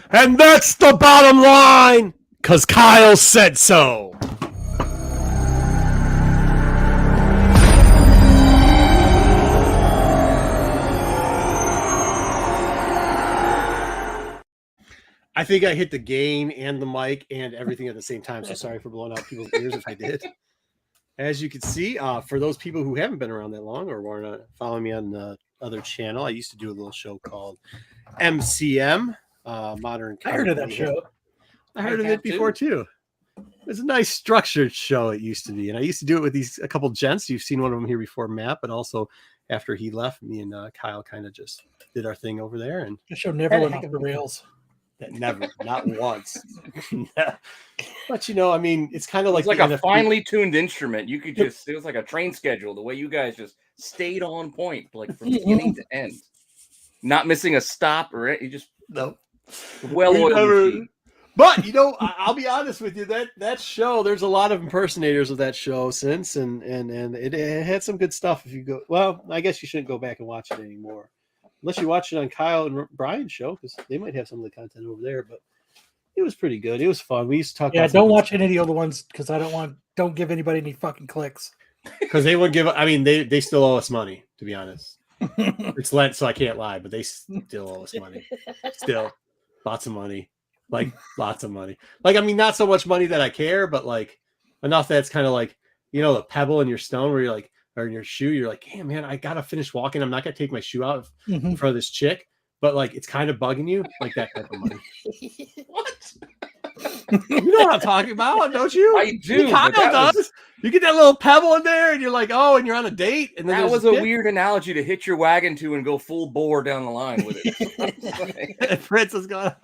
And that's the bottom line, because Kyle said so. I think I hit the gain and the mic and everything at the same time, so sorry for blowing out people's ears if I did. As you can see, for those people who haven't been around that long or weren't following me on the other channel, I used to do a little show called MCM, Modern. I heard of that show. I heard of it before too. It's a nice structured show. It used to be, and I used to do it with a couple gents. You've seen one of them here before, Matt, but also after he left, me and Kyle kind of just did our thing over there. And the show never went off the rails. That never, not once. But I mean, it's kind of like a finely tuned instrument. You could just, it was like a train schedule. The way you guys just stayed on point, like from beginning to end, not missing a stop or you just well-oiled. But I'll be honest with you, that show, there's a lot of impersonators of that show since, and it had some good stuff. If you go, well, I guess you shouldn't go back and watch it anymore. Unless you watch it on Kyle and Brian's show, because they might have some of the content over there. But it was pretty good. It was fun. We used to talk. Yeah, don't watch any of the other ones because I don't give anybody any fucking clicks. Because they would give. I mean, they still owe us money. To be honest, it's Lent, so I can't lie. But they still owe us money. Still, lots of money. Like lots of money. Like I mean, not so much money that I care, but like enough that's kind of like the pebble in your stone where you're like. Or in your shoe, you're like, hey man, I gotta finish walking. I'm not gonna take my shoe out in front of this chick, but like it's kind of bugging you, like that type of money. What? You know what I'm talking about, don't you? I do. You get that little pebble in there, and you're like, oh, and you're on a date, and then that was a weird analogy to hit your wagon to and go full bore down the line with it. Prince is gonna.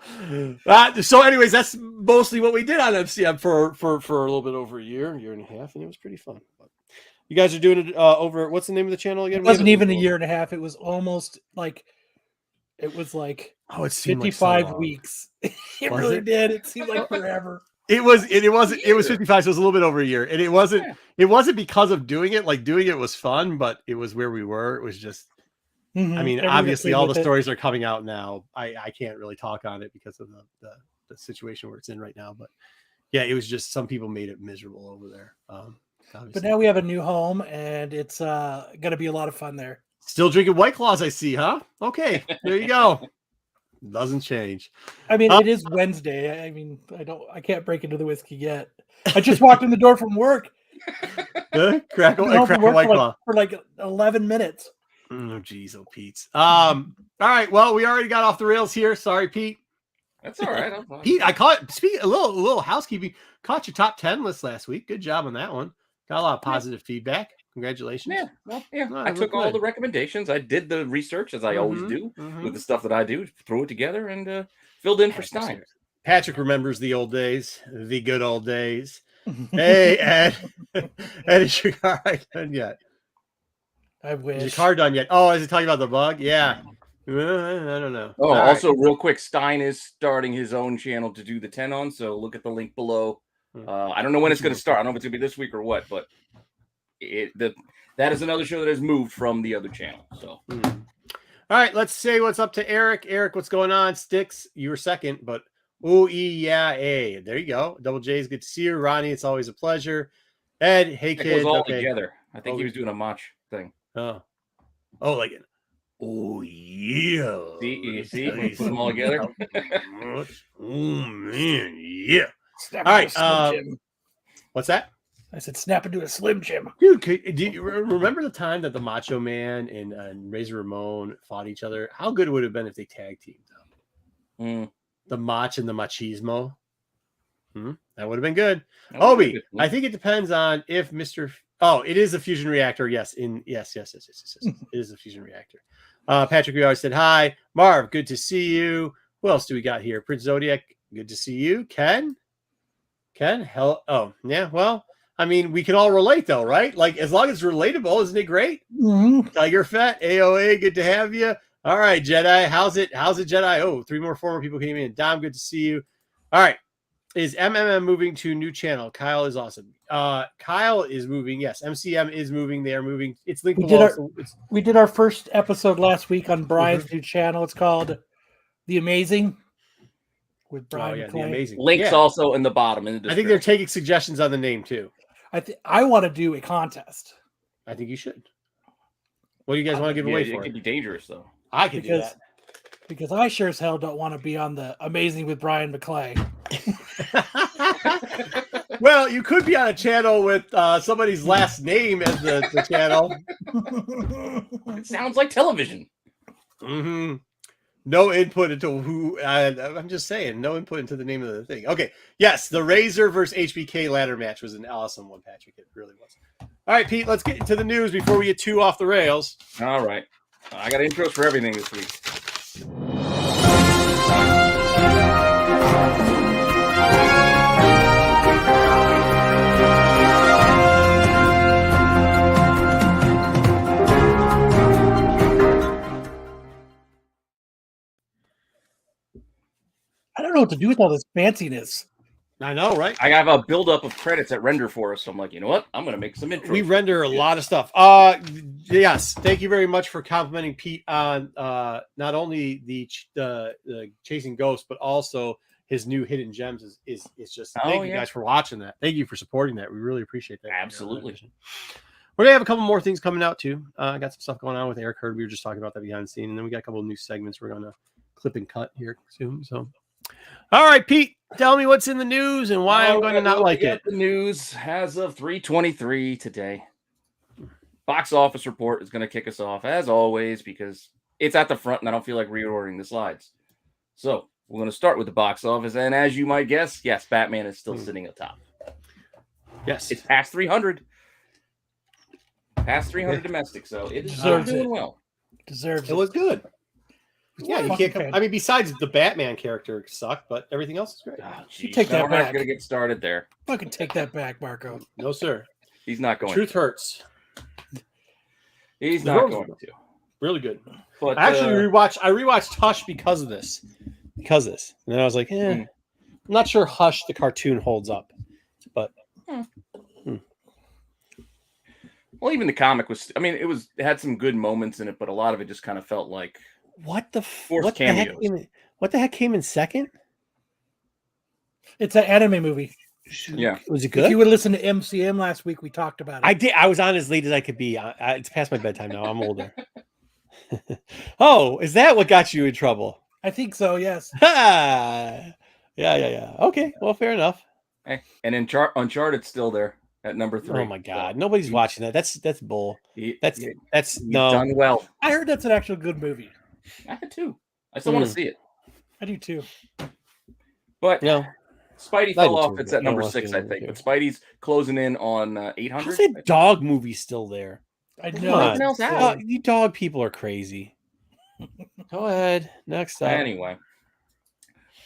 So, anyways, that's mostly what we did on MCM for a little bit over a year and a half, and it was pretty fun. But you guys are doing it over. What's the name of the channel again? It wasn't even a year and a half. It was almost like. It was like it seemed 55 like so weeks. It really did. It seemed like forever. It was 55, so it was a little bit over a year. And it wasn't because of doing it. Like doing it was fun, but it was where we were. It was just I mean, obviously all the stories are coming out now. I can't really talk on it because of the situation where it's in right now. But yeah, it was just some people made it miserable over there. But now we have a new home and it's gonna be a lot of fun there. Still drinking White Claws, I see, huh? Okay, there you go. Doesn't change. I mean, it is Wednesday. I mean, I can't break into the whiskey yet. I just walked in the door from work. Crack a White Claw for like 11 minutes. Oh, geez, oh, Pete. All right. Well, we already got off the rails here. Sorry, Pete. That's all right. Pete, I caught a little housekeeping. Caught your top 10 list last week. Good job on that one. Got a lot of positive feedback. Congratulations. Yeah. Well, yeah. I took all the recommendations. I did the research as I always do with the stuff that I do. Threw it together and filled in for Stein. Patrick remembers the old days, the good old days. Hey, Ed. Ed, is your car done yet? I wish. Is your car done yet? Oh, is it talking about the bug? Yeah. I don't know. Oh, also, real quick, Stein is starting his own channel to do the 10 on. So look at the link below. I don't know when it's going to start. I don't know if it's going to be this week or what, but that is another show that has moved from the other channel. So, all right, let's say what's up to Eric. Eric, what's going on? Sticks, you were second, but there you go. Double J is good to see you. Ronnie, it's always a pleasure. Ed, hey kid, it goes all together. I think he was doing a Mach thing. Like it. Oh yeah. See, we put them all together. Oh man, yeah. Snap all right. What's that? I said, snap into a Slim Jim. Dude, do you remember the time that the Macho Man and Razor Ramon fought each other? How good would it have been if they tag teamed up? The Mach and the Machismo. That would have been good. Obi, I think it depends on if Mr. It is a fusion reactor. Yes. Yes. It is a fusion reactor. Patrick, we always said hi. Marv, good to see you. Who else do we got here? Prince Zodiac, good to see you. Ken, hell. Oh, yeah. Well, I mean, we can all relate though, right? Like as long as it's relatable, isn't it great? Tiger Fat, AOA, good to have you. All right, Jedi. How's it, Jedi? Oh, 3 more former people came in. Dom, good to see you. All right. Is MMM moving to a new channel? Kyle is awesome. Kyle is moving. Yes, MCM is moving. They are moving. It's linked. We did our first episode last week on Brian's new channel. It's called The Amazing. with Brian the McClane. Amazing. Links also in the bottom. In the I think they're taking suggestions on the name too. I want to do a contest. I think you should. What do you guys want to give away for? It could be dangerous though. I could do that. Because I sure as hell don't want to be on the Amazing with Brian McClane. Well, you could be on a channel with somebody's last name as the channel. It sounds like television. Mm-hmm. No input into who. I'm just saying, no input into the name of the thing. Okay. Yes, the Razor versus HBK ladder match was an awesome one, Patrick. It really was. All right, Pete, let's get into the news before we get too off the rails. All right. I got intros for everything this week. I don't know what to do with all this fanciness. I know, right? I have a buildup of credits that render for us. So I'm like, you know what? I'm going to make some intros. We render a lot of stuff. Yes. Thank you very much for complimenting Pete on not only the Chasing Ghosts, but also his new Hidden Gems. Is just thank you guys for watching that. Thank you for supporting that. We really appreciate that. Absolutely. We're gonna have a couple more things coming out too. I got some stuff going on with Eric Hurd. We were just talking about that behind the scene, and then we got a couple of new segments we're gonna clip and cut here soon. So, all right, Pete, tell me what's in the news and why I'm going to not like it. The news as of 3/23 today. Box office report is going to kick us off as always because it's at the front, and I don't feel like reordering the slides. So we're going to start with the box office, and as you might guess, yes, Batman is still sitting atop. Yes, it's past 300. Past 300 domestic, so it is doing well. Deserves it. Was good. Yeah, you can't come. I mean, besides the Batman character sucked, but everything else is great. Oh, you take that back. We're not going to get started there. Fucking take that back, Marco. No, sir. He's not going. Truth hurts. He's not going to. Really good. But I actually rewatched Hush because of this. And then I was like, I'm not sure Hush the cartoon holds up, but. Well, even the comic was. I mean, it had some good moments in it, but a lot of it just kind of felt like what the cameos. What the heck came in second? It's an anime movie. Yeah, was it good? If you would listen to MCM last week, we talked about it. I did. I was on as late as I could be. It's past my bedtime now. I'm older. Oh, is that what got you in trouble? I think so. Yes. Yeah. Okay. Well, fair enough. Hey, and Uncharted's still there. At number 3. Oh my God! Nobody's watching that. That's bull. That's no. Done well. I heard that's an actual good movie. I had too. I still want to see it. I do too. But no, Spidey fell off. It's at number 6, I think. But Spidey's closing in on 800. How's that dog movie still there? I know. Nothing else out. You dog people are crazy. Go ahead. Next up. Anyway,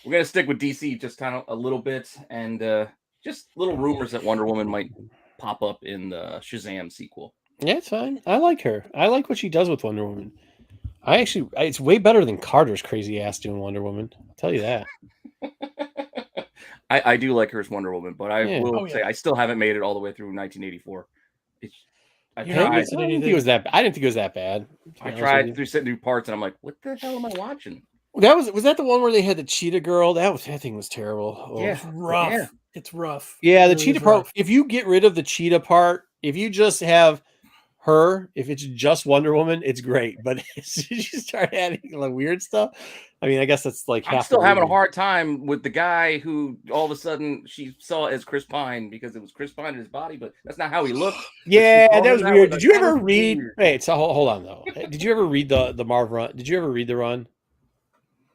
we're gonna stick with DC just kind of a little bit and. Just little rumors that Wonder Woman might pop up in the Shazam sequel. Yeah, it's fine. I like her. I like what she does with Wonder Woman. It's way better than Carter's crazy ass doing Wonder Woman. I'll tell you that. I do like her as Wonder Woman, but I will say I still haven't made it all the way through 1984. I didn't think it was that bad. I tried through sitting through parts, and I'm like, what the hell am I watching? Was that the one where they had the cheetah girl? That thing was terrible. Oh. Yeah, it's rough. Yeah. It's rough. Yeah, the cheetah part. If you get rid of the cheetah part, if you just have her, if it's just Wonder Woman, it's great. But if you start adding like weird stuff, I mean, I guess that's like I'm still having a hard time with the guy who all of a sudden she saw as Chris Pine because it was Chris Pine in his body, but that's not how he looked. Yeah, that was weird. Did you ever read? Wait, so hold on though. Did you ever read the Marv run? Did you ever read the run?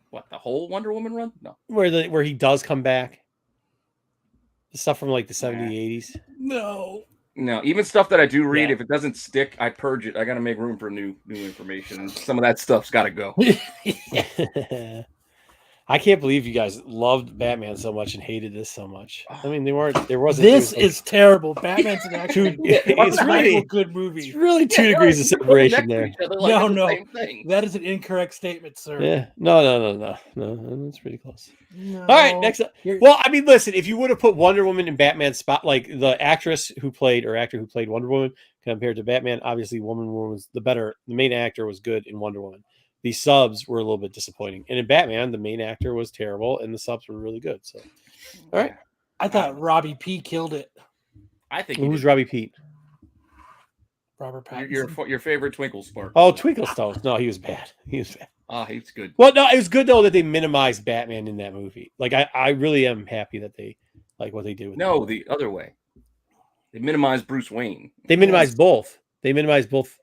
What, the whole Wonder Woman run? No. Where he does come back. The stuff from like the 70s, 80s. No, even stuff that I do read, if it doesn't stick, I purge it. I got to make room for new information. And some of that stuff's got to go. I can't believe you guys loved Batman so much and hated this so much. I mean, This is terrible. Batman's an actual it's really good movie. It's really 2 degrees of separation there. Like no. That is an incorrect statement, sir. Yeah. No. That's pretty close. No. All right, next up. Well, I mean, listen, if you would have put Wonder Woman in Batman's spot, like the actor who played Wonder Woman compared to Batman, obviously Woman was the main actor was good in Wonder Woman. the subs were a little bit disappointing. And in Batman, the main actor was terrible, and the subs were really good. So, all right. I thought Robbie P killed it. I think Who's Robbie Pete? Robert Pattinson. Your favorite Twinkle Spark. Oh, Twinkle Stone. No, he was bad. He was bad. Ah, he's good. Well, no, it was good though that they minimized Batman in that movie. Like, I really am happy that they like what they did with. No, the other way. They minimized Bruce Wayne. They minimized both. They minimized both.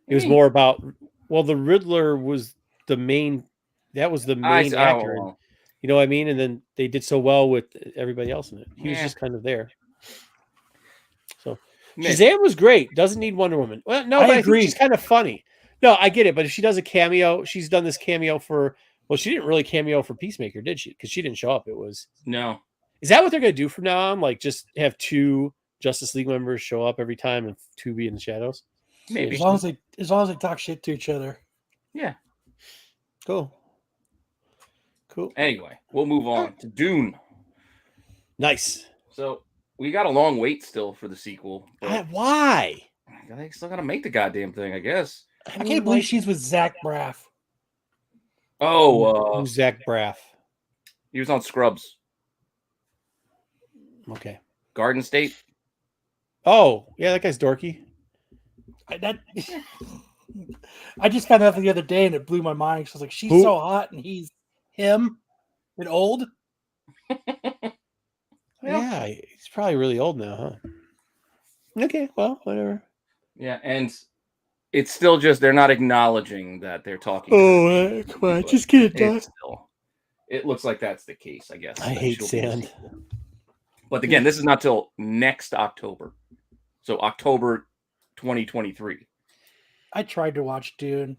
It was more about. Well, the Riddler was the main. That was the main actor. You know what I mean? And then they did so well with everybody else in it. He was just kind of there. So Shazam was great. Doesn't need Wonder Woman. Well, no, but I think she's kind of funny. No, I get it. But if she does a cameo, she's done this cameo for. Well, she didn't really cameo for Peacemaker, did she? Because she didn't show up. It was no. Is that what they're going to do from now on? Like, just have 2 Justice League members show up every time and 2 be in the shadows? Maybe as long as they talk shit to each other. Yeah. Cool. Anyway, we'll move on to Dune. Nice. So we got a long wait still for the sequel. Why? They still got to make the goddamn thing, I guess. I can't believe she's with Zach Braff. Oh, who's Zach Braff? He was on Scrubs. Okay. Garden State. Oh, yeah, that guy's dorky. I just found out the other day and it blew my mind. She was like, she's so hot and he's him and old. Yeah, he's probably really old now, huh? Okay, well, whatever. Yeah, and it's still just they're not acknowledging that they're talking. Oh, come on, just get it done. It looks like that's the case, I guess. I hate sand. But again, this is not till next October. So October 2023. I tried to watch Dune.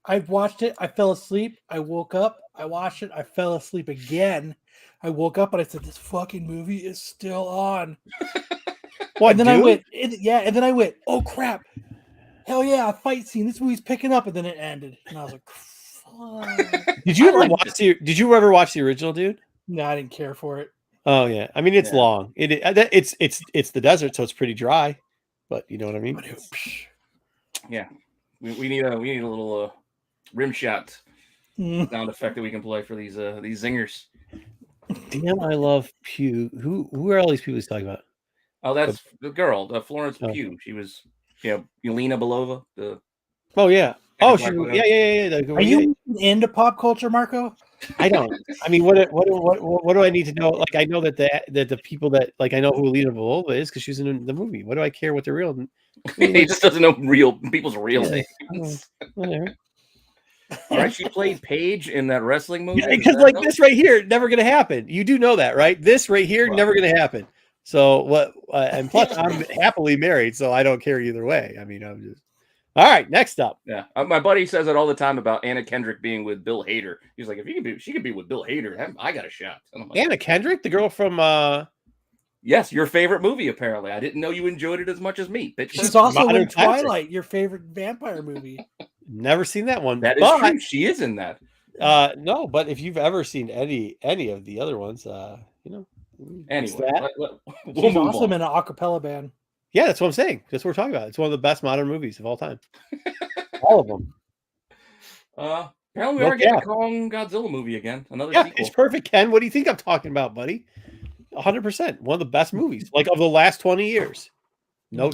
I watched it. I fell asleep. I woke up. I watched it. I fell asleep again. I woke up and I said, "This fucking movie is still on." What? And then Dune? and then I went, "Oh crap! Hell yeah, a fight scene. This movie's picking up." And then it ended, and I was like, "Fuck." Did you ever watch the original, dude? No, I didn't care for it. Oh yeah, I mean it's long. It's the desert, so it's pretty dry. But you know what I mean? Yeah, we need a little rim shot sound effect that we can play for these zingers. Damn, I love Pugh. Who are all these people he's talking about? Oh, that's the girl, Florence Pugh. She was, Yelena Belova. Oh yeah. Oh, yeah. Are you into pop culture, Marco? I don't. I mean, what do I need to know? Like, I know that the people that like I know who Alina Belova is because she's in the movie. What do I care what the real? He just doesn't know people's real names. Whatever. All right, she played Paige in that wrestling movie. Because like this right here, never gonna happen. You do know that, right? This right here, never gonna happen. So what? And plus, I'm happily married, so I don't care either way. I mean, I'm just. All right, next up. Yeah, my buddy says it all the time about Anna Kendrick being with Bill Hader. He's like, if she could be with Bill Hader, I got a shot. Like, Anna Kendrick, the girl from yes, your favorite movie. Apparently, I didn't know you enjoyed it as much as me. She's also in Twilight, your favorite vampire movie. Never seen that one. That is true. She is in that. No, but if you've ever seen any of the other ones, anyway, she's awesome in an a cappella band. Yeah, that's what I'm saying. That's what we're talking about. It's one of the best modern movies of all time. All of them. Apparently, we are getting a Kong Godzilla movie again. Another sequel. It's perfect, Ken. What do you think I'm talking about, buddy? 100%. One of the best movies, like of the last 20 years. No.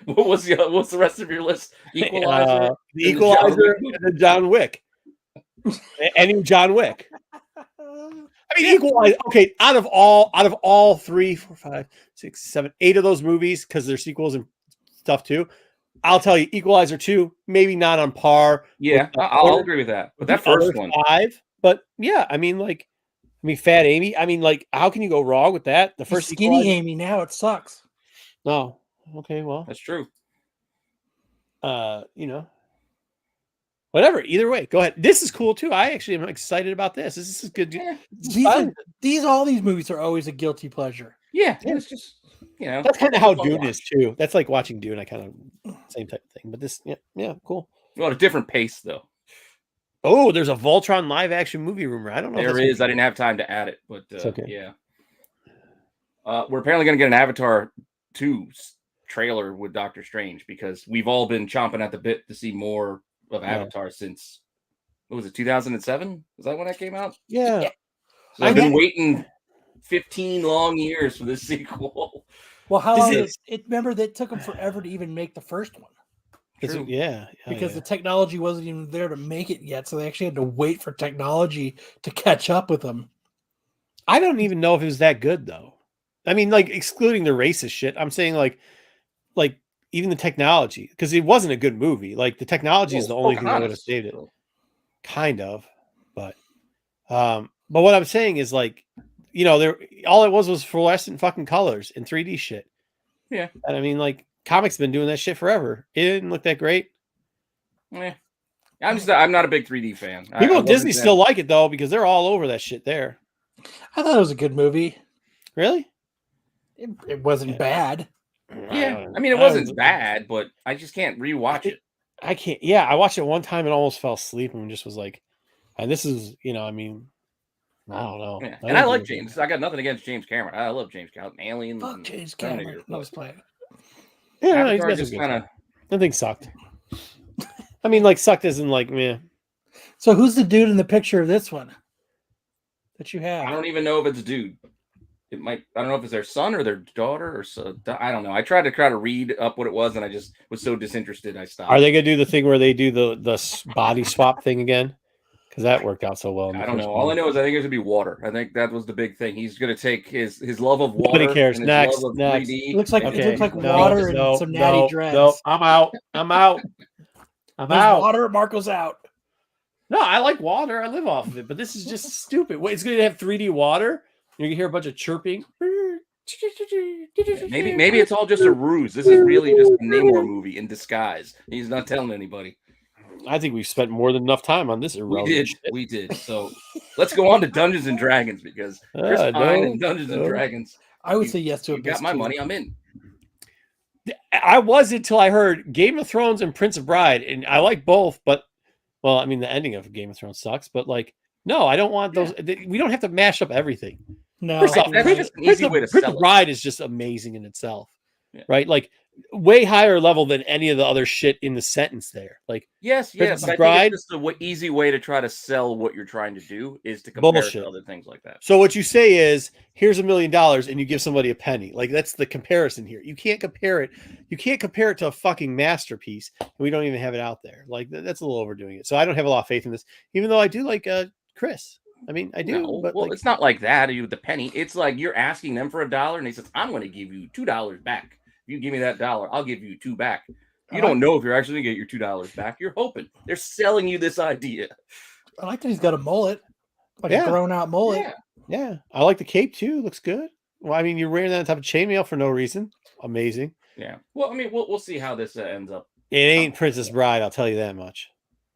What's the rest of your list? Equalizer, the Equalizer, and the John Wick. Any John Wick. I mean, Equalizer. Okay, out of all 3, 4, 5, 6, 7, 8 of those movies, because they're sequels and stuff too. I'll tell you, Equalizer 2, maybe not on par. Yeah, I'll agree with that. But that first one, 5. But yeah, I mean, Fat Amy. I mean, like, how can you go wrong with that? The first skinny Equalizer? Amy. Now it sucks. No. Okay, well, that's true. Whatever. Either way, go ahead. This is cool too. I actually am excited about this. This is good. Yeah. All these movies are always a guilty pleasure. Yeah, it's just that's kind of how Dune is too. That's like watching Dune. I kind of same type of thing. But this, yeah, cool. Well, at a different pace though. Oh, there's a Voltron live action movie rumor. I don't know. There is. I didn't have time to add it, but okay. Yeah. We're apparently going to get an Avatar 2 trailer with Doctor Strange because we've all been chomping at the bit to see more of Avatar since what was it, 2007? Is that when that came out? Yeah. So I've been waiting 15 long years for this sequel. Well, how long did it? Remember that it took them forever to even make the first one. True. Yeah. Because the technology wasn't even there to make it yet, so they actually had to wait for technology to catch up with them. I don't even know if it was that good though. I mean, like excluding the racist shit, I'm saying like even the technology, because it wasn't a good movie. Like the technology is the only thing that would have saved it. Kind of, but what I'm saying is like, you know, there all it was fluorescent fucking colors and 3D shit. Yeah, and I mean, like comics been doing that shit forever. It didn't look that great. Yeah, I'm not a big 3D fan. People at Disney still like it though because they're all over that shit there. I thought it was a good movie. Really? It wasn't bad. Yeah, I mean, it wasn't bad, but I just can't rewatch it. I can't. Yeah, I watched it one time and almost fell asleep and just was like, and this is, you know, I mean, I don't know. Yeah. And I like James. I got nothing against James Cameron. I love James Cameron. Alien. Fuck James Cameron. I was playing. Yeah, no, just kind of. Nothing sucked. I mean, like sucked isn't like meh. So who's the dude in the picture of this one that you have? I don't even know if it's a dude. It might. I don't know if it's their son or their daughter or so. I don't know. I tried to read up what it was, and I just was so disinterested. I stopped. Are they gonna do the thing where they do the body swap thing again? Because that worked out so well. I don't know. All I know is I think it's gonna be water. I think that was the big thing. He's gonna take his love of water. Nobody cares. And Next, his love of next. 3D. It looks like water and some natty dreads. No, I'm out. I'm out. I'm There's out. Water. Marco's out. No, I like water. I live off of it. But this is just stupid. Wait, it's gonna have 3D water. You're gonna hear a bunch of chirping. Maybe it's all just a ruse. This is really just a Namor movie in disguise. He's not telling anybody. I think we've spent more than enough time on this. We did. So let's go on to Dungeons and Dragons because Chris Pine and Dungeons and Dragons. I would say yes to it. You got my money. I'm in. I was until I heard Game of Thrones and Prince of Bride, and I like both. But well, I mean, the ending of Game of Thrones sucks. But like, no, I don't want those. We don't have to mash up everything. No, first off, that's an easy way to sell it. Prince of Bride is just amazing in itself, right? Like way higher level than any of the other shit in the sentence there. Like yes, Prince but of Bride, I think it's just an easy way to try to sell what you're trying to do is to compare it to other things like that. So what you say is, here's $1 million, and you give somebody a penny. Like that's the comparison here. You can't compare it. You can't compare it to a fucking masterpiece. We don't even have it out there. Like that's a little overdoing it. So I don't have a lot of faith in this, even though I do like Chris. I mean, I do. No, but well, it's not like that. You with the penny. It's like you're asking them for $1, and he says, "I'm going to give you $2 back. If you give me that $1, I'll give you $2 back." You don't know if you're actually going to get your $2 back. You're hoping. They're selling you this idea. I like that he's got a mullet, like a grown-out mullet. Yeah, I like the cape too. Looks good. Well, I mean, you're wearing that type of chainmail for no reason. Amazing. Yeah. Well, I mean, we'll see how this ends up. It ain't Princess Bride. I'll tell you that much.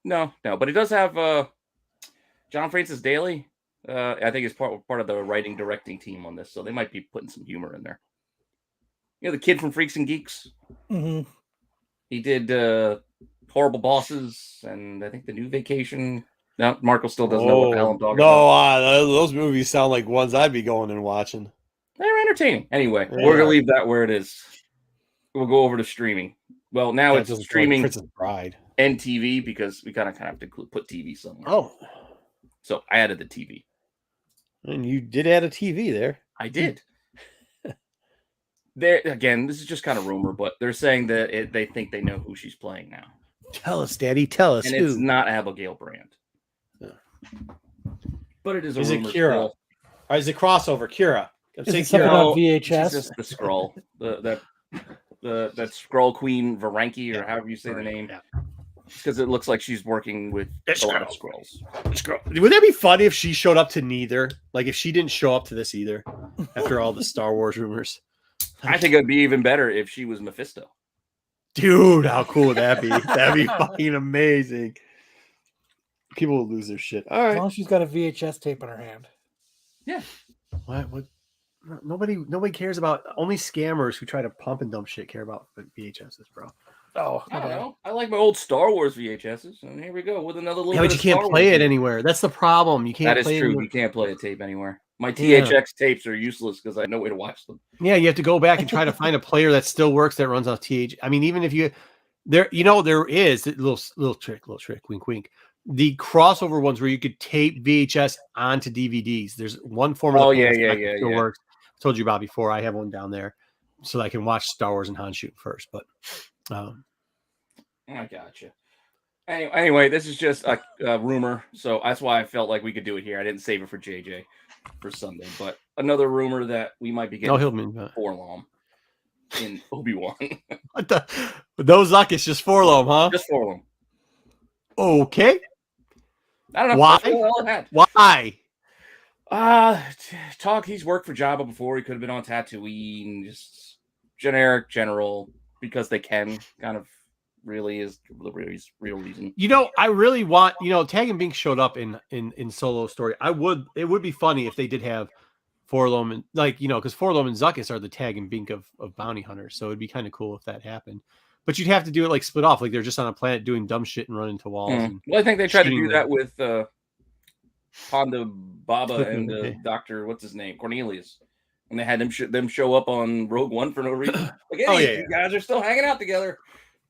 No, but it does have John Francis Daly. I think is part of the writing directing team on this, so they might be putting some humor in there. You know, the kid from Freaks and Geeks. Mm-hmm. He did Horrible Bosses, and I think The New Vacation. No, Marco still doesn't know what the hell I'm talking about. Those movies sound like ones I'd be going and watching. They're entertaining. Anyway, we're gonna leave that where it is. We'll go over to streaming. Well, now it's streaming Princess Bride and TV because we kind of have to put TV somewhere. Oh, so I added the TV. And you did add a TV there. I did. There again, this is just kind of rumor, but they're saying that they think they know who she's playing now. Tell us, Daddy. Tell us. And who. It's not Abigail Brand. Yeah. But it is a rumor. Is it Kira? Or is it crossover? Kira. Is it something on VHS? It's just the scroll. That scroll queen Varanki, or however you say the name. Yeah. Because it looks like she's working with a lot of scrolls. Would that be funny if she showed up to neither? Like if she didn't show up to this either after all the Star Wars rumors? I think it'd be even better if she was Mephisto. Dude, how cool would that be? That'd be fucking amazing. People would lose their shit. All right. As long as she's got a VHS tape in her hand. Yeah. What? Nobody cares about. Only scammers who try to pump and dump shit care about VHSs, bro. Oh, I don't know. I like my old Star Wars VHSs, and here we go with another little. Yeah, but you can't play it anywhere. That's the problem. You can't. That is true. You can't play a tape anywhere. My THX tapes are useless because I have no way to watch them. Yeah, you have to go back and try to find a player that still works that runs off TH. I mean, even if there is a little trick, wink, wink. the crossover ones where you could tape VHS onto DVDs. There's one form of the still works. I told you about before. I have one down there so that I can watch Star Wars and Han shoot first. But I gotcha. Anyway, this is just a rumor, so that's why I felt like we could do it here. I didn't save it for JJ for Sunday, but another rumor that we might be getting Forlom in Obi-Wan. What the? Those Zuckus just Forlom, huh? Just Forlom. Okay. I don't know why. Why? Talk. He's worked for Jabba before. He could have been on Tatooine. Just general because they can kind of. Really is the real reason. I really want, Tag and Bink showed up in Solo Story. It would be funny if they did have Forlom and because Forlom and Zuckus are the Tag and Bink of bounty hunters. So it'd be kind of cool if that happened. But you'd have to do it like split off, like they're just on a planet doing dumb shit and running into walls. Well, I think they tried to do that with Ponda Baba and Dr. What's his name? Cornelius. And they had them show up on Rogue One for no reason. Like, hey, you guys are still hanging out together.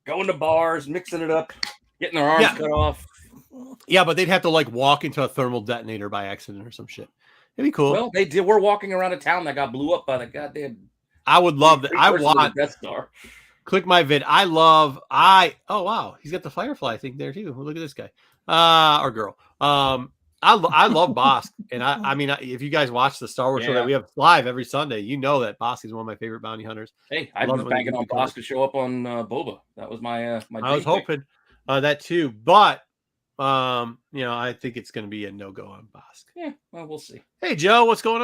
Going to bars, mixing it up, getting their arms cut off. Yeah, but they'd have to walk into a thermal detonator by accident or some shit. It'd be cool. Well, they did. We're walking around a town that got blew up by the goddamn. I would love that. I want Death Star. Click my vid. Oh wow, he's got the Firefly thing there too. Look at this guy, or girl. I love Bosk, and I mean, if you guys watch the Star Wars show that we have live every Sunday, you know that Bosk is one of my favorite bounty hunters. Hey, I was banking on Bosk to show up on Boba. That was my I was hoping that too, but I think it's going to be a no-go on Bosk. Yeah, well, we'll see. Hey, Joe, what's going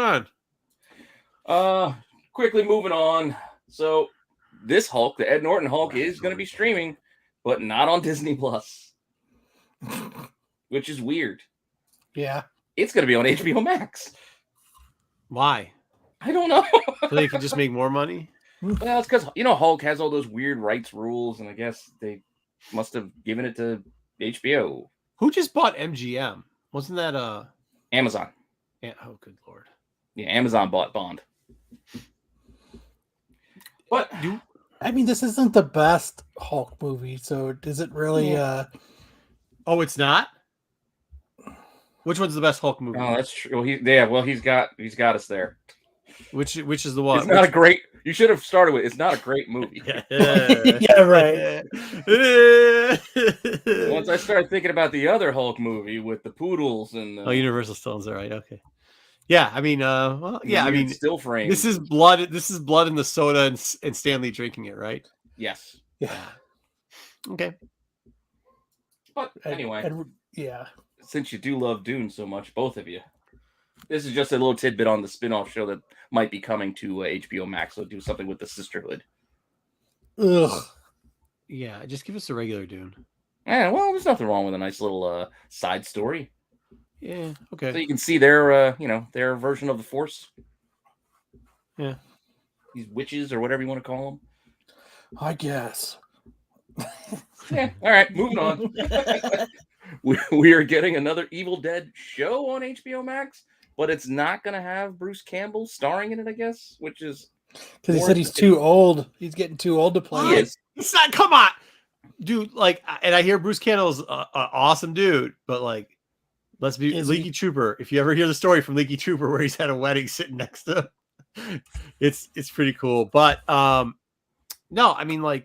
on? Quickly moving on. So this Hulk, the Ed Norton Hulk, is going to be streaming, but not on Disney Plus, which is weird. Yeah. It's going to be on HBO Max. Why? I don't know. So they can just make more money? Well, it's because, Hulk has all those weird rights rules, and I guess they must have given it to HBO. Who just bought MGM? Wasn't that Amazon? Yeah. Oh, good Lord. Yeah, Amazon bought Bond. But I mean, this isn't the best Hulk movie, so is it really Oh, it's not? Which one's the best Hulk movie? Oh, that's true. He's got us there. Which is the one? It's not a great. You should have started with. It's not a great movie. Yeah, right. Once I started thinking about the other Hulk movie with the poodles and Universal Stones, all right, okay. Yeah, I mean, still frame. This is blood. This is blood in the soda and Stanley drinking it, right? Yes. Yeah. Okay. But anyway, yeah. Since you do love Dune so much, both of you, this is just a little tidbit on the spin-off show that might be coming to HBO Max. So do something with the sisterhood. Ugh. Yeah, just give us a regular Dune. Yeah, well, there's nothing wrong with a nice little side story. Yeah, okay. So you can see their, their version of the Force. Yeah. These witches or whatever you want to call them. I guess. Yeah. All right, moving on. We are getting another Evil Dead show on HBO Max, but it's not going to have Bruce Campbell starring in it, I guess, which is because he said he's too old. He's getting too old to play. He is. It's not. Come on, dude. And I hear Bruce Campbell's an awesome dude, but let's be Leaky Trooper. If you ever hear the story from Leaky Trooper where he's had a wedding sitting next to him, it's pretty cool. But no, I mean,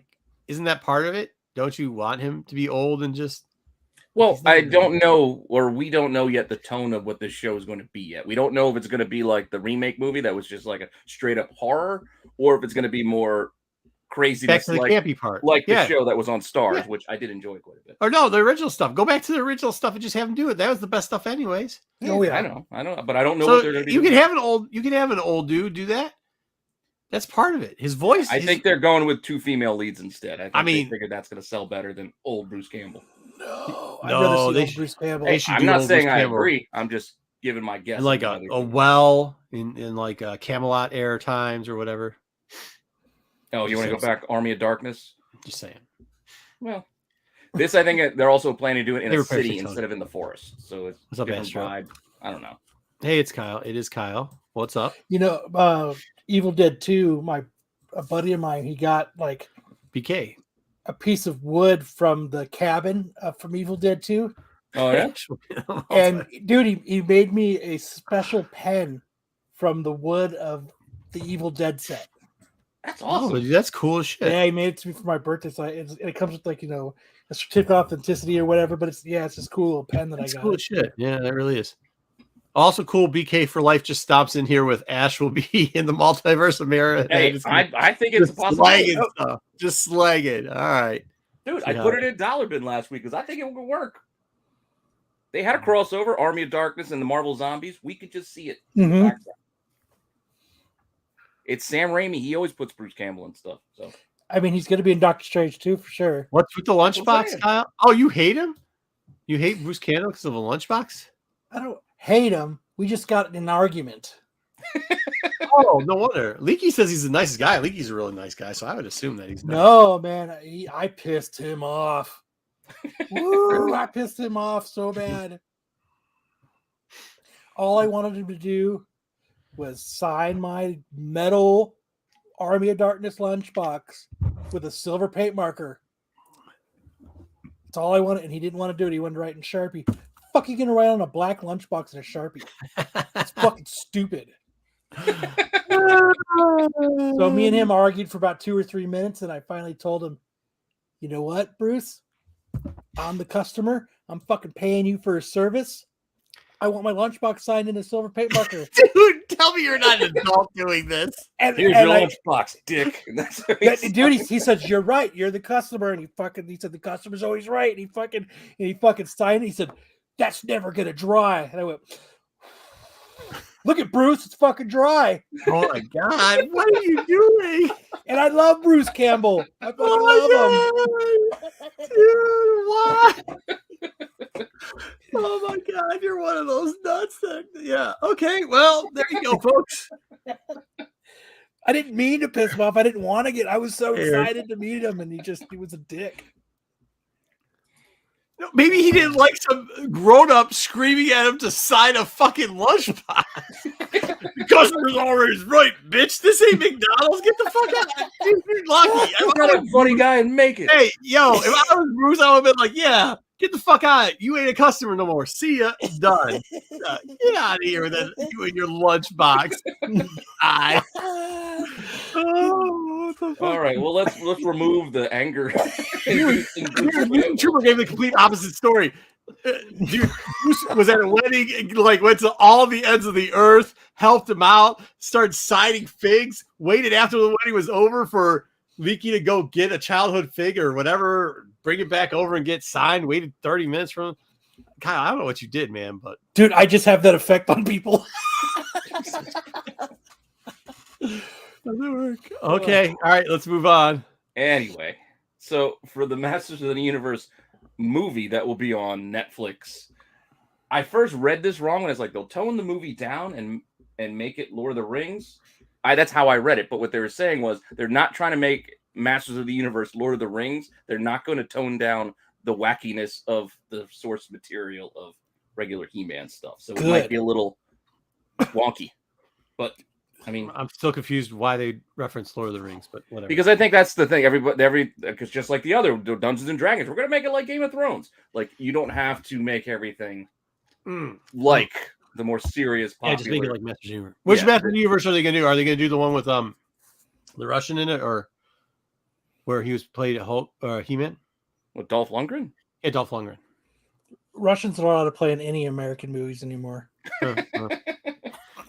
isn't that part of it? Don't you want him to be old and just? Well, I don't know, or we don't know yet the tone of what this show is going to be yet. We don't know if it's going to be like the remake movie that was just like a straight up horror, or if it's going to be more craziness, back to the campy part, like the show that was on Stars, which I did enjoy quite a bit. Or no, the original stuff. Go back to the original stuff and just have them do it. That was the best stuff, anyways. Oh yeah, I know, but I don't know what they're going to do. You can have an old dude do that. That's part of it. His voice. I think they're going with 2 female leads instead. I mean, they figured that's going to sell better than old Bruce Campbell. No, they Bruce Campbell. I'm not saying I agree. I'm just giving my guess. And like a well in like Camelot era times or whatever. Oh, you want to go back Army of Darkness? Just saying. Well, this I think they're also planning to do it in a city instead of in the forest. So it's a different vibe. I don't know. Hey, it's Kyle. It is Kyle. What's up? Evil Dead 2, a buddy of mine, he got BK. a piece of wood from the cabin from Evil Dead 2. Oh yeah. And dude, he made me a special pen from the wood of the Evil Dead set. That's awesome. Oh, that's cool as shit. Yeah, he made it to me for my birthday. So it comes with like, a certificate of authenticity or whatever. But it's this cool little pen that That's I got. Cool as shit. Yeah, that really is. Also cool. BK for Life just stops in here with Ash will be in the multiverse of mirror. Hey, I think it's a possibility. Just slag it. All right, dude. I put it in Dollar Bin last week because I think it would work. They had a crossover, Army of Darkness and the Marvel Zombies. We could just see it. Mm-hmm. It's Sam Raimi. He always puts Bruce Campbell and stuff. So I mean, he's going to be in Doctor Strange too, for sure. What's with the lunchbox, Kyle? Oh, you hate him? You hate Bruce Campbell because of a lunchbox? I don't hate him. We just got in an argument. Oh, no wonder. Leaky says he's the nicest guy. Leaky's a really nice guy, so I would assume that he's nice. No, man. I pissed him off. Woo, I pissed him off so bad. All I wanted him to do was sign my metal Army of Darkness lunchbox with a silver paint marker. That's all I wanted, and he didn't want to do it. He wanted to write in Sharpie. Fuck, you gonna write on a black lunchbox in a Sharpie? It's fucking stupid. So me and him argued for about 2 or 3 minutes, and I finally told him, you know what, Bruce? I'm the customer. I'm fucking paying you for a service. I want my lunchbox signed in a silver paint marker. Dude, tell me you're not an adult doing this. Here's your lunchbox, dick. Dude, he says, you're right. You're the customer. And he said, the customer's always right. And he fucking signed it. He said, that's never going to dry. And I went, look at Bruce. It's fucking dry. Oh my God. What are you doing? And I love Bruce Campbell. I fucking love him. Dude, why? Oh my God, you're one of those nuts. Yeah. Okay. Well, there you go, folks. I didn't mean to piss him off. I didn't want to I was so excited to meet him, and he was a dick. Maybe he didn't like some grown-up screaming at him to sign a fucking lunchbox. The customer's always right, bitch. This ain't McDonald's. Get the fuck out. Dude, you're lucky. I'm not a funny guy and make it. Hey, yo, if I was Bruce, I would have been like, yeah, get the fuck out. You ain't a customer no more. See ya. Done. Get out of here with you and your lunchbox. All right, well let's remove the anger. Trooper gave the complete opposite story. Dude, Bruce was at a wedding and went to all the ends of the earth, helped him out, started signing figs, waited after the wedding was over for Leaky to go get a childhood fig or whatever, bring it back over and get signed, waited 30 minutes from him. Kyle, I don't know what you did, man, but dude, I just have that effect on people. Doesn't work. Okay, all right, let's move on. Anyway, so for the Masters of the Universe movie that will be on Netflix, I first read this wrong when it's like they'll tone the movie down and make it Lord of the Rings. That's how I read it, but what they were saying was they're not trying to make Masters of the Universe Lord of the Rings. They're not going to tone down the wackiness of the source material of regular He-Man stuff. So it might be a little wonky, but I mean, I'm still confused why they reference Lord of the Rings, but whatever. Because I think that's the thing. Because just like the other Dungeons and Dragons, we're gonna make it like Game of Thrones. Like you don't have to make everything like the more serious. Popular. Yeah, just make it like Masters of the Universe. Which Masters of the Universe are they gonna do? Are they gonna do the one with the Russian in it, or where he was played at Hulk or He-Man? With Dolph Lundgren? Yeah, Dolph Lundgren. Russians are not allowed to play in any American movies anymore.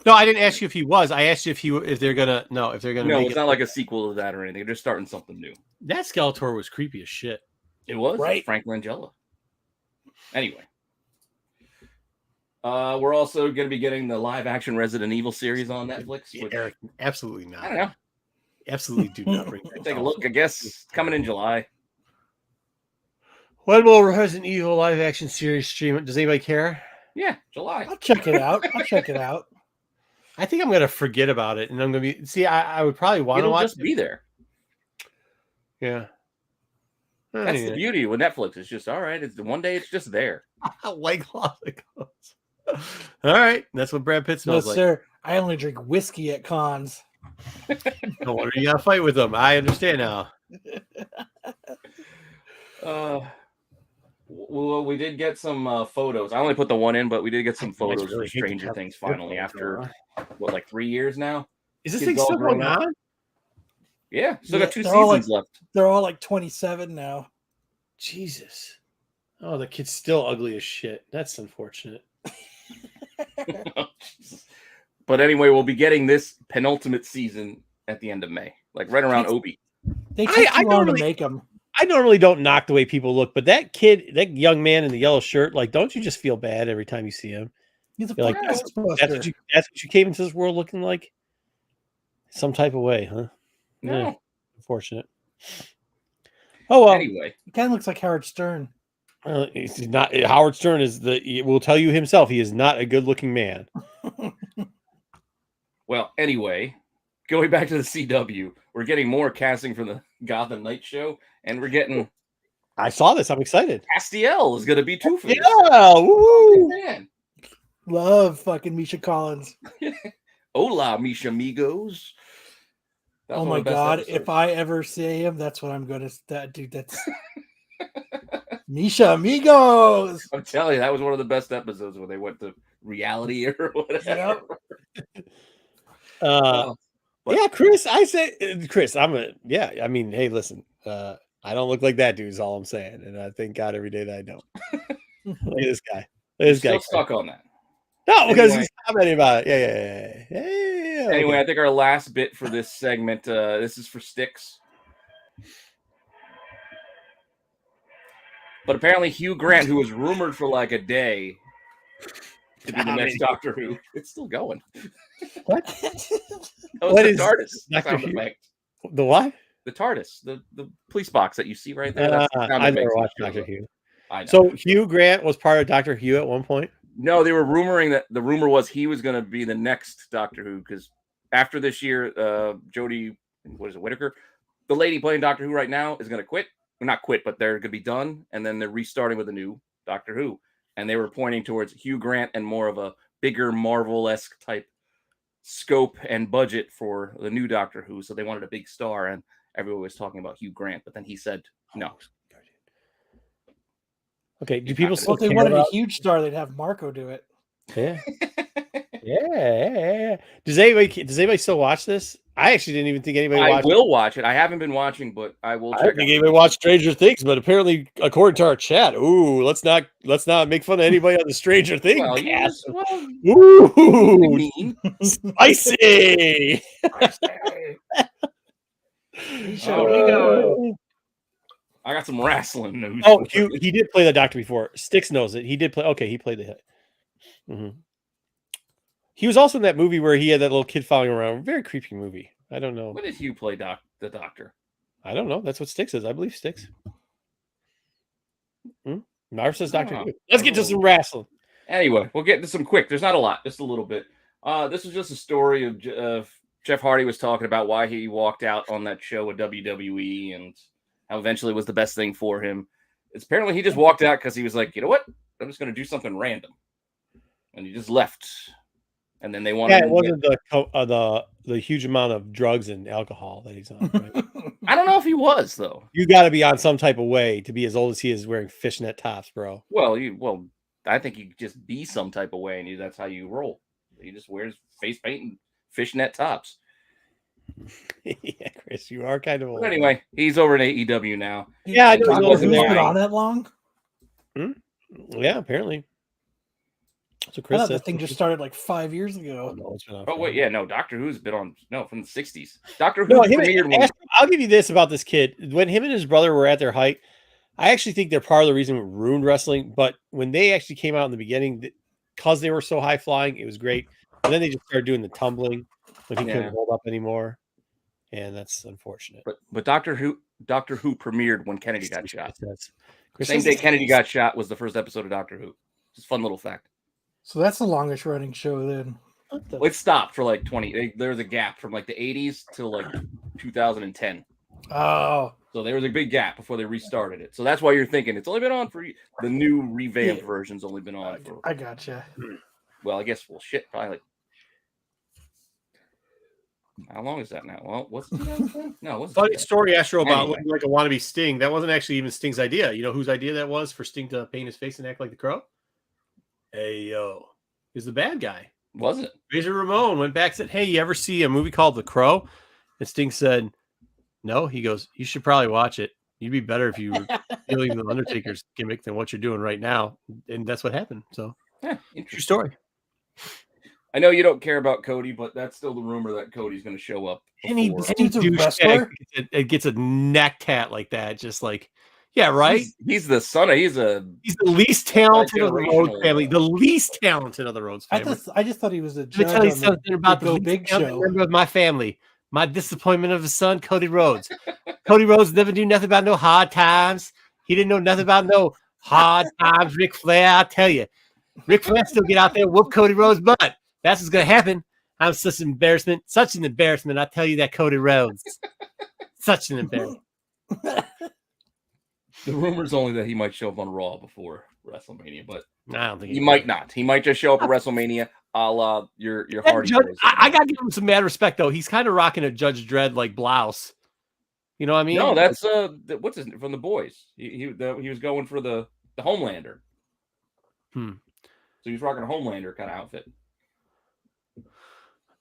No, I didn't ask you if he was. I asked you if they're gonna. No, if they're gonna. No, make it's not like a sequel to that or anything. They're just starting something new. That Skeletor was creepy as shit. It was right, Frank Langella. Anyway, we're also going to be getting the live-action Resident Evil series on Netflix. Which, Eric, absolutely not. I don't know. Absolutely do not bring that. Take a look. I guess it's coming in July. When will Resident Evil live-action series stream? Does anybody care? Yeah, July. I'll check it out. I think I'm going to forget about it, and I'm going to be. See, I would probably want to watch. Just be there. Yeah, that's the beauty with Netflix. It's just all right. It's one day. It's just there. Like all right, that's what Brad Pitt smells like. Sir, I only drink whiskey at cons. No wonder you got to fight with them. I understand now. Well, we did get some photos. I only put the one in, but we did get some photos really for hate to Stranger cut Things the finally photo, after what, like 3 years now? Is this Kids thing all still grown going up. on? Yeah, still Yeah, got 2 they're all seasons left. They're all like 27 now. Jesus. Oh, the kid's still ugly as shit. That's unfortunate. But anyway, we'll be getting this penultimate season at the end of May, like right around Obi. They take I too long to normally- make them. I normally don't knock the way people look, but that kid, that young man in the yellow shirt, like, don't you just feel bad every time you see him? He's a You're like, fucking that's Ghostbuster. what you came into this world looking like? Some type of way, huh? No. Yeah, unfortunate. Oh well. Anyway, He kind of looks like Howard Stern. He's not. Howard Stern will tell you himself. He is not a good-looking man. well, anyway, going back to the CW, we're getting more casting for the Gotham Knight show, and we're getting I saw this. I'm excited. Castiel is going to be Two-Face. Yeah. Woo! Man. Love fucking Misha Collins. Hola, mis amigos. That was Oh one my of the best god! episodes. If I ever see him, that's what I'm gonna. That dude. That's Misha Amigos. I'm telling you, that was one of the best episodes when they went to reality or whatever. Yep. But- Yeah, Chris. I say, Chris. I mean, hey, listen. I don't look like that dude. Is all I'm saying, and I thank God every day that I don't. Look at this guy. Look at You're this guy. still stuck on that. No, because Anyway. he's commenting about it. Yeah. Anyway, okay. I think our last bit for this segment, this is for Sticks. But apparently Hugh Grant, who was rumored for like a day to be the next Doctor Who, it's still going. What? That was What the is TARDIS Dr. sound Hugh? effect. The what? The TARDIS, the police box that you see right there. That's the sound I it makes never when watched it shows Doctor up. Hugh. I know. So Hugh Grant was part of Doctor Hugh at one point. No, they were rumoring that the rumor was he was going to be the next Doctor Who because after this year, Jodie, Whittaker, the lady playing Doctor Who right now, is going to quit. Well, not quit, but they're going to be done, and then they're restarting with a new Doctor Who. And they were pointing towards Hugh Grant and more of a bigger Marvel-esque type scope and budget for the new Doctor Who. So they wanted a big star, and everyone was talking about Hugh Grant, but then he said no. Okay, do He's people not still Well, if they care wanted a about? huge star, they'd have Marco do it. Yeah. Yeah. Does anybody still watch this? I actually didn't even think anybody I watched. will watch it. I haven't been watching, but I will I check don't think out. anybody watched Stranger Things, but apparently, according to our chat, let's not make fun of anybody on the Stranger Things Well, cast. you Ooh, mean. spicy. I got some wrestling news. Oh, he did play the Doctor before. Styx knows it. He did play. Okay, he played the hit. Mm-hmm. He was also in that movie where he had that little kid following around. Very creepy movie. I don't know. When did Hugh play the Doctor? I don't know. That's what Styx is. I believe Styx. Marv says Doctor Who. Let's get to some wrestling. Anyway, we'll get to some quick. There's not a lot, just a little bit. This was just a story of Jeff Hardy was talking about why he walked out on that show with WWE and how eventually it was the best thing for him. It's apparently he just walked out because he was like, you know what? I'm just going to do something random. And he just left. And then they wanted. Yeah, it wasn't the huge amount of drugs and alcohol that he's on. Right? I don't know if he was though. You got to be on some type of way to be as old as he is wearing fishnet tops, bro. Well, I think you just be some type of way, and that's how you roll. He just wears face paint and fishnet tops. Yeah, Chris, you are kind of old. But anyway, he's over in AEW now. Yeah, I know He he's wasn't over Who's there. been on that long? Yeah, apparently. So I Chris thought said the thing just started like 5 years ago. no, it's been on Oh wait, forever. yeah, no. Doctor Who's been on from the '60s. Doctor Who No, premiered when I'll give you this about this kid. When him and his brother were at their height, I actually think they're part of the reason it ruined wrestling. But when they actually came out in the beginning, because they were so high flying, it was great. And then they just started doing the tumbling when he couldn't hold up anymore, and that's unfortunate. but Doctor Who premiered when Kennedy got shot. Chris Same says day it's- Kennedy got shot was the first episode of Doctor Who. Just a fun little fact. So that's the longest running show then. What the- Well, it stopped for like 20. There was a gap from like the 80s till like 2010. Oh, So there was a big gap before they restarted it. So that's why you're thinking it's only been on for the new revamped version's only been on for. I gotcha. Well, I guess shit, probably like How long is that now? Well, what's 2010? No, what's Funny story, Astro, about Anyway. looking like a wannabe Sting. That wasn't actually even Sting's idea. You know whose idea that was for Sting to paint his face and act like the Crow? Hey, yo. He's the bad guy. Was it? Razor Ramon went back and said, hey, you ever see a movie called The Crow? And Sting said, no. He goes, you should probably watch it. You'd be better if you were dealing the Undertaker's gimmick than what you're doing right now. And that's what happened. So, Yeah, true interesting. story. I know you don't care about Cody, but that's still the rumor that Cody's going to show up. Any before- dude's a wrestler? it gets a neck tat like that. Just like, yeah, right? He's the son of, he's the least talented of the Rhodes generational, family. The least talented of the Rhodes family. I just thought he was a Let me judge tell you on something about the Go least Big talented Show. member of my family. My disappointment of a son, Cody Rhodes. Cody Rhodes never knew nothing about no hard times. He didn't know nothing about no hard times. Ric Flair, I tell you. Ric Flair still get out there and whoop Cody Rhodes' butt. That's what's going to happen. I'm such an embarrassment. Such an embarrassment. I tell you that, Cody Rhodes. Such an embarrassment. The rumor's only that he might show up on Raw before WrestleMania, but I don't think he might not. He might just show up at WrestleMania, a la your Hardy. Judge, Boys. I got to give him some mad respect, though. He's kind of rocking a Judge Dredd like blouse. You know what I mean? No, that's what's his from the boys. He was going for the Homelander. So he's rocking a Homelander kind of outfit.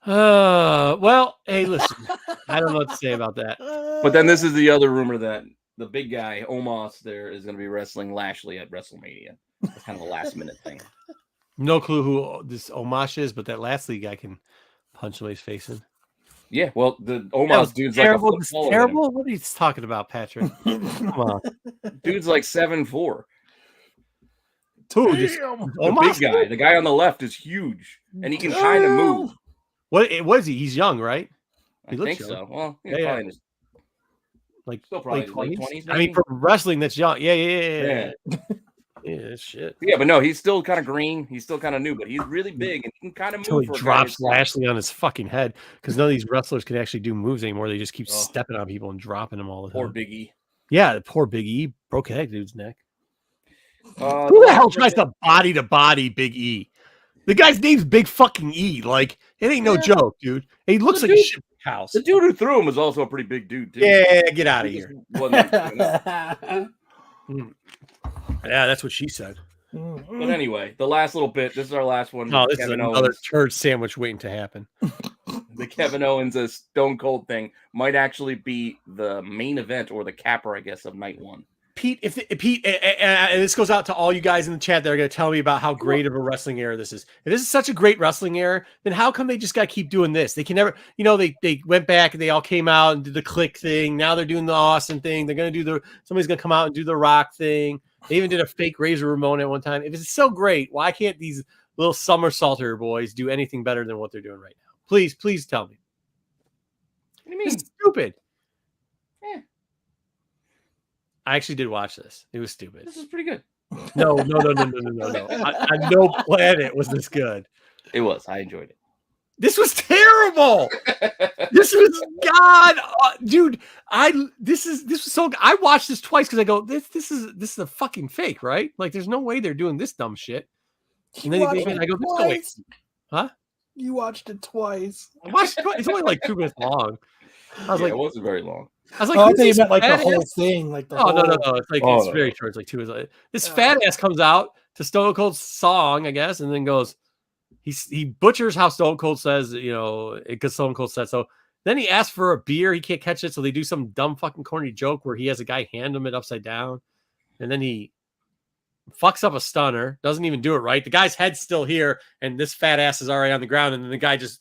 Well, hey, listen, I don't know what to say about that. But then this is the other rumor that the big guy Omos there is going to be wrestling Lashley at WrestleMania. It's kind of a last minute thing. No clue who this Omos is, but that Lashley guy can punch him in his face in. Yeah, well, the Omos dude's terrible. like a foot taller Terrible. What are you talking about, Patrick? Come on, dude's like 7'4". Who? This The Omos big guy, the guy on the left is huge, and he can kind of move. What is he? He's young, right? I He looks think young. so. Well, he's Yeah, probably in his, Like still probably like late 20s? 20s. I mean, for wrestling, that's young. Yeah. Yeah, shit. Yeah, but no, he's still kind of green. He's still kind of new, but he's really big and he can kind of Until move. he For a guy drops his size. Lashley on his fucking head, because none of these wrestlers can actually do moves anymore. They just keep Oh. stepping on people and dropping them all the Poor time. Big E. Yeah, the poor Big E broke that dude's neck. Who Who the hell tries to body Big E? The guy's name's Big fucking E. Like, it ain't no joke, dude. He looks The like a dude- shit house. The dude who threw him was also a pretty big dude, too. Yeah, get out of He here. just wasn't- Yeah, that's what she said. But anyway, the last little bit. This is our last one. No, this Kevin is another Owens. turd sandwich waiting to happen. The Kevin Owens Stone Cold thing might actually be the main event or the capper, I guess, of night one. Pete, and this goes out to all you guys in the chat that are going to tell me about how great of a wrestling era this is. If this is such a great wrestling era, then how come they just got to keep doing this? They can never, they went back and they all came out and did the click thing. Now they're doing the Austin thing. They're going to do somebody's going to come out and do the Rock thing. They even did a fake Razor Ramon at one time. If it's so great, why can't these little somersaulter boys do anything better than what they're doing right now? Please tell me. What do you mean? It's stupid. Yeah. I actually did watch this. It was stupid. This is pretty good. No. On no planet was this good. It was. I enjoyed it. This was terrible. This was dude. This was so. I watched this twice because I go, this is a fucking fake, right? Like, there's no way they're doing this dumb shit. And then I go, this no way. Huh? You watched it twice. I watched it twice. It's only like 2 minutes long. I was like, it wasn't very long. I was like, I who's thought you this meant like the fat whole ass? thing, like the Oh whole. no. It's like Oh, it's no. very short. It's like 2 minutes. This fat ass comes out to Stone Cold's song, I guess, and then goes. He butchers how Stone Cold says, because Stone Cold said so. Then he asks for a beer. He can't catch it, so they do some dumb fucking corny joke where he has a guy hand him it upside down, and then he fucks up a stunner. Doesn't even do it right. The guy's head's still here, and this fat ass is already on the ground, and then the guy just.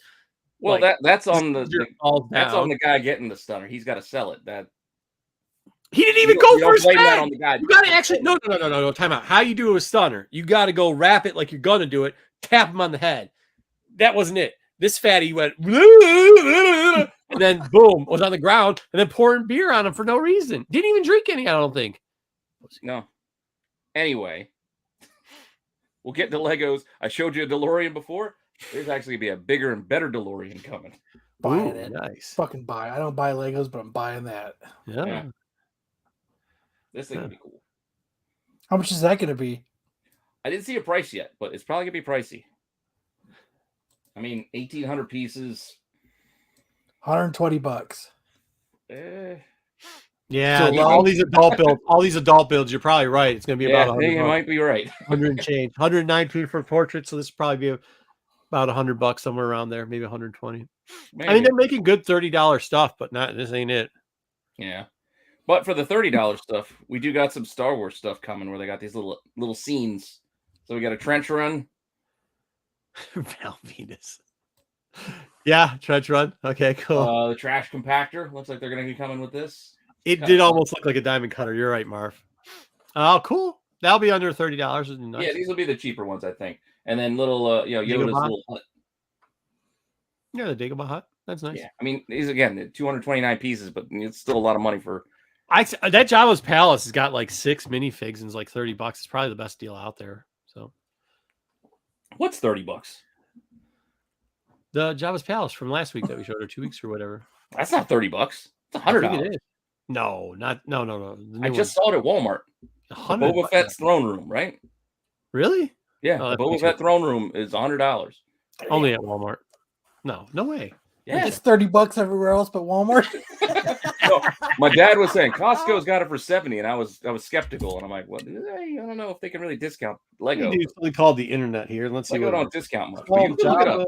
Well, like, that's on the falls that's down. on the guy getting the stunner. He's got to sell it. That He didn't even you go don't for his blame that head. on the guy. You got to actually no. Time out. How you do a stunner? You got to go wrap it like you're gonna do it. Tap him on the head. That wasn't it. This fatty went and then boom was on the ground and then pouring beer on him for no reason. Didn't even drink any. I don't think. No. Anyway, we'll get to Legos. I showed you a DeLorean before. There's actually gonna be a bigger and better DeLorean coming. Buying Ooh, it. nice. Fucking buy. I don't buy Legos, but I'm buying that. Yeah. Yeah. This thing will be cool. How much is that going to be? I didn't see a price yet, but it's probably gonna be pricey. I mean, 1,800 pieces. $120. Yeah, So all these adult builds, you're probably right. It's going to be about 100 you might be right. 100 and change. 119 for portrait, so this will probably be about $100 somewhere around there, maybe 120. Maybe. I mean, they're making good $30 stuff, but this ain't it. Yeah. But for the $30 stuff, we do got some Star Wars stuff coming where they got these little scenes. So we got a trench run. Val Venus. Yeah, trench run. Okay, cool. The trash compactor. Looks like they're going to be coming with this. It did almost look like a diamond cutter. You're right, Marv. Oh, cool. That'll be under $30. Nice. Yeah, these will be the cheaper ones, I think. And then little, Yoda's Dagobah? little hut. Yeah, the Dagobah hut. That's nice. Yeah, I mean, these again, 229 pieces, but it's still a lot of money for. That Jabba's Palace has got like 6 minifigs and it's like $30. It's probably the best deal out there. So, what's $30? The Jabba's Palace from last week that we showed, or 2 weeks or whatever. That's not $30. It's $100. It is. No. I just saw it at Walmart. Boba Fett's throne room, right? Really? Yeah, the Boba Fett throne room is $100. Only at Walmart. No way. Yeah, it's $30 everywhere else but Walmart. No, my dad was saying Costco's got it for $70, and I was skeptical, and I'm like, well, I don't know if they can really discount Lego. We do something called the internet here. Let's see. Lego don't discount much. Oh, you can look it up.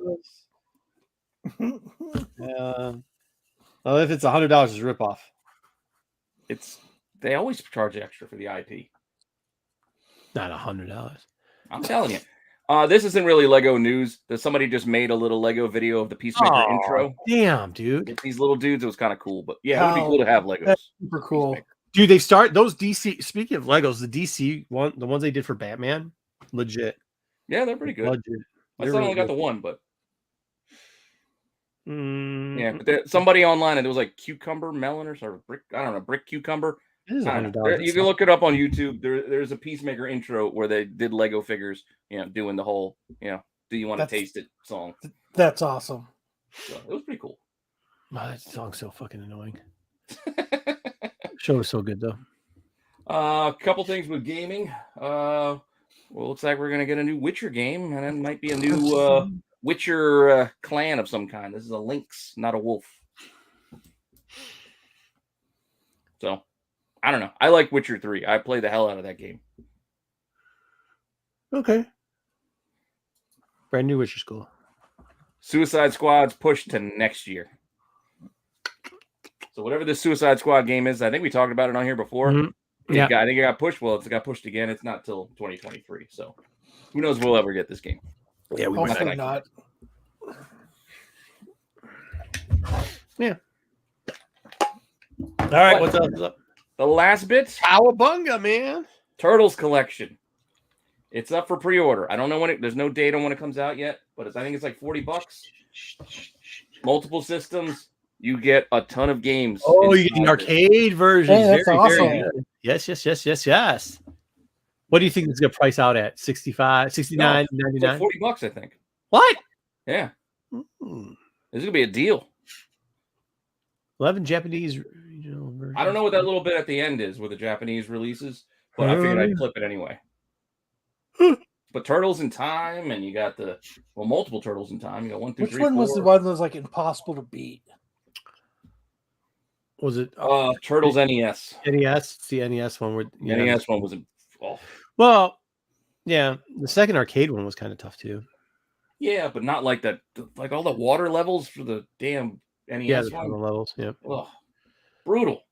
Well, if it's $100, it's a ripoff. They always charge extra for the IP. Not $100. I'm telling you. This isn't really Lego news. Somebody just made a little Lego video of the Peacemaker intro. Damn, dude. With these little dudes, it was kind of cool. But yeah, it would be cool to have Legos. That's super cool. Dude, they start those DC. Speaking of Legos, the DC one, the ones they did for Batman, legit. Yeah, they're pretty good. Legit. I still only got the one, but Mm. Yeah, but somebody online, and it was like cucumber melon or sort of brick. I don't know, brick cucumber. It is $100. You can look it up on YouTube. There's a Peacemaker intro where they did Lego figures, doing the whole, do you want to taste it song. That's awesome. So it was pretty cool. Wow, that song's so fucking annoying. Show was so good though. A couple things with gaming. Well, looks like we're gonna get a new Witcher game, and it might be a new Witcher clan of some kind. This is a lynx, not a wolf. So, I don't know. I like Witcher 3. I play the hell out of that game. Okay. Brand new Witcher school. Suicide Squad's pushed to next year. So whatever this Suicide Squad game is, I think we talked about it on here before. Mm-hmm. Yeah. I think it got pushed. Well, it's got pushed again. It's not till 2023. So who knows if we'll ever get this game. Yeah, we hopefully not. Yeah. All right, what's up? The last bit? Cowabunga, man. Turtles collection. It's up for pre-order. I don't know when there's no date on when it comes out yet, but I think it's like $40. Multiple systems. You get a ton of games. Oh, you get the arcade version. Hey, that's awesome. Yes. What do you think it's going to price out at? 65, 69, 99? Like $40, I think. What? Yeah. This is going to be a deal. 11 Japanese regional versions. I don't know what that little bit at the end is with the Japanese releases, but I figured I'd clip it anyway. But Turtles in Time, and you got multiple Turtles in Time. You got 1, 2, 3, 4. Which one was the one that was like impossible to beat? Was it Turtles NES? NES. It's the NES one. The NES one was well, yeah. The second arcade one was kind of tough too. Yeah, but not like that. Like all the water levels for the damn NES. Yeah, the levels. Yeah. Oh, brutal.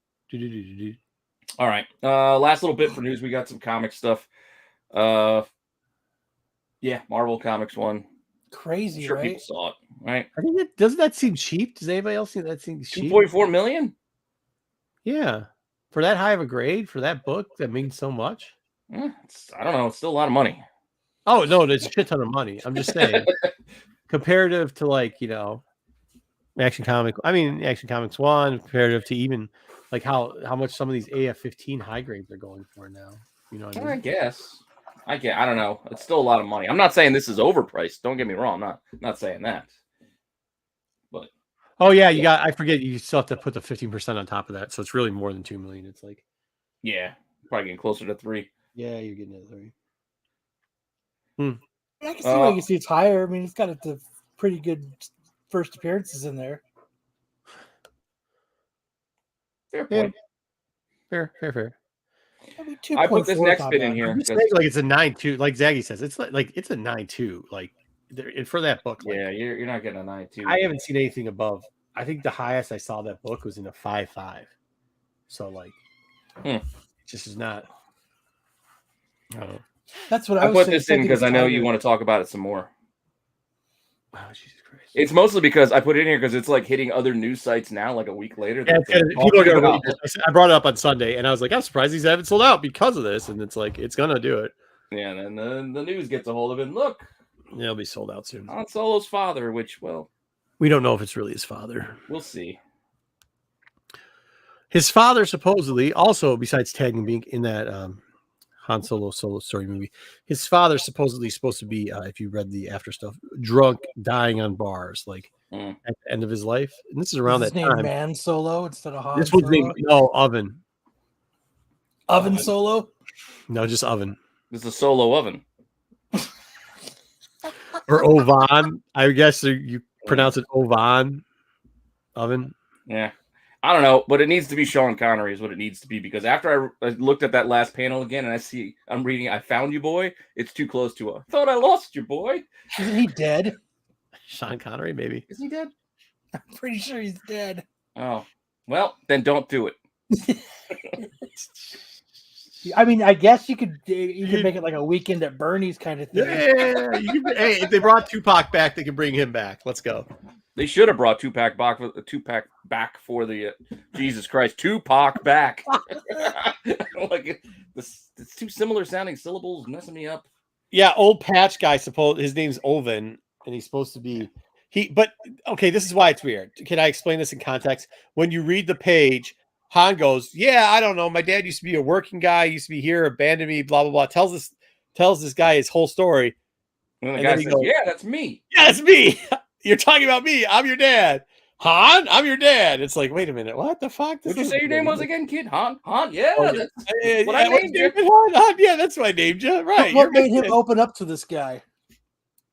All right. Last little bit for news. We got some comic stuff. Yeah, Marvel Comics one. Crazy, I'm sure right? people saw it, right? I think doesn't that seem cheap? Does anybody else think that seems cheap? 2.4 million? Yeah. For that high of a grade, for that book, that means so much. I don't know. It's still a lot of money. Oh, no, there's a shit ton of money. I'm just saying. Comparative to Action Comics 1, comparative to even like how much some of these AF-15 high grades are going for now. You know what I mean? I guess. I don't know. It's still a lot of money. I'm not saying this is overpriced. Don't get me wrong. I'm not saying that. But I forget you still have to put the 15% on top of that. So it's really more than 2 million. It's like probably getting closer to 3. Yeah, you're getting at 3. I can see why you see it's higher. I mean, it's got the pretty good first appearances in there. Fair point. Fair. I mean, I put this 2.4 next not bit in bad. here. I'm just saying, like it's a 9.2, like Zaggy says. It's like it's a 9.2. Like for that book. Like, Yeah, you're not getting a 9.2. I haven't seen anything above. I think the highest I saw that book was in a 5.5. So like, it just is not. I don't know. That's what I I was put saying. this in because I know you Tiger. want to talk about it some more. Wow, Jesus Christ! It's mostly because I put it in here because it's like hitting other news sites now, like a week later. Yeah, people are gonna read this. I brought it up on Sunday, and I was like, I'm surprised these haven't sold out because of this. And it's like it's gonna do it. Yeah, and then the news gets a hold of it. And look, It'll be sold out soon. Han Solo's father, which, well, we don't know if it's really his father. We'll see. His father supposedly also, besides tagging being in that Han Solo story movie, his father supposedly supposed to be, if you read the after stuff, drunk, dying on bars, like at the end of his life. And this is around that time. Man Solo instead of Han. This was named Oven. Oven Solo. No, just Oven. This is a Solo oven. Or Ovan. I guess you pronounce it Ovan. Oven. Yeah. I don't know, but it needs to be Sean Connery is what it needs to be, because after I looked at that last panel again and I'm reading I Found You Boy, it's too close to I Thought I Lost You Boy. Isn't he dead? Sean Connery, maybe. Is he dead? I'm pretty sure he's dead. Oh. Well, then don't do it. I mean, I guess you could make it like a Weekend at Bernie's kind of thing. Yeah. Hey, if they brought Tupac back, they can bring him back. Let's go. They should have brought Tupac back for the Jesus Christ, Tupac back. Like it's two similar sounding syllables messing me up. Yeah, old patch guy. His name's Oven, and he's supposed to be But okay, this is why it's weird. Can I explain this in context? When you read the page, Han goes, "Yeah, I don't know. My dad used to be a working guy. Used to be here, abandoned me. Blah blah blah." Tells this guy his whole story. And the guy says, "Yeah, that's me. Yeah, that's me. You're talking about me. I'm your dad. Han, I'm your dad." It's like, wait a minute. What the fuck? What'd you say your name was again, kid? Han? Yeah. Oh, that's what I named you. Han, yeah, that's what I named you. Right. What made him open up to this guy?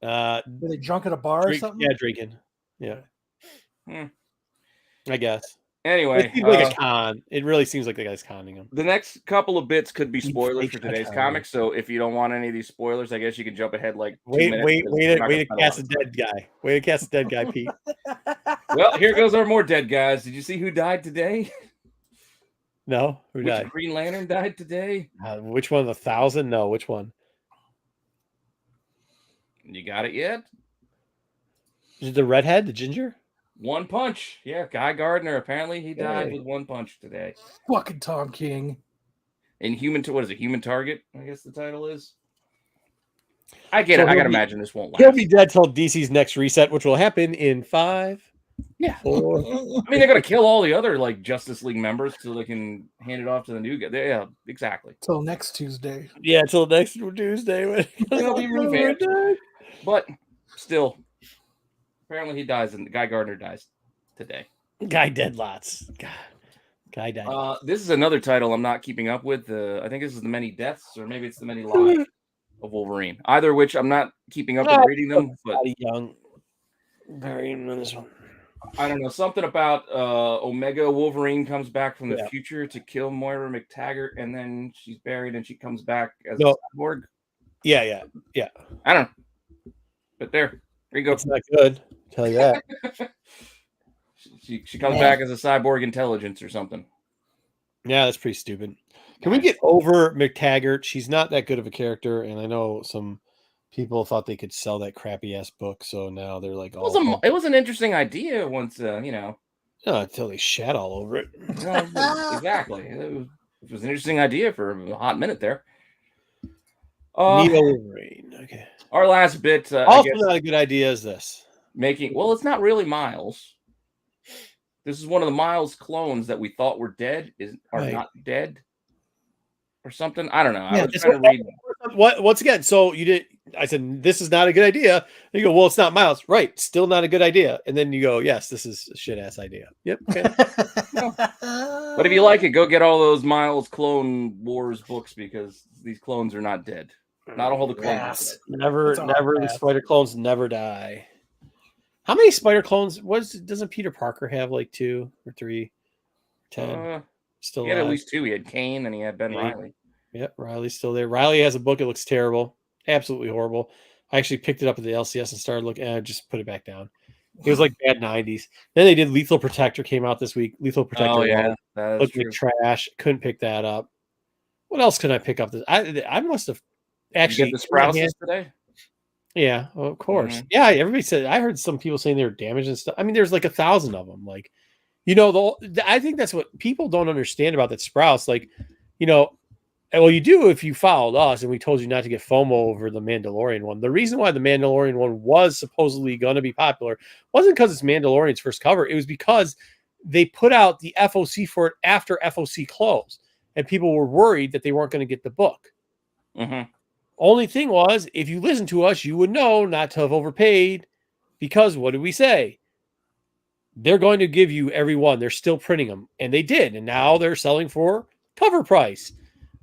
Were they drunk at a bar or something? Yeah, drinking. Yeah. I guess. Anyway, it seems like a con. It really seems like the guy's conning him. The next couple of bits could be spoilers for today's comic. So if you don't want any of these spoilers, I guess you can jump ahead like wait to cast a dead guy. Way to cast a dead guy, Pete. Well, here goes our more dead guys. Did you see who died today? No, who died? Which Green Lantern died today? Which one of the 1,000? No, which one? You got it yet? Is it the redhead, the ginger? One punch. Yeah, Guy Gardner. Apparently he died with one punch today. Fucking Tom King. In what is it? Human Target, I guess the title is. I get it. I gotta imagine this won't last. He'll be dead till DC's next reset, which will happen in 5. Yeah. 4. I mean, they're gonna kill all the other like Justice League members so they can hand it off to the new guy. Yeah, exactly. Till next Tuesday. Yeah, till next Tuesday when it'll be revamped. But still. Apparently he dies, and Guy Gardner dies today. Guy dead lots. Guy died. This is another title I'm not keeping up with. I think this is The Many Deaths, or maybe it's The Many Lives of Wolverine. Either which I'm not keeping up with reading them. But young. Very in this one. I don't know. Something about Omega Wolverine comes back from the future to kill Moira McTaggart, and then she's buried, and she comes back as a cyborg. Yeah. I don't know. But there you go. It's not good. Tell you that. she comes back as a cyborg intelligence or something. Yeah, that's pretty stupid. Can we get over McTaggart? She's not that good of a character, and I know some people thought they could sell that crappy ass book, so now they're like, it was an interesting idea once, until they shat all over it. Exactly. It was an interesting idea for a hot minute there. Neo Wolverine. Okay. Our last bit. Also, not a good idea is this. It's not really Miles. This is one of the Miles clones that we thought were dead are not dead, or something. I don't know. I was trying to read. Once again, so you did. I said this is not a good idea. And you go, well, it's not Miles, right? Still not a good idea. And then you go, yes, this is a shit ass idea. Yep. Okay. But if you like it, go get all those Miles Clone Wars books because these clones are not dead. Not all the clones. Never. The spider clones never die. How many spider clones doesn't Peter Parker have? Like 2 or 3? 10. Still he had alive. at least 2. He had Kane and he had Ben Riley. Yep, Riley's still there. Riley has a book. It looks terrible. Absolutely horrible. I actually picked it up at the LCS and started looking, and I just put it back down. It was like bad 90s. Then they did Lethal Protector, came out this week. Lethal Protector. Oh, yeah. That is looked like trash. Couldn't pick that up. What else could I pick up? I must have actually. You get the Sprouses today? Yeah, well, of course. Mm-hmm. Yeah, everybody said. I heard some people saying they were damaged and stuff. I mean, there's like 1,000 of them. Like, I think that's what people don't understand about that Sprouse. Like, well, you do if you followed us and we told you not to get FOMO over the Mandalorian one. The reason why the Mandalorian one was supposedly going to be popular wasn't because it's Mandalorian's first cover. It was because they put out the FOC for it after FOC closed, and people were worried that they weren't going to get the book. Mm-hmm. Only thing was, if you listen to us, you would know not to have overpaid, because what did we say? They're going to give you every one. They're still printing them, and they did, and now they're selling for cover price.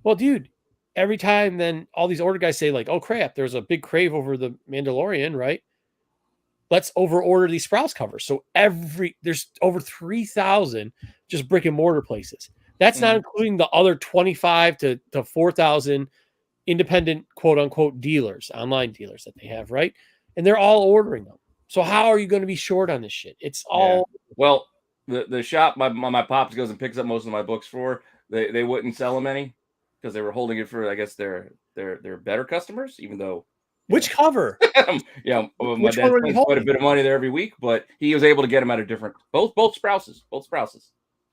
Well, dude, every time then all these order guys say like, oh crap, there's a big crave over the Mandalorian, right? Let's over-order these Sprouse covers. So there's over 3,000 just brick and mortar places. That's not including the other 25 to 4,000 independent quote unquote dealers, online dealers that they have, right? And they're all ordering them. So how are you going to be short on this shit? It's all well, the shop my pops goes and picks up most of my books for, they wouldn't sell them any because they were holding it for, I guess, their better customers, even though which cover? Yeah, my dad spends quite a bit of money there every week, but he was able to get them at a different both Sprouses.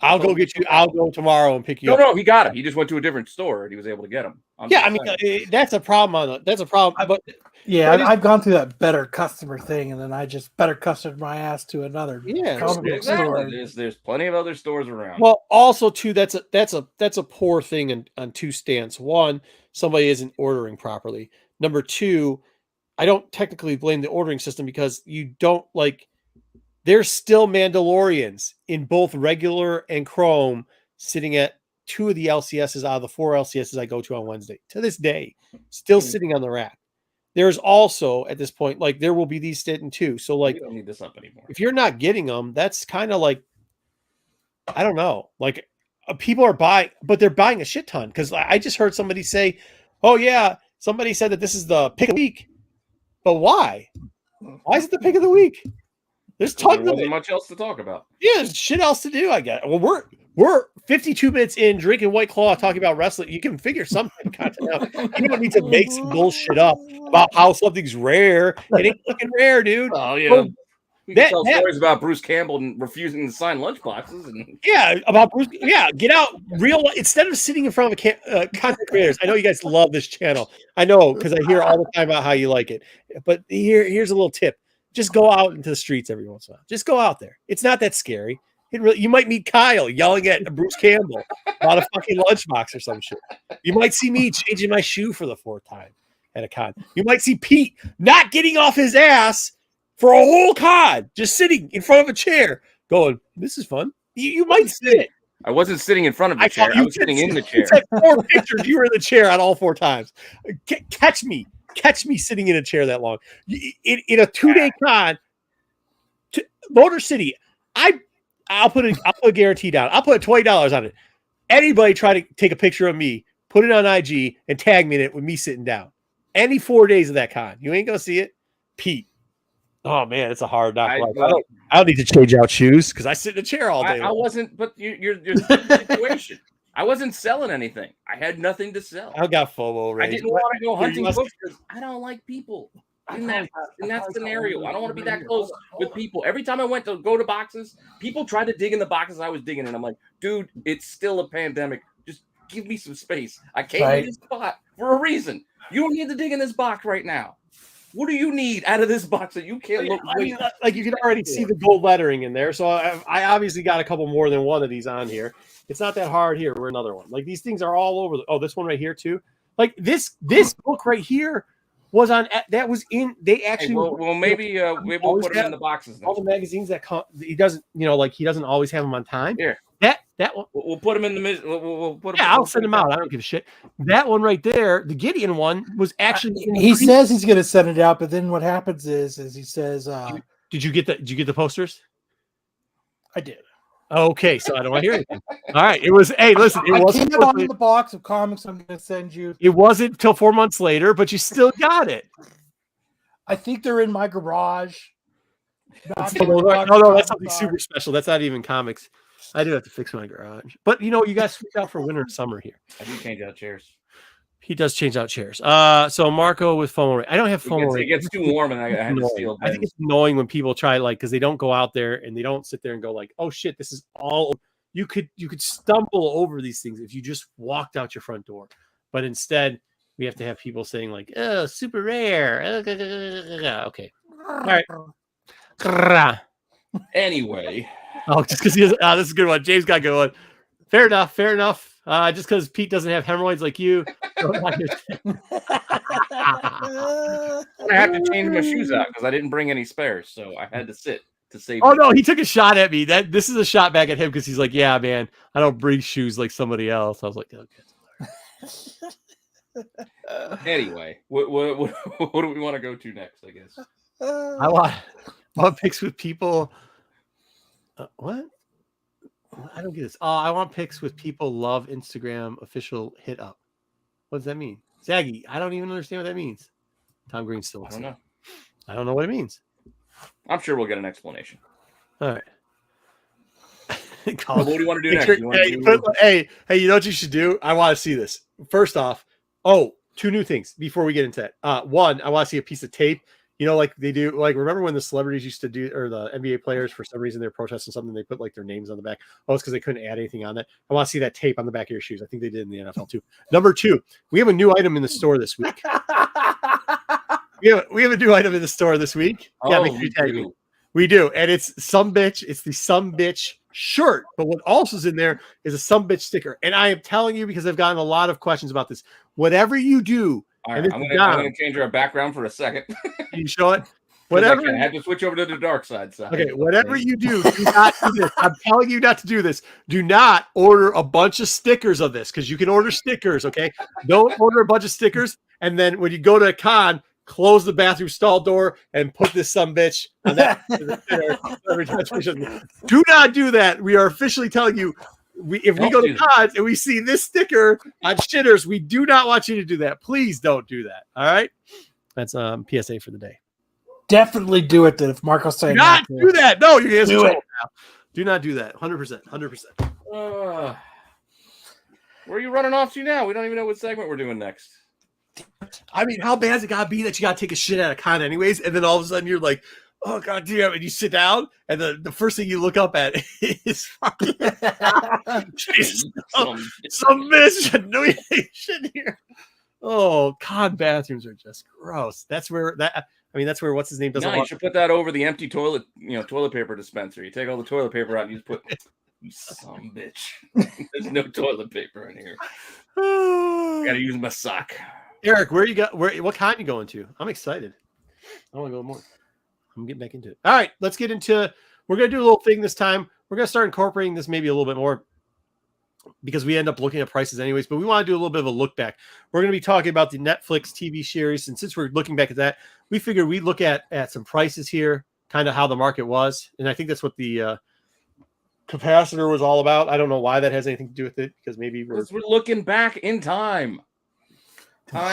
I'll go get you. I'll go tomorrow and pick you up. No, he got them. He just went to a different store and he was able to get them. Yeah, I mean, that's a problem. That's a problem. But yeah, I've gone through that better customer thing, and then I just better customed my ass to another store. There's plenty of other stores around. Well, also too, that's a poor thing on two stance. One, somebody isn't ordering properly. Number two, I don't technically blame the ordering system because you don't like. There's still Mandalorians in both regular and Chrome sitting at 2 of the LCSs out of the 4 LCSs I go to on Wednesday. To this day, still sitting on the rack. There's also, at this point, like there will be these sitting too. So like, you don't need this up anymore. If you're not getting them, that's kind of like, I don't know, like people are buying, but they're buying a shit ton. Because I just heard somebody say, oh yeah, somebody said that this is the pick of the week. But why? Why is it the pick of the week? There's tons of it. Much else to talk about. Yeah, there's shit else to do, I guess. Well, we're 52 minutes in, drinking White Claw, talking about wrestling. You can figure some content out. You don't need to make some bullshit up about how something's rare. It ain't fucking rare, dude. Oh yeah. We can tell stories about Bruce Campbell refusing to sign lunchboxes. And about Bruce. Yeah, get out real. Instead of sitting in front of content creators. I know you guys love this channel. I know because I hear all the time about how you like it. But here's a little tip. Just go out into the streets every once in a while. Just go out there. It's not that scary. You might meet Kyle yelling at Bruce Campbell about a fucking lunchbox or some shit. You might see me changing my shoe for the 4th time at a con. You might see Pete not getting off his ass for a whole con, just sitting in front of a chair going, this is fun. You might see it. I wasn't sitting in front of the chair. I was sitting in the chair. It's like 4 pictures. You were in the chair on all 4 times. Catch me sitting in a chair that long in a 2-day con to Motor City. I'll put a guarantee down. I'll put $20 on it. Anybody try to take a picture of me, put it on IG, and tag me in it with me sitting down. Any 4 days of that con, you ain't gonna see it, Pete. Oh man, it's a hard knock life. I don't need to change out shoes because I sit in a chair all day. I wasn't, but you're situation. I wasn't selling anything. I had nothing to sell. I got FOMO. Right? I didn't want to go hunting books because I don't like people in that scenario. I don't want to be that close with people. Every time I went to go to boxes, people tried to dig in the boxes I was digging in. I'm like, dude, it's still a pandemic. Just give me some space. I came to this spot for a reason. You don't need to dig in this box right now. What do you need out of this box that you can't look? I mean, like you can already see the gold lettering in there. So I obviously got a couple more than one of these on here. It's not that hard here. We're another one. Like these things are all over. This one right here too. Like this book right here was on. That was in. They actually. Well, maybe we'll put it in the boxes. All the magazines that come. He doesn't. He doesn't always have them on time. Here. That one. We'll put them in the mid. We'll put them. Yeah, I'll send them out. I don't give a shit. That one right there, the Gideon one, was actually. He says he's going to send it out, but then what happens is he says. Did you get the posters? I did. Okay, so I don't want to hear anything. All right, it was. Hey, listen, it wasn't on the box of comics I'm going to send you. It wasn't till 4 months later, but you still got it. I think they're in my garage. No, that's something super special. That's not even comics. I do have to fix my garage, but you guys switch out for winter and summer here. I do change out chairs. He does change out chairs. So Marco with FOMO. I don't have FOMO. It gets too warm, and I had to steal. I think it's annoying when people try because they don't go out there and they don't sit there and go like, "Oh shit, this is all." You could stumble over these things if you just walked out your front door, but instead we have to have people saying like, "Oh, super rare." Okay, all right. Anyway, just because he has, this is a good one. James got going. Fair enough. Just because Pete doesn't have hemorrhoids like you. I have to change my shoes out because I didn't bring any spares, so I had to sit to save. Oh no, he took a shot at me. This is a shot back at him because he's like, "Yeah, man, I don't bring shoes like somebody else." I was like, "Okay." Anyway, what do we want to go to next? I guess I want picks with people. What? I don't get this. Oh, I want picks with people love Instagram official hit up. What does that mean? Zaggy, I don't even understand what that means. Tom Green still. I don't know. I don't know what it means. I'm sure we'll get an explanation. All right. What do you want to do next? Hey, you know what you should do? I want to see this. First off, two new things before we get into that. One, I want to see a piece of tape. Like they do, like remember when the celebrities used to do, or the NBA players, for some reason they're protesting something, they put like their names on the back. Oh, it's because they couldn't add anything on that. I want to see that tape on the back of your shoes. I think they did in the NFL too. Number two, we have a new item in the store this week. we have a new item in the store this week. Yeah, make sure you tag me. We do, and it's some bitch. It's the some bitch shirt, but what also is in there is a some bitch sticker. And I am telling you because I've gotten a lot of questions about this. Whatever you do. All right, I'm going to change our background for a second. Can you show it? Whatever. I had to switch over to the dark side. Okay, whatever you do not do this. I'm telling you not to do this. Do not order a bunch of stickers of this because you can order stickers, okay? Don't order a bunch of stickers. And then when you go to a con, close the bathroom stall door and put this sumbitch on that. Do not do that. We are officially telling you. If we go to cons and we see this sticker on shitters, we do not want you to do that. Please don't do that. All right. That's PSA for the day. Definitely do it then. If Marco's saying not do that. No, you're do it. Now. Do not do that. 100%. Where are you running off to now? We don't even know what segment we're doing next. I mean, how bad is it got to be that you got to take a shit at a con anyways, and then all of a sudden you're like, oh god damn, and you sit down and the first thing you look up at is fucking some bitch doing shit here. Oh, con bathrooms are just gross. That's where what's his name doesn't. No, you should put that over the empty toilet paper dispenser. You take all the toilet paper out and you just put you some bitch. There's no toilet paper in here. Gotta use my sock. Eric, what con you going to? I'm excited. I want to go more. I'm getting back into it. All right, let's get into. We're gonna do a little thing this time. We're gonna start incorporating this maybe a little bit more because we end up looking at prices anyways. But we want to do a little bit of a look back. We're gonna be talking about the Netflix TV series, and since we're looking back at that, we figured we'd look at some prices here, kind of how the market was, and I think that's what the capacitor was all about. I don't know why that has anything to do with it because maybe we're looking back in time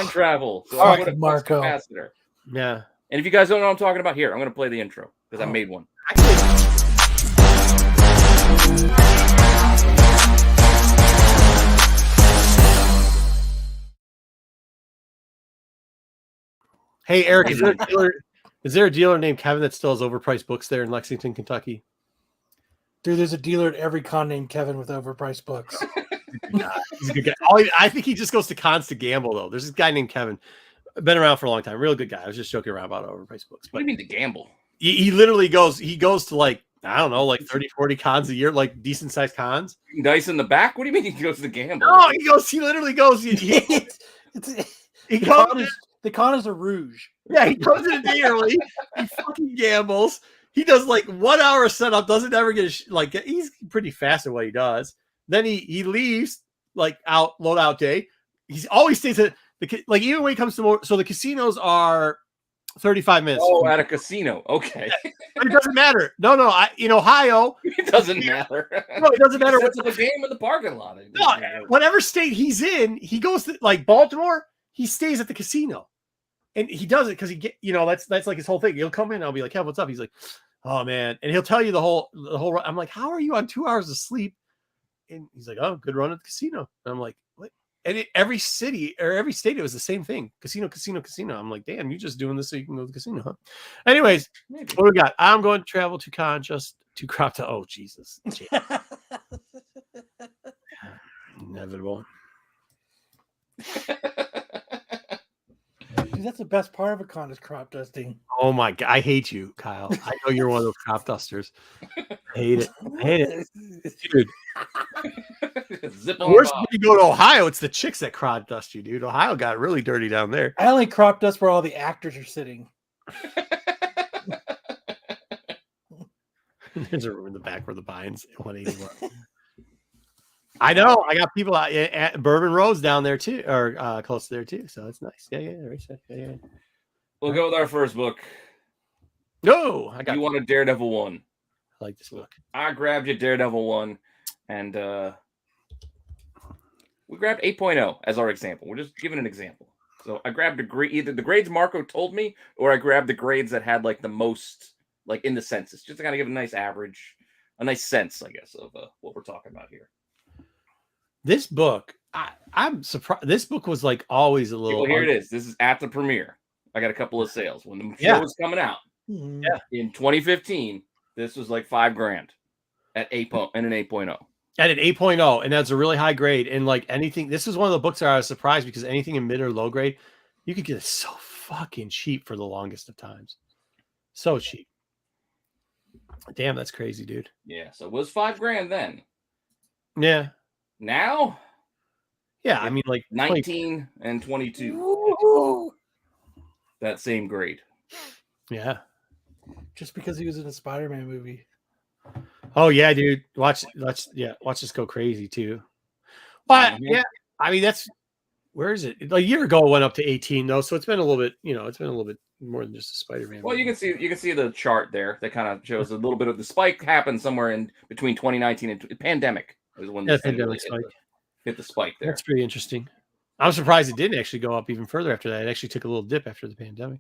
travel. So all right, Marco. Capacitor. Yeah. And if you guys don't know what I'm talking about, here, I'm going to play the intro because I made one. Hey, Eric, is there a dealer named Kevin that still has overpriced books there in Lexington, Kentucky? Dude, there's a dealer at every con named Kevin with overpriced books. He's a good guy. I think he just goes to cons to gamble, though. There's this guy named Kevin. Been around for a long time. Real good guy. I was just joking around about overpriced books. What do you mean to gamble? He literally goes to like, I don't know, like 30, 40 cons a year, like decent sized cons. Dice in the back? What do you mean he goes to gamble? No, he literally goes. The con is a rouge. Yeah, he comes in a day early. He fucking gambles. He does like 1 hour setup, doesn't ever get he's pretty fast at what he does. Then he leaves like load out day. He's always stays at even when he comes to more, so the casinos are 35 minutes. Oh, at a casino. Okay. It doesn't matter. No, in Ohio. It doesn't matter. No, it doesn't matter. Sets up a game in the parking lot. No, whatever state he's in, he goes to like Baltimore. He stays at the casino, and he does it because that's like his whole thing. He'll come in. I'll be like, "Yeah, what's up?" He's like, "Oh man," and he'll tell you the whole. I'm like, "How are you on 2 hours of sleep?" And he's like, "Oh, good run at the casino." And I'm like, "What?" And every city or every state, it was the same thing: casino, casino, casino. I'm like, "Damn, you're just doing this so you can go to the casino, huh?" Anyways, maybe. What do we got? I'm going to travel to con just to crop to. Oh Jesus. Inevitable. Dude, that's the best part of a con is crop dusting. Oh my God, I hate you, Kyle. I know you're one of those crop dusters. I hate it. Dude. Worse when you go to Ohio, it's the chicks that crop dust you, dude. Ohio got really dirty down there. I only crop dust where all the actors are sitting. There's a room in the back where the vines 181. I know. I got people at Bourbon Road's down there too, or close to there too. So it's nice. Yeah. We'll go with our first book. No, You wanted Daredevil 1. I like this book. I grabbed you Daredevil 1, and we grabbed 8.0 as our example. We're just giving an example. So I grabbed either the grades Marco told me, or I grabbed the grades that had like the most, like in the census, just to kind of give a nice average, a nice sense, I guess, of what we're talking about here. This book, I'm surprised. This book was like always a little. Well, here it is. This is at the premiere. I got a couple of sales when the show was coming out. Yeah. In 2015, this was like $5,000 at 8.0 and an 8.0. At an 8.0, and that's a really high grade. And like anything, this is one of the books that I was surprised because anything in mid or low grade, you could get it so fucking cheap for the longest of times. So cheap. Damn, that's crazy, dude. Yeah. So it was $5,000 then. Yeah. Now, I mean, like 19 and 22. Woo-hoo! That same grade. Yeah. Just because he was in a Spider-Man movie. Oh yeah, dude. Watch this go crazy too. But yeah, I mean where is it? A year ago it went up to 18 though, so it's been a little bit, it's been a little bit more than just a Spider-Man. Well, movie. you can see the chart there that kind of shows a little bit of the spike happened somewhere in between 2019 and pandemic. Was when the pandemic hit the spike there. That's pretty interesting. I'm surprised it didn't actually go up even further after that. It actually took a little dip after the pandemic.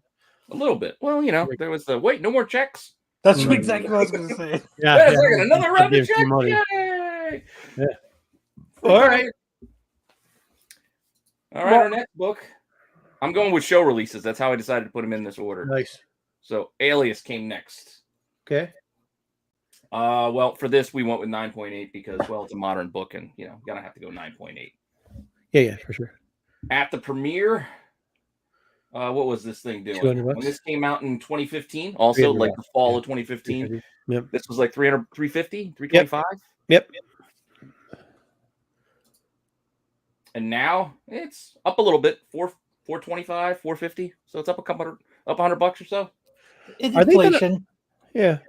A little bit. Well, there was the no more checks. That's exactly what I was going to say. Yeah. Another round of checks. Yay! Yeah. All right. Our next book. I'm going with show releases. That's how I decided to put them in this order. Nice. So Alias came next. Okay. Well, for this we went with 9.8 because it's a modern book, and gonna have to go 9.8. Yeah, for sure. At the premiere, what was this thing doing? When this came out in 2015, also like the fall of 2015. Yep. This was like 300, 350, 325. Yep. And now it's up a little bit, 425, 450. So it's up up $100 or so. It's inflation. Yeah.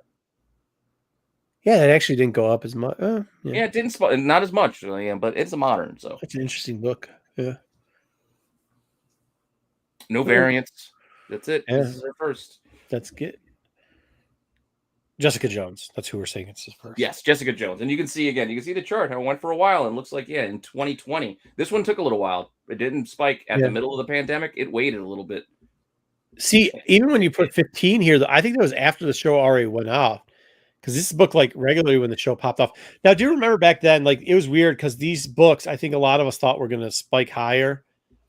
Yeah, it actually didn't go up as much. Yeah, it didn't not as much, but it's a modern. So it's an interesting book. Yeah. No variants. That's it. Yeah. This is our first. That's good. Jessica Jones. That's who we're saying it's his first. Yes, Jessica Jones. And you can see the chart how it went for a while. And it looks like, in 2020. This one took a little while. It didn't spike at the middle of the pandemic. It waited a little bit. See, even when you put 15 here, I think that was after the show already went off. Because this book, like regularly when the show popped off. Now, do you remember back then, like it was weird because these books, I think a lot of us thought were going to spike higher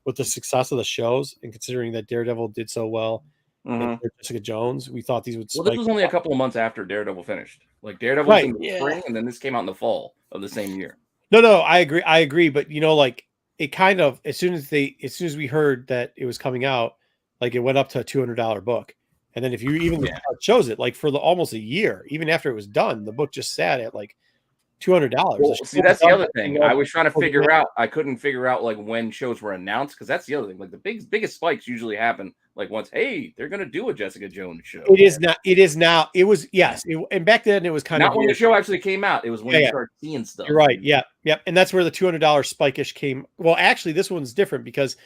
with the success of the shows. And considering that Daredevil did so well, and Jessica Jones, we thought these would spike. Well, this was only a couple of months after Daredevil finished. Like Daredevil was in the spring, and then this came out in the fall of the same year. No, I agree. But like it kind of, as soon as we heard that it was coming out, like it went up to a $200 book. And then if you even chose it, like for almost a year, even after it was done, the book just sat at like $200. Well, see, that's the other thing. I was trying to figure out. I couldn't figure out like when shows were announced because that's the other thing. Like the biggest spikes usually happen like once. Hey, they're going to do a Jessica Jones show. It is not. It is now. It was and back then it was kind not of when the show actually came out. It was when you started seeing stuff. You're right. Yeah. And that's where the $200 spike-ish came. Well, actually, this one's different because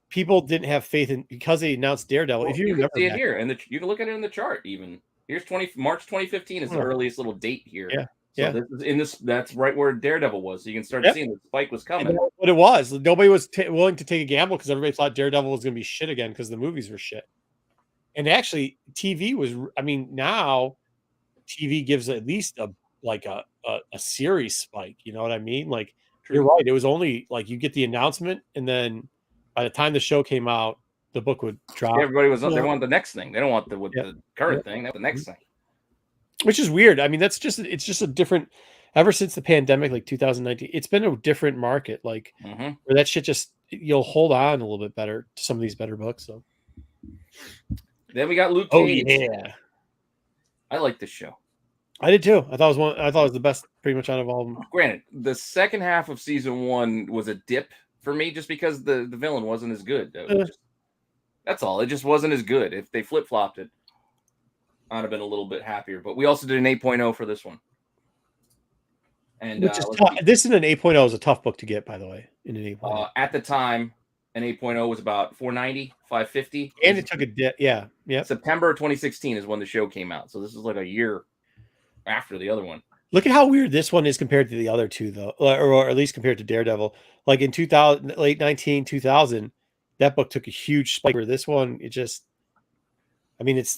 people didn't have faith in because they announced Daredevil. Well, if you can remember see it that, here, and you can look at it in the chart. Even here's March 2015 is the earliest little date here. Yeah. So Yeah. this is in this. That's right where Daredevil was. So you can start Yep. seeing the spike was And coming. that's what it was. Nobody was willing to take a gamble because everybody thought Daredevil was going to be shit again because the movies were shit. And actually, TV was. I mean, now TV gives at least a series spike. You know what I mean? Like you're right. It was only like you get the announcement, and then by the time the show came out, the book would drop. Yeah, everybody was. They want the next thing. They don't want the current thing. They want the next thing. Which is weird. I mean, it's just a different. Ever since the pandemic, like 2019, it's been a different market. Like where that shit just you'll hold on a little bit better to some of these better books. So then we got Luke Cage. Oh yeah, I like this show. I did too. I thought it was the best, pretty much out of all of them. Granted, the second half of season 1 was a dip for me, just because the villain wasn't as good. That's all. It just wasn't as good. If they flip flopped it, I'd have been a little bit happier. But we also did an 8.0 for this one. And which is tough. This in an 8.0 is a tough book to get, by the way. In an 8.0, at the time, an 8.0 was about $490, $550, and it took a dip. Yeah. September 2016 is when the show came out, so this is like a year after the other one. Look at how weird this one is compared to the other two, though, or at least compared to Daredevil. Like in 2000, late 2000, that book took a huge spike. Where this one, it's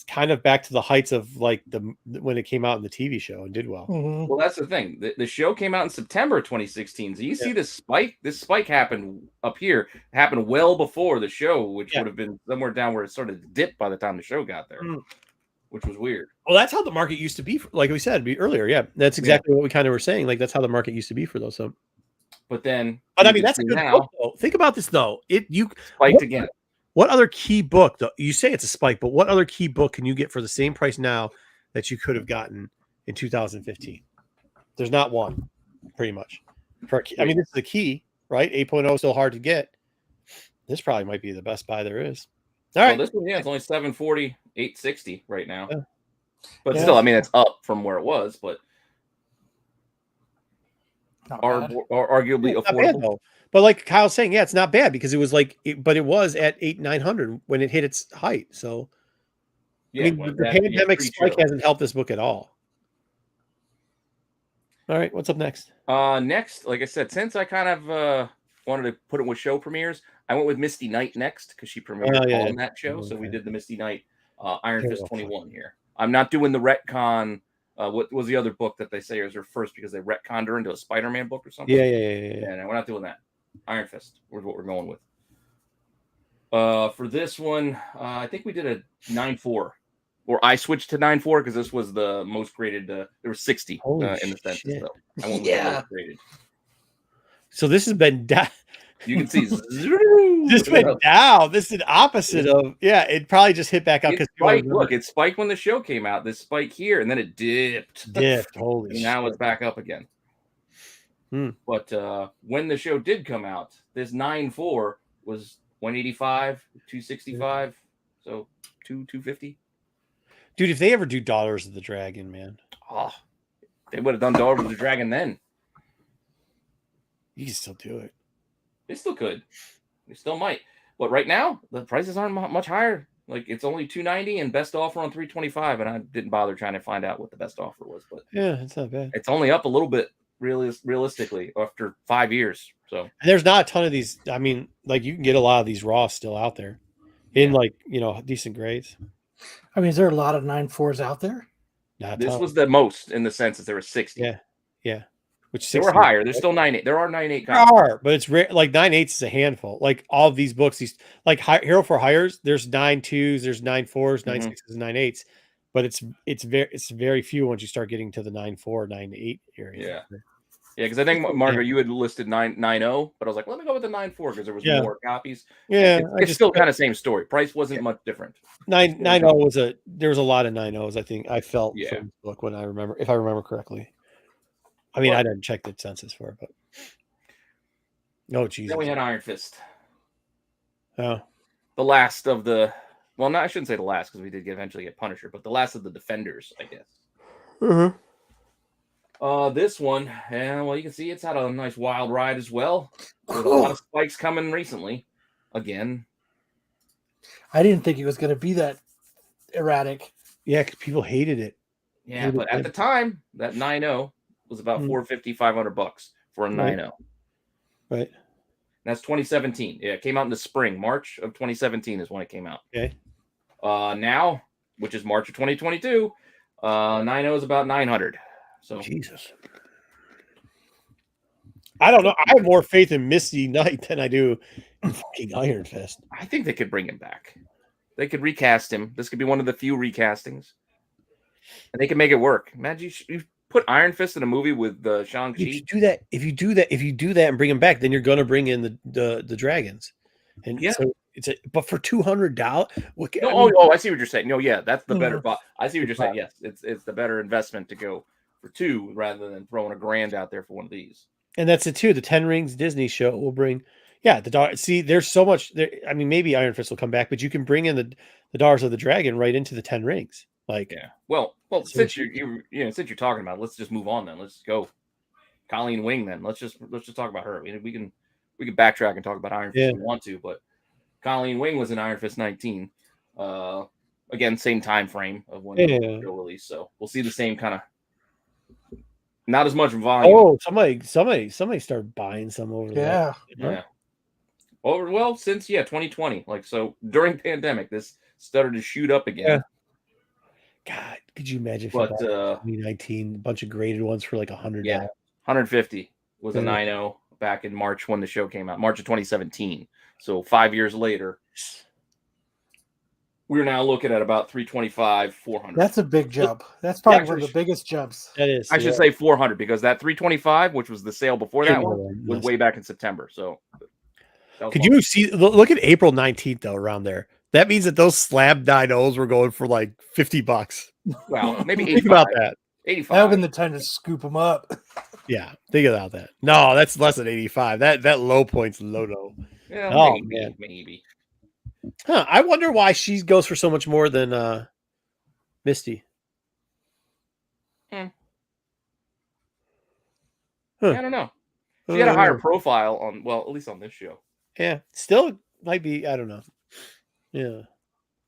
kind of back to the heights of like when it came out in the TV show and did well. Well, that's the thing. The show came out in September 2016. So you see this spike. This spike happened up here. It happened well before the show, which would have been somewhere down where it started to dip by the time the show got there, which was weird. Well, that's how the market used to be. Like we said earlier. Yeah, that's exactly what we kind of were saying. Like that's how the market used to be for those. So, but I mean, that's a good book, though. Think about this though. Spiked again. What other key book, though? You say it's a spike, but what other key book can you get for the same price now that you could have gotten in 2015? There's not one, pretty much. This is the key, right? 8.0 is still hard to get. This probably might be the best buy there is. All right. Well, this one, it's only $740, $860 right now. Yeah. But still, it's up from where it was, but arguably affordable. But like Kyle's saying, it's not bad because it was but it was at 800-900 when it hit its height. So, the pandemic spike hasn't helped this book at all. All right, what's up next? Next, like I said, since I kind of wanted to put it with show premieres, I went with Misty Knight next because she premiered on that show. So we did the Misty Knight Iron Fist 21 here. I'm not doing the retcon. What was the other book that they say is her first because they retconned her into a Spider-Man book or something? Yeah. No, we're not doing that. Iron Fist is what we're going with. For this one, I think we did a 9.4, or I switched to 9.4 because this was the most graded. There were 60 in the census, so I went with the most graded. So this has been down. You can see this went down. This is the opposite of it. Probably just hit back up because look, it spiked when the show came out. This spike here, and then it dipped. Holy and now it's back up again. But when the show did come out, this 9.4 was 185, 265, so 250. Dude, if they ever do Daughters of the Dragon, man, they would have done Daughters of the Dragon then. You can still do it. They still could. They still might. But right now, the prices aren't much higher. Like it's only $290 and best offer on $325, and I didn't bother trying to find out what the best offer was. But it's not bad. It's only up a little bit. Realistically, after 5 years, so and there's not a ton of these. I mean, like you can get a lot of these raw still out there, in decent grades. Is there a lot of 9.4s out there? This was the most in the sense that there were 60. Yeah. Which they were higher. There's still 9.8. There are 9.8. There are, but it's rare. Like 9.8s is a handful. Like all of these books, these like Hero for Hires. There's 9.2s, there's 9.4s, 9.6s, 9.8s. But it's very few once you start getting to the 9.4, 9.8 area. Yeah, because I think Margaret, you had listed 9.0, but I was like, let me go with the 9.4 because there was more copies. Yeah, it's still kind of same story. Price wasn't much different. 9.0 there was a lot of 9.0s. I think I felt from the book when if I remember correctly. I didn't check the census for it, but no, Jesus. Then we had Iron Fist. Oh, the last of the. Well, no, I shouldn't say the last because we did eventually get Punisher, but the last of the Defenders, I guess. Mm-hmm. This one, you can see it's had a nice wild ride as well. With a lot of spikes coming recently. Again, I didn't think it was going to be that erratic. Yeah, because people hated it. Yeah, but at the time, that 9.0 was about $450, $500 for a 9.0. Right. That's 2017. Yeah, it came out in the spring. March of 2017 is when it came out. Okay. Now, which is March of 2022, 9.0 is about 900. So Jesus. I don't know. I have more faith in Misty Knight than I do in fucking Iron Fist. I think they could bring him back. They could recast him. This could be one of the few recastings. And they can make it work. Imagine you put Iron Fist in a movie with Shang-Chi. If you do that and bring him back, then you're gonna bring in the dragons. And so but for $200. I see what you're saying. No, yeah, that's the better. I see what you're saying. Yes, it's the better investment to go for 2 rather than throwing $1,000 out there for one of these. And that's it too. The 10 Rings Disney show will bring, the dog. See, there's so much there. I mean, maybe Iron Fist will come back, but you can bring in the Daughters of the Dragon right into the 10 Rings. Like, yeah. Well, since since you're talking about it, let's just move on then. Let's go, Colleen Wing. Then let's just talk about her. I mean, we can backtrack and talk about Iron Fist if we want to, but Colleen Wing was in Iron Fist 19. Again, same time frame of when the show released, so we'll see the same kind of. Not as much volume. Oh, somebody started buying some over there. Yeah. Well, since 2020, like so during pandemic, this started to shoot up again. Yeah. God, could you imagine if 2019, a bunch of graded ones for like $100? Yeah, 150 was a 9.0 back in March when the show came out, March of 2017. So 5 years later, we're now looking at about 325, 400. That's a big jump. That's probably one of the biggest jumps. That is. I should say 400 because that 325, which was the sale before that one, was way back in September. So could you see? Look at April 19th though, around there. That means that those slab 9.0s were going for like $50. Well, maybe 85. Think about that. 85. That would have been the time to scoop them up. Yeah, think about that. No, that's less than 85. That low point's low. Yeah, maybe. Huh? I wonder why she goes for so much more than Misty. Huh. I don't know. She had a higher profile on, at least on this show. Yeah, still might be. I don't know. Yeah.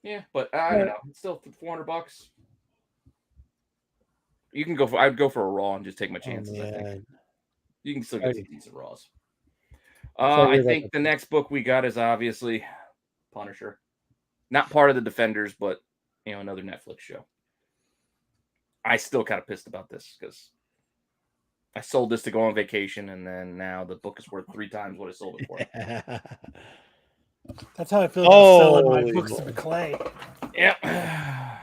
Yeah, but I don't know. It's still $400. You can go for. I'd go for a Raw and just take my chances. I think you can still get some decent Raws. I think the next book we got is obviously Punisher. Not part of the Defenders, but another Netflix show. I still kind of pissed about this because I sold this to go on vacation, and then now the book is worth 3 times what I sold it for. That's how I feel about selling my books to McClay. Yeah.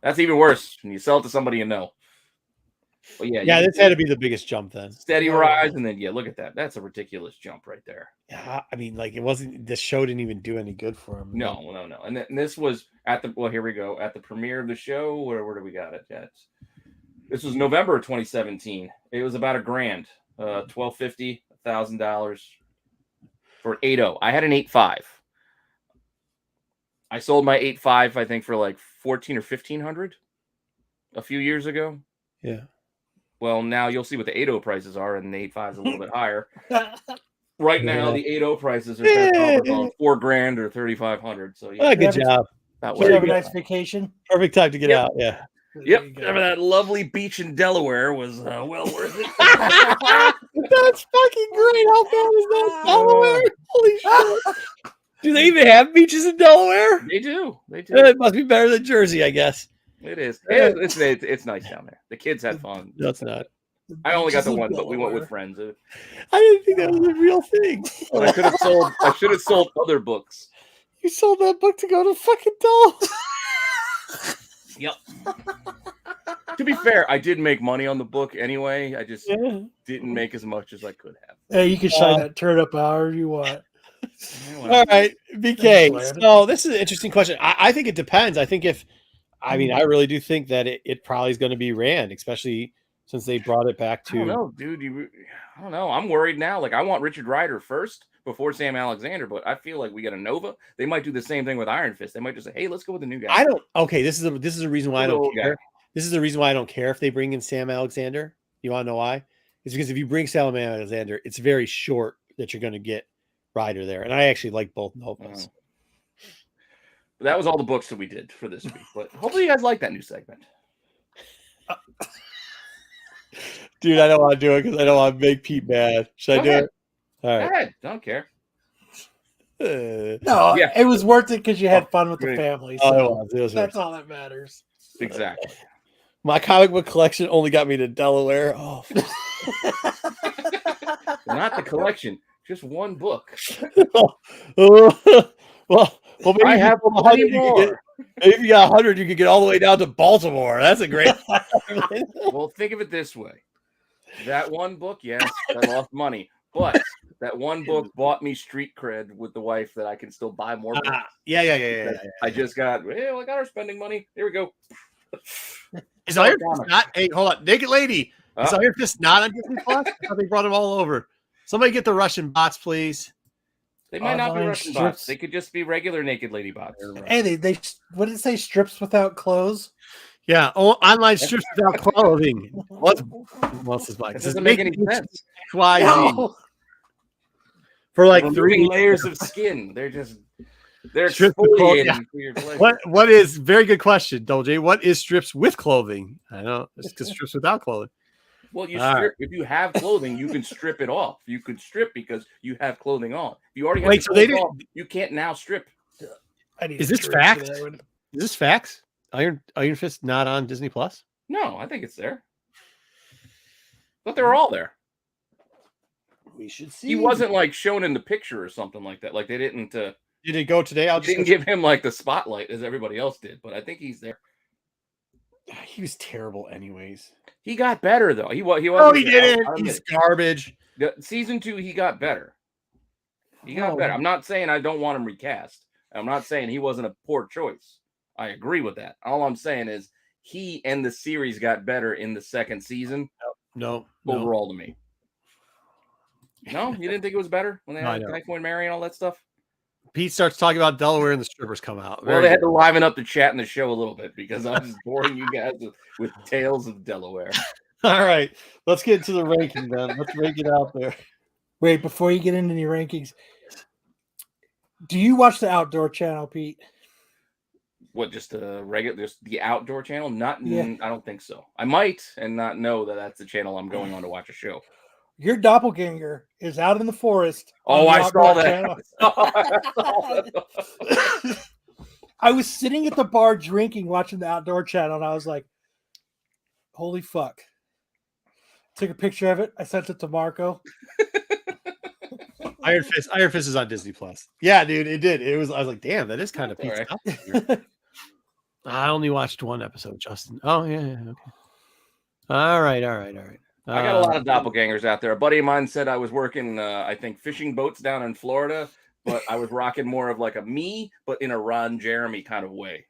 That's even worse when you sell it to somebody you know. But this had to be the biggest jump then. Steady rise, and then look at that. That's a ridiculous jump right there. Yeah, I mean, like it wasn't. The show didn't even do any good for him. No. And this was at the. Well, here we go at the premiere of the show. Where do we got it? This was November of 2017. It was about $1,000, $1,250, $1,000 for an 8.0. I had an 8.5. I sold my 8.5, I think, for like $1,400 or $1,500 a few years ago. Yeah. Well, now you'll see what the 8.0 prices are, and the 8.5 is a little bit higher. Right now, the 8.0 prices are about $4,000 or $3,500. So good job. Did you have a nice vacation? Perfect time to get out. Yeah. Yep. Remember that lovely beach in Delaware was well worth it. That's fucking great. How bad is that? Delaware? Holy shit. Do they even have beaches in Delaware? They do. It must be better than Jersey, I guess. It is. It's nice down there. The kids had fun. No, it's not. I only got the one, but we went with friends. I didn't think that was a real thing. I should have sold other books. You sold that book to go to fucking Delaware. Yep. To be fair, I did make money on the book anyway. I just didn't make as much as I could have. Hey, you can shine that turn up however you want. All right, BK. So this is an interesting question. I think it depends. I really do think that it probably is going to be Rand, especially since they brought it back to. I don't know, dude. I don't know. I'm worried now. Like I want Richard Rider first before Sam Alexander, but I feel like we got a Nova. They might do the same thing with Iron Fist. They might just say, "Hey, let's go with the new guy." This is a reason why I don't care. This is the reason why I don't care if they bring in Sam Alexander. You want to know why? It's because if you bring Sam Alexander, it's very short that you're going to get Rider there, and I actually like both Novas. that was all the books that we did for this week. But hopefully you guys like that new segment. Dude, I don't want to do it because I don't want to make Pete mad. Should I do it? All Go right. ahead. Don't care. No, Yeah. it was worth it because you had fun with the great. family. Oh, So it was. that's all that matters. Exactly. My comic book collection only got me to Delaware. Oh, Not the collection, just one book. well, maybe I have plenty more. Maybe if you got 100, you could get all the way down to Baltimore. That's a great. Well, think of it this way. That one book, yes, I lost money. But that one book bought me street cred with the wife that I can still buy more books. Yeah. I just got, I got her spending money. Here we go. Is Iron Fist not? Hey, hold on. Naked Lady. Is Iron Fist not on Disney Plus? I thought they brought them all over. Somebody get the Russian bots, please. They might not be Online Russian strips. bots. They could just be regular Naked Lady bots. Hey, they what did it say? Strips without clothes? Yeah. Oh, online strips without clothing. What's this like? It doesn't make any sense. XYZ. No. For like Removing 3 layers of skin. They're Strips with clothing, exfoliating for your pleasure. What is very good question, Dolce? What is strips with clothing? I know it's because strips without clothing. Well, you All strip if you have clothing, you can strip it off. You could strip because you have clothing on. If you already have Wait, so they didn't. you can't now strip. I need Is a this drink fact? for that one. Is this facts? Iron Fist not on Disney Plus? No, I think it's there. But they're all there. We should see. He wasn't like shown in the picture or something like that. Like they didn't. Did it go today? I Didn't give him like the spotlight as everybody else did. But I think he's there. He was terrible, anyways. He got better though. He was. No, he didn't. He's garbage. Season 2, he got better. He got better. I'm not saying I don't want him recast. I'm not saying he wasn't a poor choice. I agree with that. All I'm saying is he and the series got better in the second season. No. Overall to me. No, you didn't think it was better when they had Typhoid Mary and all that stuff? Pete starts talking about Delaware and the strippers come out. Well, they had to liven up the chat and the show a little bit because I was boring you guys with tales of Delaware. All right, let's get into the ranking then. Let's rank it out there. Wait, before you get into your rankings, do you watch the Outdoor Channel, Pete? What, just the outdoor channel? Yeah. I don't think so. I might and not know that that's the channel I'm going on to watch a show. Your doppelganger is out in the forest. Oh, I saw that. I was sitting at the bar drinking, watching the Outdoor Channel, and I was like, holy fuck. Took a picture of it. I sent it to Marco. Iron Fist is on Disney Plus. Yeah, dude, it did. I was like, damn, that is kind of Pete's Right. I only watched one episode, Justin. Oh, yeah, okay. All right. I got a lot of doppelgangers out there. A buddy of mine said I was working, I think, fishing boats down in Florida, but I was rocking more of like a me, but in a Ron Jeremy kind of way.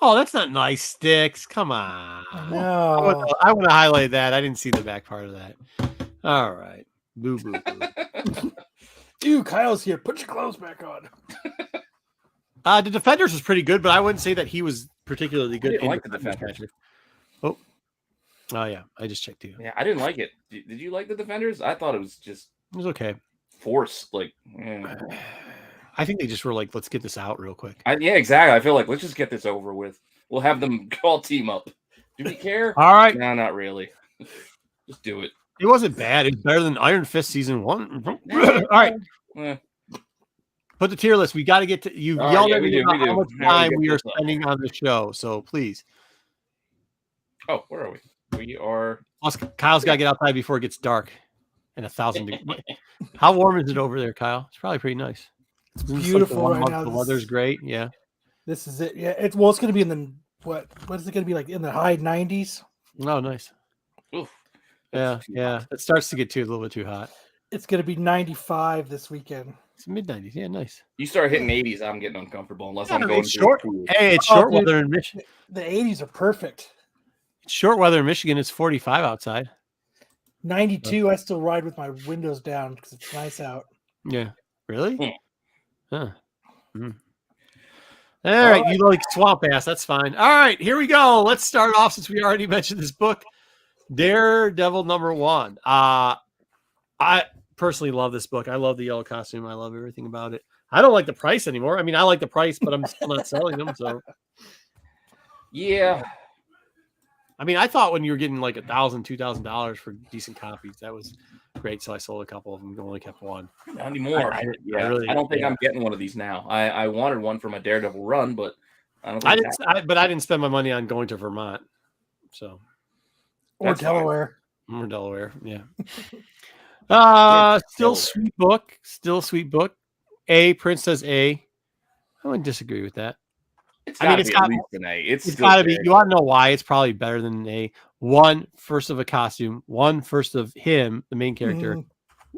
Oh, that's not nice, Sticks. Come on. No. I want to highlight that. I didn't see the back part of that. All right. Boo. Dude, Kyle's here. Put your clothes back on. The Defenders was pretty good, but I wouldn't say that he was particularly good. I didn't like the Defenders. Oh yeah, I just checked you. Yeah, I didn't like it. Did you like the Defenders? I thought it was just okay. Forced. Like, I think they just were like, let's get this out real quick. Yeah, exactly. I feel like let's just get this over with. We'll have them all team up. Do we care? All right. No, not really. Just do it. It wasn't bad. It's better than Iron Fist season 1. All right. Put the tier list. We got to get to you. Yelled at me about how much time we are spending on the show. So please. Oh, where are we? We are. Kyle's got to get outside before it gets dark and 1,000 degrees. How warm is it over there, Kyle? It's probably pretty nice. It's beautiful right now. The weather's great. Yeah. This is it. Yeah. It's going to be in the what is it going to be like in the high 90s? Oh, nice. Oof. Yeah. It starts to get a little bit too hot. It's going to be 95 this weekend. It's mid-90s. Yeah, nice. You start hitting 80s, I'm getting uncomfortable unless I'm going short. Hey, it's short weather in Michigan. The 80s are perfect. It's short weather in Michigan. It's 45 outside. 92. I still ride with my windows down because it's nice out. Yeah. Really? Huh. Mm. All right. You like swamp ass. That's fine. All right. Here we go. Let's start off since we already mentioned this book. Daredevil #1. I personally love this book. I love the yellow costume. I love everything about it. I don't like the price anymore. I mean, I like the price, but I'm still not selling them. So Yeah. I mean, I thought when you were getting like $1,000, $2,000 for decent copies, that was great. So I sold a couple of them. Only kept one. Not anymore. I don't think I'm getting one of these now. I wanted one for my Daredevil run, but I don't. Think I didn't spend my money on going to Vermont. So or Delaware. Or Delaware, yeah. Still sweet book. A Prince says A. I wouldn't disagree with that. It's got to be at least an A. It's got to be. You want to know why? It's probably better than an A. One first of a costume. One first of him, the main character.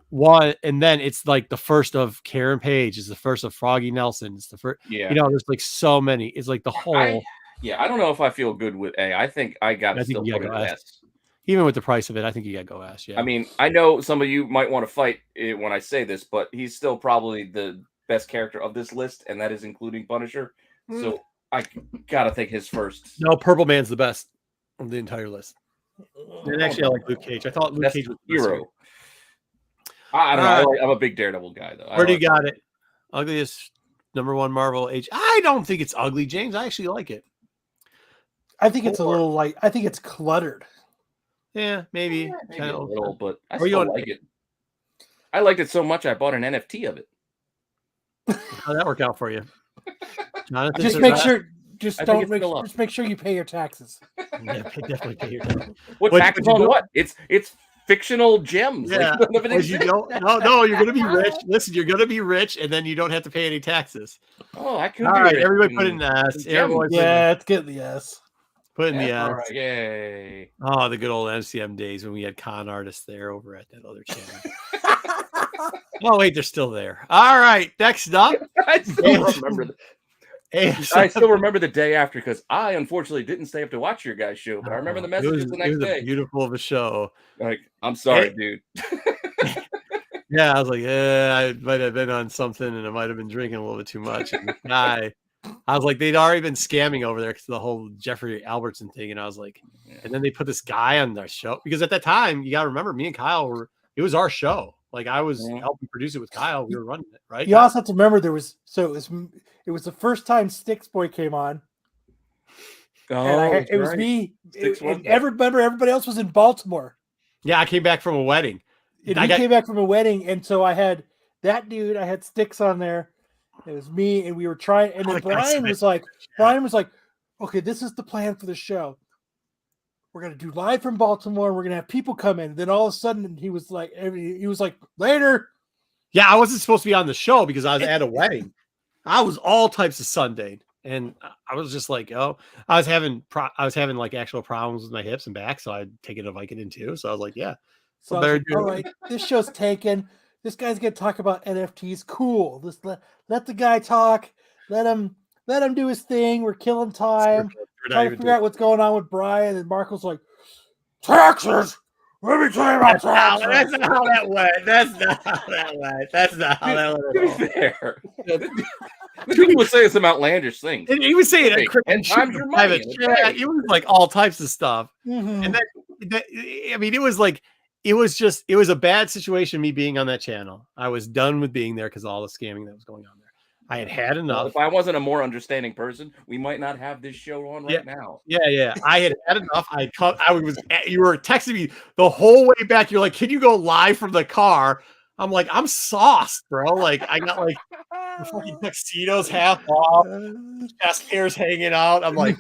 One, and then it's like the first of Karen Page. It's the first of Froggy Nelson. It's the first. Yeah. You know, there's like so many. It's like the whole. I don't know if I feel good with A. I think I got to still put it at S. Even with the price of it, I think you got to go S. Yeah. I mean, I know some of you might want to fight when I say this, but he's still probably the best character of this list, and that is including Punisher. So I gotta think his first. No, Purple Man's the best of the entire list. And actually, I like Luke Cage. I thought Luke Cage was the hero. I don't know. I'm a big Daredevil guy, though. Where do you got it? Ugliest #1 Marvel age. I don't think it's ugly, James. I actually like it. I think it's a little like. I think it's cluttered. Yeah, maybe a little, but I still like it. I liked it so much I bought an NFT of it. How'd that work out for you? Jonathan, just make sure. Just make sure you pay your taxes. Yeah, definitely pay your taxes. What taxes on what? It's fictional gems. Yeah. Like, no, you're gonna be rich. Listen, you're gonna be rich, and then you don't have to pay any taxes. Oh, I could. All right, everybody put in the S. It's good. The S. Put in the S. All right, yay! Oh, the good old MCM days when we had con artists there over at that other channel. Oh wait, they're still there. All right, next up. I still remember the day after because I unfortunately didn't stay up to watch your guys' show, but I remember the messages the next day. Beautiful of a show. Like, I'm sorry, dude. Yeah, I was like, I might have been on something, and I might have been drinking a little bit too much. And I was like, they'd already been scamming over there because the whole Jeffrey Albertson thing, and I was like, and then they put this guy on their show because at that time, you got to remember, me and Kyle it was our show. Like I was helping produce it with Kyle. We were running it, right? You also have to remember it was the first time Sticks Boy came on. It was me. Everybody else was in Baltimore. Yeah, I came back from a wedding. Came back from a wedding, and so I had that dude. I had Sticks on there. It was me, and we were trying. And then Brian was like, "Okay, this is the plan for the show. We're gonna do live from Baltimore. We're gonna have people come in." And then all of a sudden, he was like, "Later." Yeah, I wasn't supposed to be on the show because I was at a wedding. I was all types of Sunday, and I was just like, I was having like actual problems with my hips and back, so I'd taken a Vicodin too. So I was like, yeah. So all right, this show's taken. This guy's gonna talk about NFTs. Cool. Just let the guy talk. Let him do his thing. We're killing time. Trying to figure out what's going on with Brian. And Marco's like, taxes. Let me tell you about taxes. That's not how that went. That's not how that went. Fair. The dude was saying some outlandish things. And he was saying and time's your money. It was like all types of stuff. Mm-hmm. And I mean, it was like, it was a bad situation, me being on that channel. I was done with being there because of all the scamming that was going on there. I had enough. Well, if I wasn't a more understanding person, we might not have this show on right now. Yeah. I had enough. You were texting me the whole way back. You're like, can you go live from the car? I'm like, I'm sauced, bro. Like, I got like the fucking tuxedos half off, chest hairs hanging out. I'm like,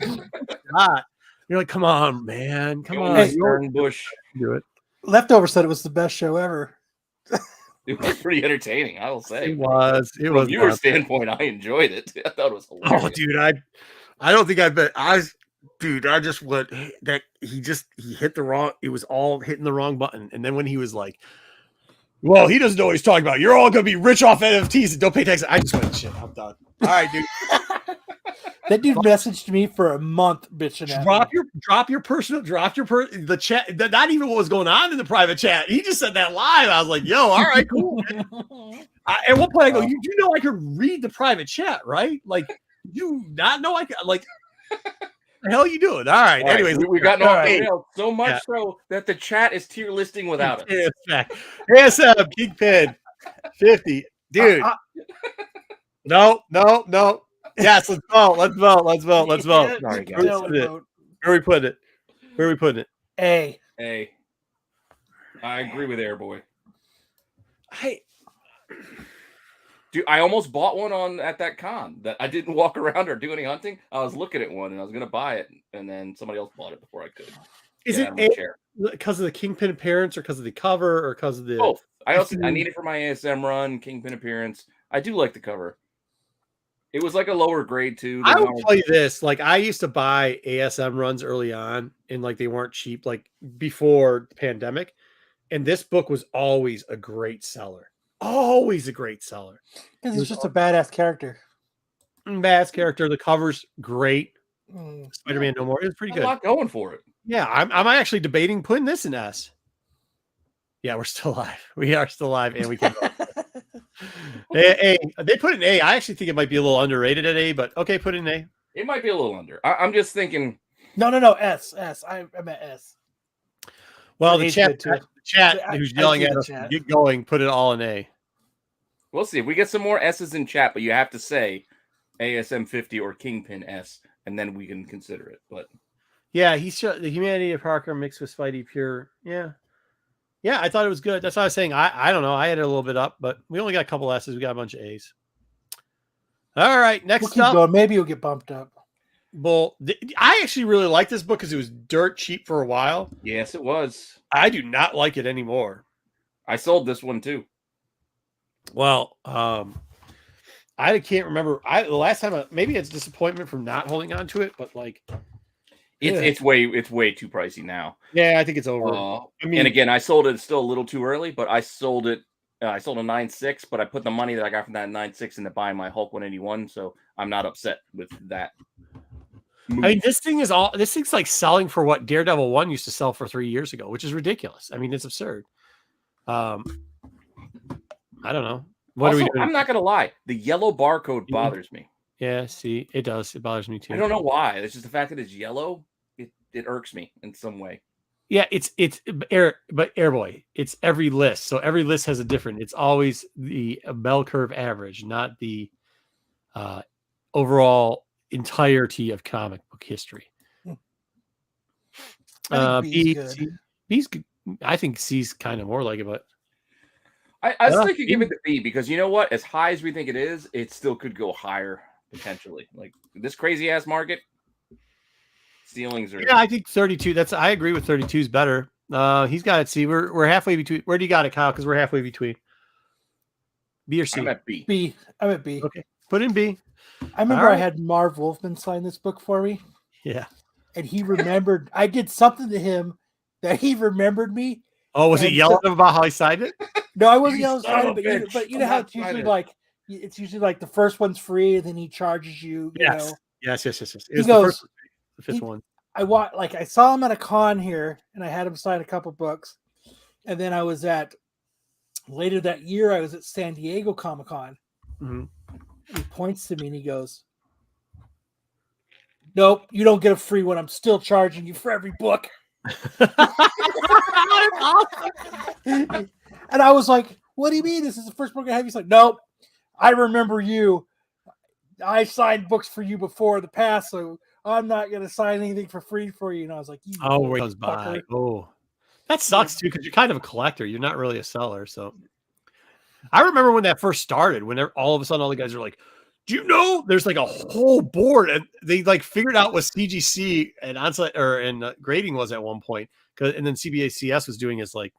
God. You're like, come on, man. Come on. Hey, Bush. Do it. Leftover said it was the best show ever. It was pretty entertaining, I will say. It was. From your standpoint, I enjoyed it. I thought it was hilarious. Oh, dude, I don't think I bet. I just went that he hit the wrong. It was all hitting the wrong button. And then when he was like, "Well, he doesn't know what he's talking about. You're all gonna be rich off NFTs and don't pay taxes." I just went, "Shit, I'm done." All right, dude. That dude messaged me for a month bitching at me. Drop your the chat. Not even what was going on in the private chat. He just said that live. I was like, yo, all right, cool. At one point I go, you do know I could read the private chat, right? Like, you not know I could, like, the hell you doing? All right. Anyways, we got no so much so that the chat is tier listing without it. ASM Kingpin 50. Dude. No. Yes, let's vote. Let's vote. Sorry, guys. Where are we putting it? A. I agree with Airboy. Dude, I almost bought one at that con that I didn't walk around or do any hunting. I was looking at one and I was going to buy it, and then somebody else bought it before I could. Is it because of the Kingpin appearance, or because of the cover, or because of the both? I need it for my ASM run, Kingpin appearance. I do like the cover. It was like a lower grade too. I will tell you this: like, I used to buy ASM runs early on, and like they weren't cheap, like before the pandemic. And this book was always a great seller. Always a great seller. Because it's just a badass character. Badass character. The cover's great. Spider-Man No More. It was pretty good. A lot going for it. Yeah, I'm actually debating putting this in S. Yeah, we're still alive. We are still alive, and we can. A. They put an A. I actually think it might be a little underrated at A, but okay, put in A. It might be a little under. I'm just thinking. No. S. I meant S. Well, the chat who's yelling at us, get going, put it all in A. We'll see if we get some more S's in chat, but you have to say ASM 50 or Kingpin S, and then we can consider it. But yeah, he's the humanity of Parker mixed with Spidey pure. Yeah, I thought it was good. That's what I was saying. I don't know. I had it a little bit up, but we only got a couple S's. We got a bunch of A's. All right, next up. Going. Maybe you'll get bumped up. Well, I actually really liked this book because it was dirt cheap for a while. Yes, it was. I do not like it anymore. I sold this one too. Well, I can't remember. The last time, maybe it's disappointment from not holding on to it, but like, it's way too pricey now. Yeah, I think it's over. And again, I sold it still a little too early, but I sold it. I sold a 9.6, but I put the money that I got from that 9.6 into buying my Hulk 181, so I'm not upset with that. I mean, this thing's like selling for what Daredevil 1 used to sell for 3 years ago, which is ridiculous. I mean, it's absurd. I don't know. I'm not gonna lie. The yellow barcode bothers me. Yeah, see, it does. It bothers me too. I don't know why. It's just the fact that it's yellow. It irks me in some way. Yeah, it's Airboy. It's every list. So every list has a different. It's always the bell curve average, not the overall entirety of comic book history. B's good. I think C's kind of more like it, but I still could give it the B because you know what? As high as we think it is, it still could go higher potentially. Like this crazy ass market, ceilings are. Yeah, I think 32. I agree with 32 is better. He's got it. C. We're halfway between. Where do you got it, Kyle? Because we're halfway between. B or C? I'm at B. B. I'm at B. Okay, put in B. I remember I had Marv Wolfman sign this book for me. Yeah. And he remembered, I did something to him that he remembered me. Oh, was he yelling about how he signed it? No, I wasn't yelling about it, but you know how it's usually like the first one's free and then he charges you. Yes. You know? Yes. It was the fifth one. I saw him at a con here and I had him sign a couple books. And then I was later that year, I was at San Diego Comic-Con. Mm-hmm. He points to me and he goes, "Nope, you don't get a free one. I'm still charging you for every book." And I was like, "What do you mean? This is the first book I have?" He's like, "Nope, I remember you. I signed books for you before the past, so I'm not going to sign anything for free for you." And I was like, "Oh, it goes by. Oh, that sucks too because you're kind of a collector. You're not really a seller." So I remember when that first started, when all of a sudden all the guys are like, "Do you know there's like a whole board?" And they like figured out what CGC and onsite and grading was at one point. And then CBACS was doing is like,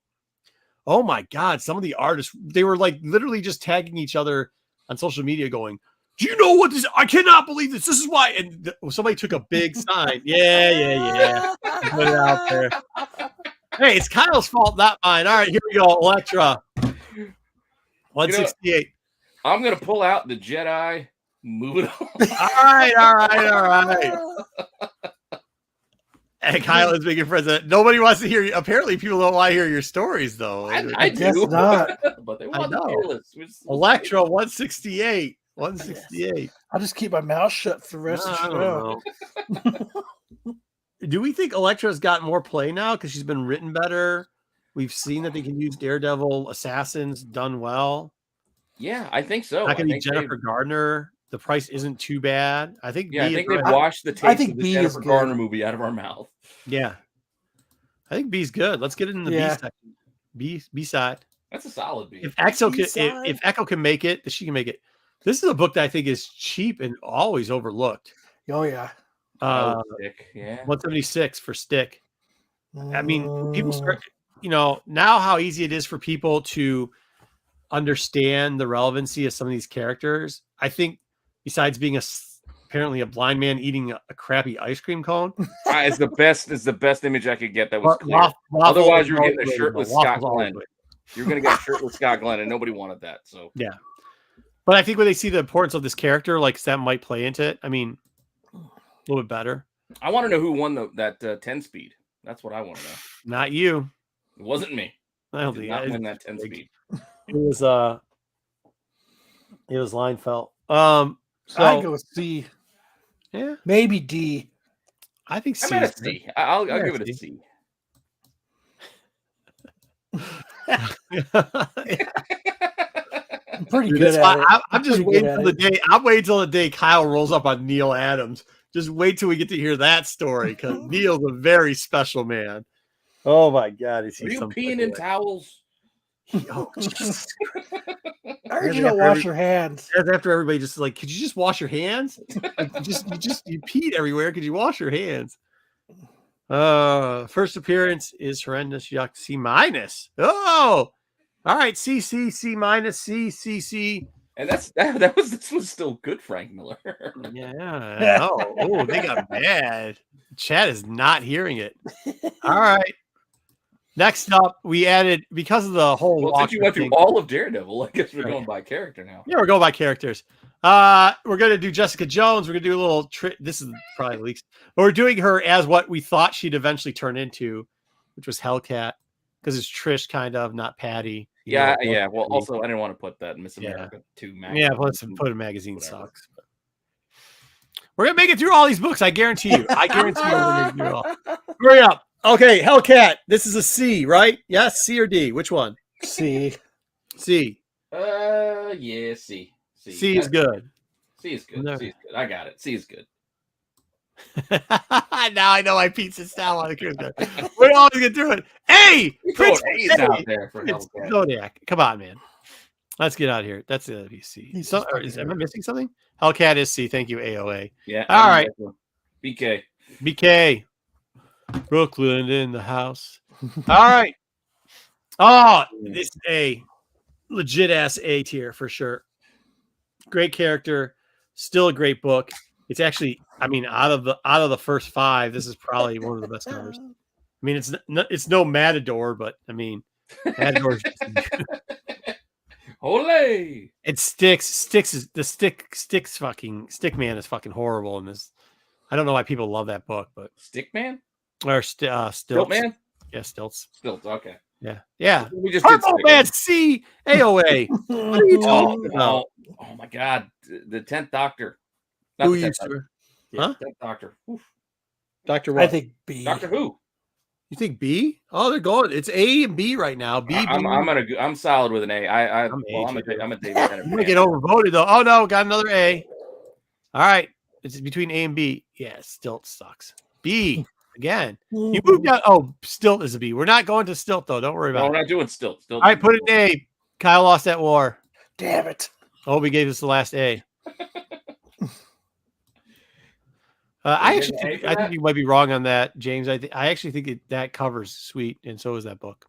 oh my God, some of the artists, they were like literally just tagging each other on social media going, "Do you know what this? I cannot believe this. This is why." And somebody took a big sign. Yeah. Put it out there. Hey, it's Kyle's fault, not mine. All right, here we go. Elektra. 168. I'm going to pull out the Jedi, move it on. All right. And Kyle is making friends. Nobody wants to hear you. Apparently, people don't want to hear your stories, though. I do. Not. But they want to hear this. Elektra, 168. 168. I'll just keep my mouth shut for the rest of the show. Do we think Elektra's got more play now because she's been written better? We've seen that they can use Daredevil assassins done well. Yeah, I think so. Not going to be think Jennifer Gardner. The price isn't too bad. I think. Yeah, I B think is they've right. washed the I taste think of the B is Jennifer good. Garner movie out of our mouth. Yeah, I think B's good. Let's get it in the B section. B side. That's a solid B. If Echo can make it, she can make it. This is a book that I think is cheap and always overlooked. Oh yeah. Stick. Yeah. 176 for Stick. I mean, people start, now how easy it is for people to understand the relevancy of some of these characters. I think besides being apparently a blind man eating a crappy ice cream cone. It's the best image I could get that was clear. Otherwise, you're getting a shirtless Scott Glenn. You're going to get a shirtless Scott Glenn, and nobody wanted that. So yeah. But I think when they see the importance of this character, like that might play into it. I mean, a little bit better. I want to know who won that 10 speed. That's what I want to know. Not you. It wasn't me. I don't think not win that 10 speed. It was Leinfeld. So I go with C. Yeah, maybe D. I think C. I'm at a C. I'll give it a C. I'm pretty good at it. I'm just waiting till the day. I'm waiting till the day Kyle rolls up on Neil Adams. Just wait till we get to hear that story because Neil's a very special man. Oh my God! Is he Are you peeing in towels? Oh, Jesus. I heard you don't wash your hands. After everybody just like, could you just wash your hands? Like, you peed everywhere. Could you wash your hands? First appearance is horrendous. Yuck. C minus. Oh, all right. C minus. C. And this was still good, Frank Miller. Yeah. Oh, they got mad. Chad is not hearing it. All right. Next up, we added because of the whole. Well, since you went through all of Daredevil, I guess we're going by character now. Yeah, we're going by characters. We're gonna do Jessica Jones. We're gonna do a little trick. This is probably leaks, but we're doing her as what we thought she'd eventually turn into, which was Hellcat, because it's Trish, kind of, not Patty. Yeah. Well, also, I didn't want to put that in Miss America 2 magazine. Yeah, put a magazine sucks. But we're gonna make it through all these books. I guarantee you. We're gonna make it through all. Hurry up. Okay, Hellcat. This is a C, right? Yes, C or D? Which one? C. Yeah, C. C is good. C is good. C is good. I got it. C is good. Now I know why Pizza's style on the cruiser. We're always gonna do it. A. Prince A's out there for Hellcat. Zodiac. Come on, man. Let's get out of here. That's the C. Am I missing something? Hellcat is C. Thank you, AOA. Yeah. All right. BK. Brooklyn in the house. All right. Oh, this is A. Legit ass A tier for sure. Great character. Still a great book. It's actually, I mean, out of the first 5, this is probably one of the best covers. I mean, it's no Matador, but I mean, Matador's Ole! It Sticks is the Stickman is fucking horrible in this. I don't know why people love that book, but Stickman or Stilts. Stiltman? Yeah, Stilts. Okay. Yeah. We just Purple Man C AOA. What are you talking about? Oh my God, the 10th Doctor. Who you, sir? Huh? 10th Doctor. Oof. Doctor what? I think B. Doctor Who? You think B? Oh, they're going. It's A and B right now. B. I'm solid with an A. I'm a David Tennant. I'm gonna get overvoted though. Oh no, got another A. All right, it's between A and B. Yeah, Stilt sucks. B again. You moved out. Oh, Stilt is a B. We're not going to Stilt though. Don't worry about it. We're not doing Stilt. All right, put an A. Kyle lost that war. Damn it. Oh, we gave us the last A. I think you might be wrong on that, James. I actually think that covers sweet, and so is that book.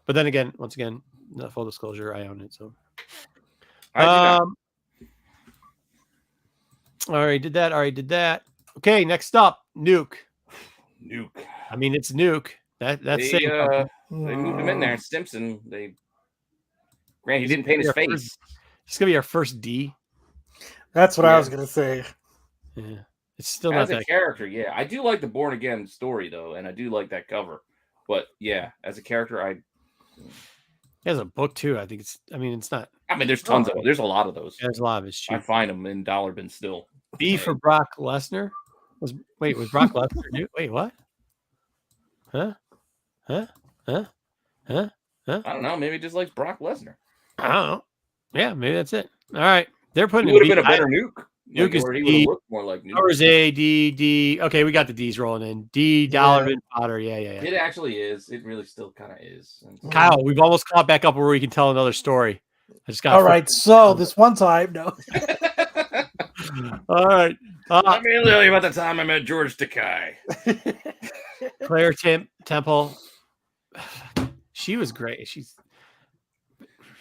But then again, once again, full disclosure, I own it. So, all right, did that. Okay, next up, Nuke. I mean, it's Nuke. That's they moved him in there. Stimson. Grant, he didn't paint his face. It's gonna be our first D. That's what I was gonna say. Yeah. It's still as not a character, yeah. I do like the Born Again story though, and I do like that cover. But yeah, as a character, as a book too. I think it's not. I mean, there's tons of them. There's a lot of those. There's a lot of it's cheap. I find them in dollar bin still. B for Brock Lesnar. Was Brock Lesnar new? Wait, what? Huh? I don't know. Maybe he just likes Brock Lesnar. I don't know. Yeah, maybe that's it. All right, they're He putting would have been a better nuke. Nuke is or he would have D. looked more like nuke. Ours A, D, D. Okay, we got the D's rolling in. D, Dollarman, Potter. Yeah. It actually is. It really still kind of is. Kyle, we've almost caught back up where we can tell another story. I just got. All right, so this one time, no. All right. Let me tell you about the time I met George Takei. Claire Temple. She was great.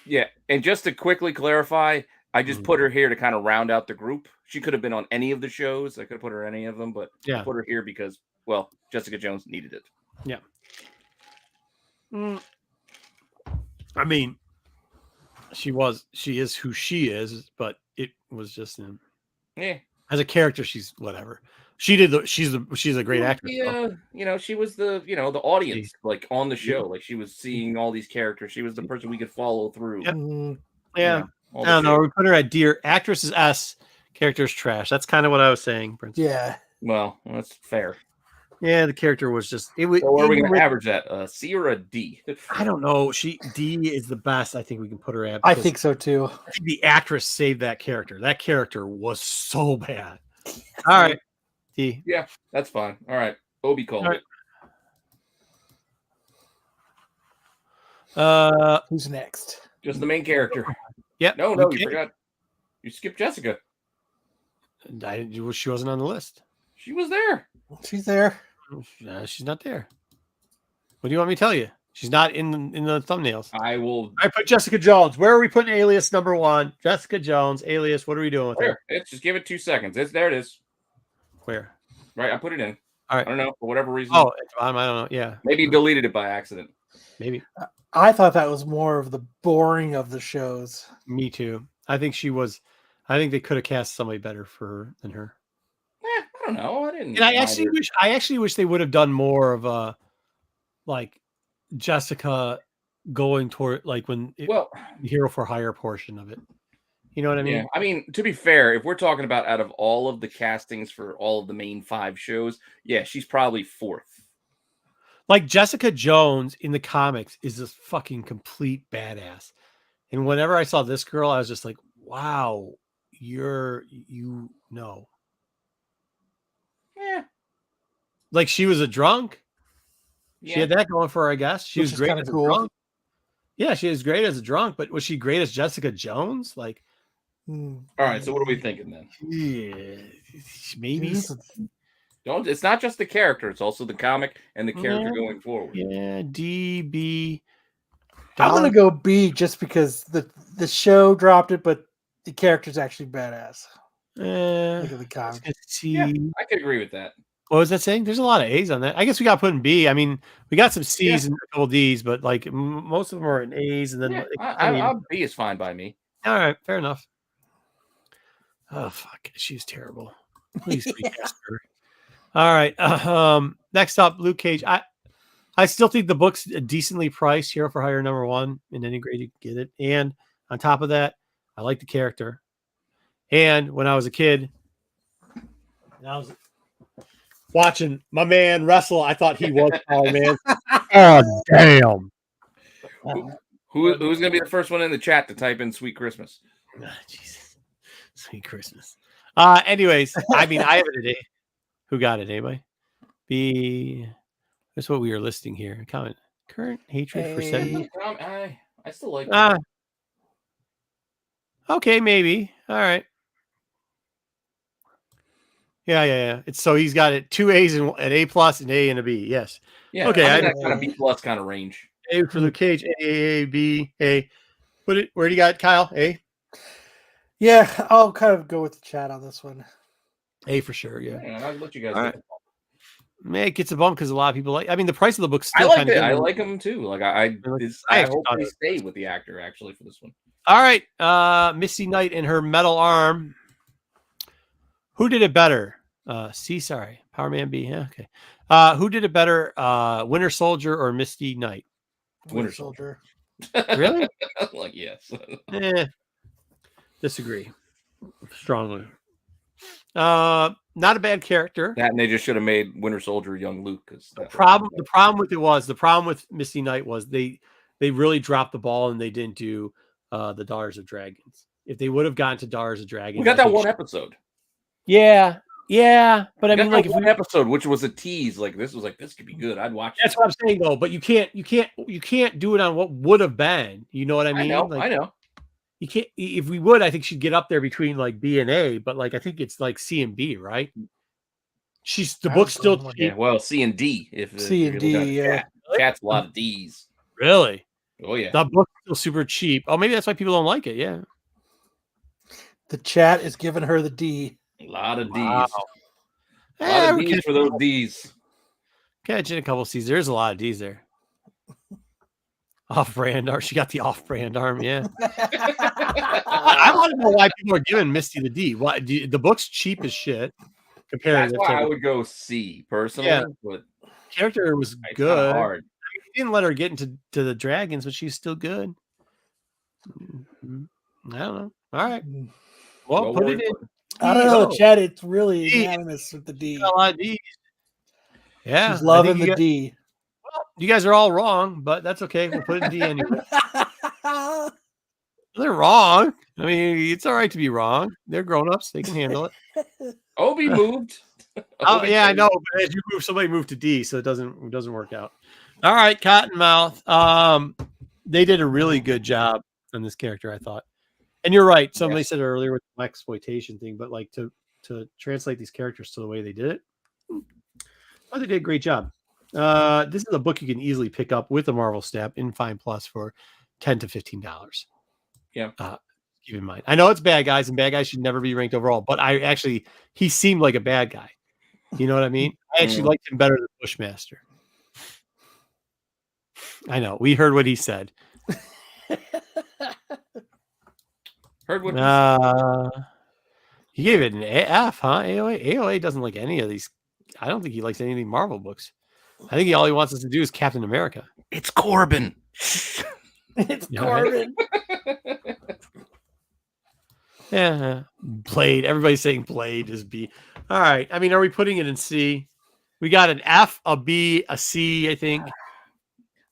Yeah, and just to quickly clarify, I just put her here to kind of round out the group. She could have been on any of the shows. I could have put her on any of them, but I put her here because, well, Jessica Jones needed it. Yeah. I mean, she is who she is, but it was just as a character, she's whatever. She's a great actress. Yeah, she was the audience like on the show. Like she was seeing all these characters. She was the person we could follow through. Yep. Yeah. I don't know. We put her at D. Actress is S. Character's trash. That's kind of what I was saying, Prince. Yeah. Well, that's fair. Yeah, the character was just. So where are we going to average that? A C or a D? I don't know. D is the best. I think we can put her at. I think so too. I think the actress saved that character. That character was so bad. All right, D. Yeah, that's fine. All right, Obi called it. Who's next? Just the main character. Yep. No, you forgot. You skipped Jessica. She wasn't on the list. She was there. She's there. She's not there. What do you want me to tell you? She's not in the thumbnails. I put Jessica Jones. Where are we putting Alias number 1? Jessica Jones, Alias. What are we doing with her? Just give it 2 seconds. There it is. Where? Right, I put it in. All right. I don't know, for whatever reason. Oh, it's bottom. I don't know. Yeah. Maybe you deleted it by accident. Maybe. I thought that was more of the boring of the shows. Me too. I think they could have cast somebody better for her than her. I don't know. I didn't. And I actually wish they would have done more of a like Jessica going toward like when the Hero for Hire portion of it. You know what I mean? Yeah. I mean, to be fair, if we're talking about out of all of the castings for all of the main 5 shows, yeah, she's probably 4th. Like Jessica Jones in the comics is this fucking complete badass. And whenever I saw this girl, I was just like, wow, you know. Yeah. Like she was a drunk. Yeah. She had that going for her, I guess. She was great as a drunk. Yeah, she was great as a drunk, but was she great as Jessica Jones? Like, all right. So what are we thinking then? Yeah, maybe. It's not just the character; it's also the comic and the character going forward. Yeah, D, B. I'm gonna go B just because the show dropped it, but the character's actually badass. Look at the comic. Yeah, I could agree with that. What was that saying? There's a lot of A's on that. I guess we got to put in B. I mean, we got some C's and a couple D's, but like most of them are in A's. And then B is fine by me. All right, fair enough. Oh fuck, she's terrible. Please recast her. All right. Next up, Luke Cage. I still think the book's decently priced. Hero for Hire number 1 in any grade you can get it. And on top of that, I like the character. And when I was a kid, and I was watching my man wrestle, I thought he was Power Man. Oh damn! Who's gonna be the first one in the chat to type in "Sweet Christmas"? Oh, Jesus, Sweet Christmas. Anyways, I mean, I have it today. Who got it? Anybody? B. That's what we were listing here. Comment. Current hatred for 70. I still like it. Okay, maybe. All right. Yeah. It's so he's got it 2 A's and an A plus, an A and a B. Yes. Yeah. Okay. That kind of B plus kind of range. A for Luke Cage. A, B, A. Where do you got, Kyle? A. Yeah, I'll kind of go with the chat on this one. A for sure. Yeah. I'll let you guys. Man, it gets a bump because a lot of people like. I mean, the price of the book's still I like it. I like them too. Like I hope they stay with the actor actually for this one. All right, Misty Knight and her metal arm. Who did it better? C. Sorry, Power Man B. Yeah, okay. Who did it better? Winter Soldier or Misty Knight? Winter Soldier. Really? Like yes. Disagree strongly. Not a bad character. That and they just should have made Winter Soldier young Luke. The problem with Misty Knight was they really dropped the ball and they didn't do the Daughters of Dragons. If they would have gotten to Daughters of Dragons, We got that one episode. Yeah, but I mean, like, if one episode, which was a tease, like this could be good. I'd watch. That's what I'm saying, though. But you can't do it on what would have been. You know what I mean? I know. You can't. If we would, I think she'd get up there between like B and A. But like, I think it's like C and B, right? The book's still cheap. Yeah, well, C and D. If C and D, yeah. Cat's a lot of D's. Really? Oh yeah. The book's still super cheap. Oh, maybe that's why people don't like it. Yeah. The chat is giving her the D. A lot of D's. Wow. A lot of D's for those D's. Catching a couple C's. There's a lot of D's there. Off-brand arm. She got the off-brand arm. Yeah. I want to know why people are giving Misty the D. Why the book's cheap as shit. That's why I would go C personally. Yeah. But character was good. Hard. I mean, he didn't let her get into the dragons, but she's still good. I don't know. All right. Well, put it in. I don't know, Chad. It's really unanimous with the D. A lot of D's. Yeah, she's loving the D. Well, you guys are all wrong, but that's okay. We'll put it in D anyway. They're wrong. I mean, it's all right to be wrong. They're grown-ups. They can handle it. Obi moved. Oh yeah, I know. But as you move, somebody moved to D, so it doesn't work out. All right, Cottonmouth. They did a really good job on this character, I thought. And you're right. Somebody said earlier with the exploitation thing, but like to translate these characters to the way they did it, I think they did a great job. This is a book you can easily pick up with a Marvel Snap in Fine Plus for $10 to $15. Yeah. Keep in mind, I know it's bad guys, and bad guys should never be ranked overall, but he seemed like a bad guy. You know what I mean? I actually liked him better than Bushmaster. I know. We heard what he said. Heard what he gave it an F, huh? AOA doesn't like any of these. I don't think he likes any of the Marvel books. I think all he wants us to do is Captain America. It's Corbin. It's Corbin. Yeah. Blade. Everybody's saying Blade is B. All right. I mean, are we putting it in C? We got an F, a B, a C, I think.